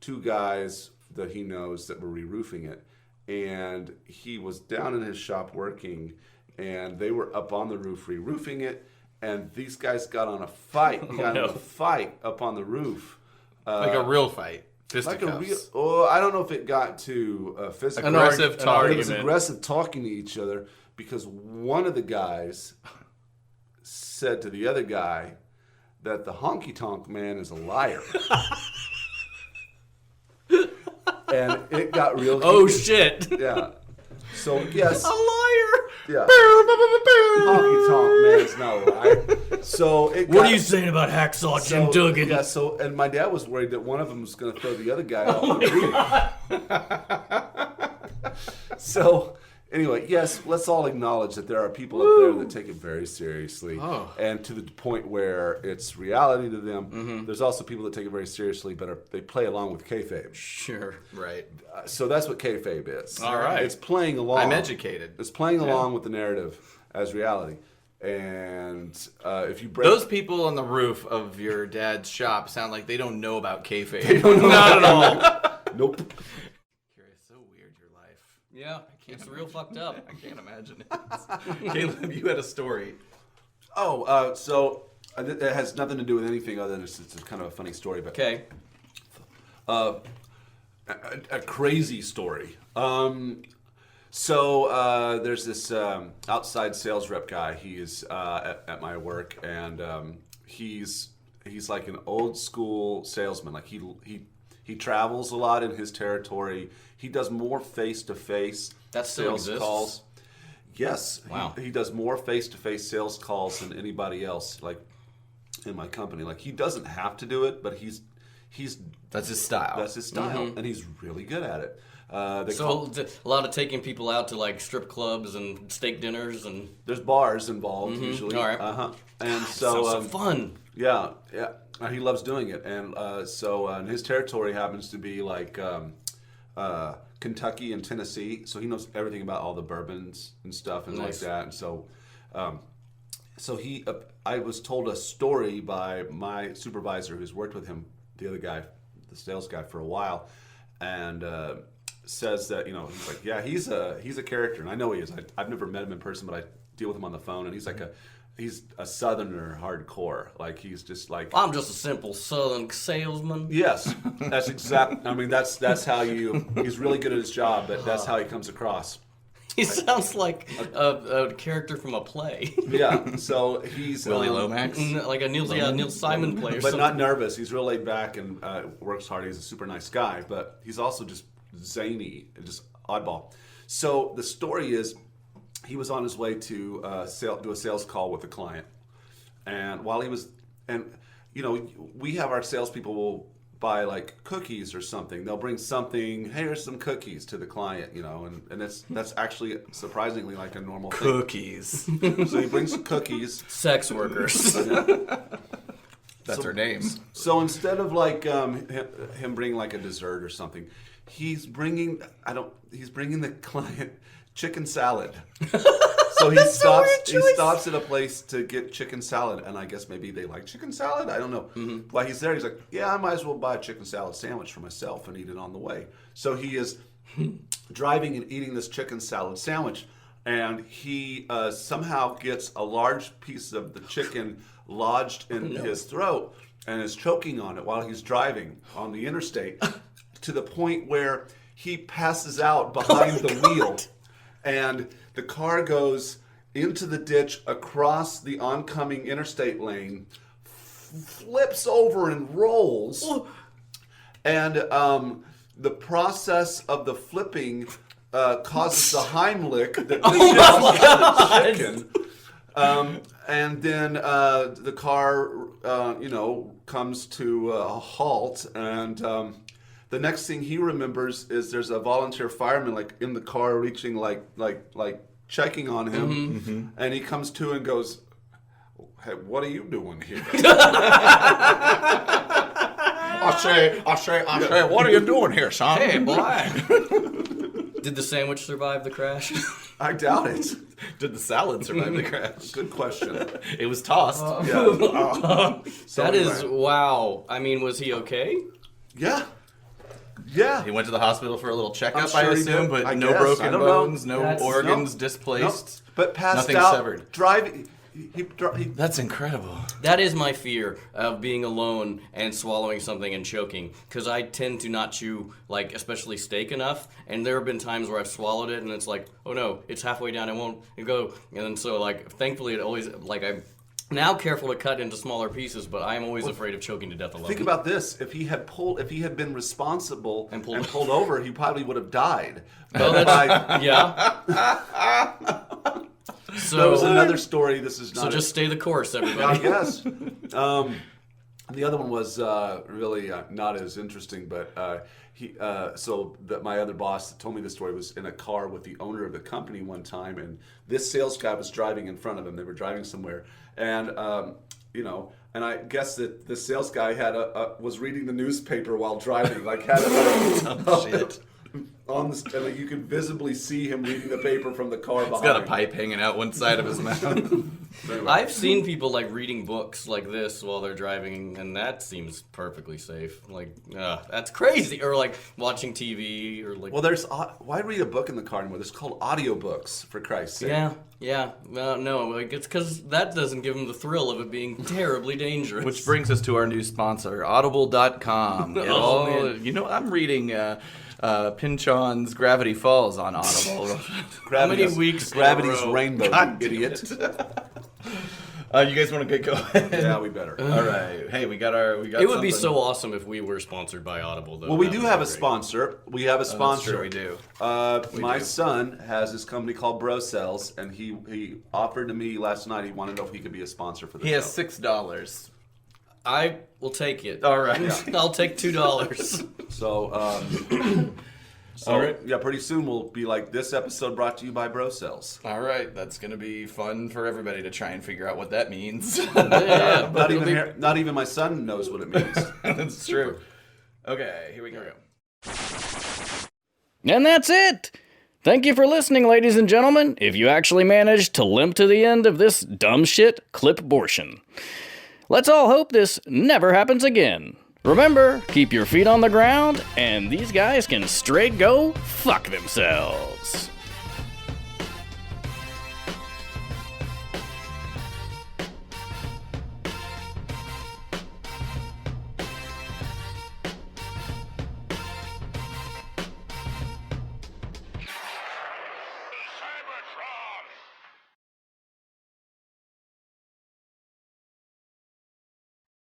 two guys that he knows that were re-roofing it, and he was down in his shop working, and they were up on the roof re-roofing it, and these guys got on a fight. He got in a fight up on the roof. Like a real fight. Like Fisticuffs. a real, I don't know if it got to physical. Aggressive talk. It was aggressive talking to each other because one of the guys said to the other guy that the honky tonk man is a liar. And it got real heated. Oh shit! Yeah. So yes. A liar. Yeah. Honky tonk man is not a liar. So it got, What are you saying about Hacksaw Jim Duggan? Yeah. So and my dad was worried that one of them was going to throw the other guy off the roof. So anyway, yes, let's all acknowledge that there are people up there that take it very seriously, and to the point where it's reality to them. There's also people that take it very seriously, but they play along with kayfabe. Sure. Right. So that's what kayfabe is. All right. It's playing along. I'm educated. It's playing along with the narrative as reality. And if you break... Those people on the roof of your dad's shop sound like they don't know about kayfabe. They don't know Not at all. Nope. It's so weird, your life. Yeah, it's real fucked up. I can't imagine it. Caleb, you had a story. Oh, so it has nothing to do with anything other than it's kind of a funny story. But Okay. a crazy story. So there's this outside sales rep guy. He is at my work, and he's like an old school salesman. Like he travels a lot in his territory. He does more face-to-face That still sales exists? calls. Yes. Wow. He does more face-to-face sales calls than anybody else. Like in my company, like he doesn't have to do it, but he's That's his style. that's his style, and he's really good at it. So a lot of taking people out to like strip clubs and steak dinners and There's bars involved usually. All right. And so so fun. yeah. He loves doing it, and and his territory happens to be like Kentucky and Tennessee, so he knows everything about all the bourbons and stuff and Nice. like that. And so, I was told a story by my supervisor who's worked with him, the other guy, the sales guy, for a while, and says that he's like, yeah, he's a character, and I know he is. I've never met him in person, but I deal with him on the phone, and he's like he's a Southerner hardcore. Like he's just like I'm just a simple Southern salesman. yes, that's exact. I mean that's how he's really good at his job, but that's how he comes across. He sounds like a character from a play. Yeah, so he's Willie Lomax. Like a Neil Simon play or but something. not nervous. He's real laid back and works hard. He's a super nice guy, but he's also just zany, just oddball. So the story is, he was on his way to do a sales call with a client, and while he was, we have our salespeople will buy like cookies or something. They'll bring something. Hey, here's some cookies to the client, and that's actually surprisingly like a normal thing. Cookies. So he brings cookies. Sex workers. That's her name. So instead of like him bringing like a dessert or something, he's bringing the client chicken salad. So So he stops. He stops at a place to get chicken salad, and I guess maybe they like chicken salad. I don't know. While he's there, he's like, "Yeah, I might as well buy a chicken salad sandwich for myself and eat it on the way." So he is driving and eating this chicken salad sandwich, and he somehow gets a large piece of the chicken lodged in his throat and is choking on it while he's driving on the interstate to the point where he passes out behind the wheel, and the car goes into the ditch across the oncoming interstate lane, flips over and rolls, and the process of the flipping causes the Heimlich that the chicken. And then the car, comes to a halt, and the next thing he remembers is there's a volunteer fireman like in the car, reaching like checking on him, and he comes to and goes, "Hey, what are you doing here?" I say, what are you doing here, son? Hey, boy. Did the sandwich survive the crash? I doubt it. Did the salad survive the crash? Good question. It was tossed. That is, wow. I mean, was he okay? Yeah. He went to the hospital for a little checkup, I'm sure I he assume, did. but I no guess. broken I don't know. bones, no That's- organs Nope. displaced. But passed Nothing out, severed. driving. He That's incredible. That is my fear of being alone and swallowing something and choking, because I tend to not chew, like, especially steak enough, and there have been times where I've swallowed it and it's like, oh no, it's halfway down, it won't go, and then so, like, thankfully it always, like, I'm now careful to cut into smaller pieces, but I am always afraid of choking to death alone. Think about this: if he had been responsible And and pulled- pulled over, he probably would have died. Oh, that's, yeah. So, That was another story. This is not. so just stay the course, I everybody. guess. The other one was really not as interesting, but my other boss that told me this story was in a car with the owner of the company one time, and this sales guy was driving in front of him. They were driving somewhere, and and I guess that the sales guy was reading the newspaper while driving, like had it on the, and like, you could visibly see him reading the paper from the car behind. He's got a pipe hanging out one side of his mouth. Anyway. I've seen people like reading books like this while they're driving, and that seems perfectly safe. Like, that's crazy. Or like watching TV, or like. Well, why read a book in the car anymore? There's called audiobooks, for Christ's sake. Yeah. No, like it's because that doesn't give them the thrill of it being terribly dangerous. Which brings us to our new sponsor, Audible.com. Man. I'm reading Pinchon's Gravity Falls on Audible. How many weeks in a Gravity's row? rainbow, God you idiot. You guys want to get going? Yeah, we better. All right. Hey, we got It would be something. so awesome if we were sponsored by Audible, though. Well, we That do would have be a great. sponsor. We have a sponsor. Sure, we do. My son has this company called Bro Cells, and he offered to me last night. He wanted to know if he could be a sponsor for the He show. has $6. I will take it. All right. I'll take $2. So, All right. yeah, pretty soon we'll be like, this episode brought to you by Bro Cells. All right. That's going to be fun for everybody to try and figure out what that means. Yeah, Not even my son knows what it means. That's true. Okay, here we go. And that's it! Thank you for listening, ladies and gentlemen, if you actually managed to limp to the end of this dumb shit clip-bortion. Let's all hope this never happens again. Remember, keep your feet on the ground, and these guys can straight go fuck themselves.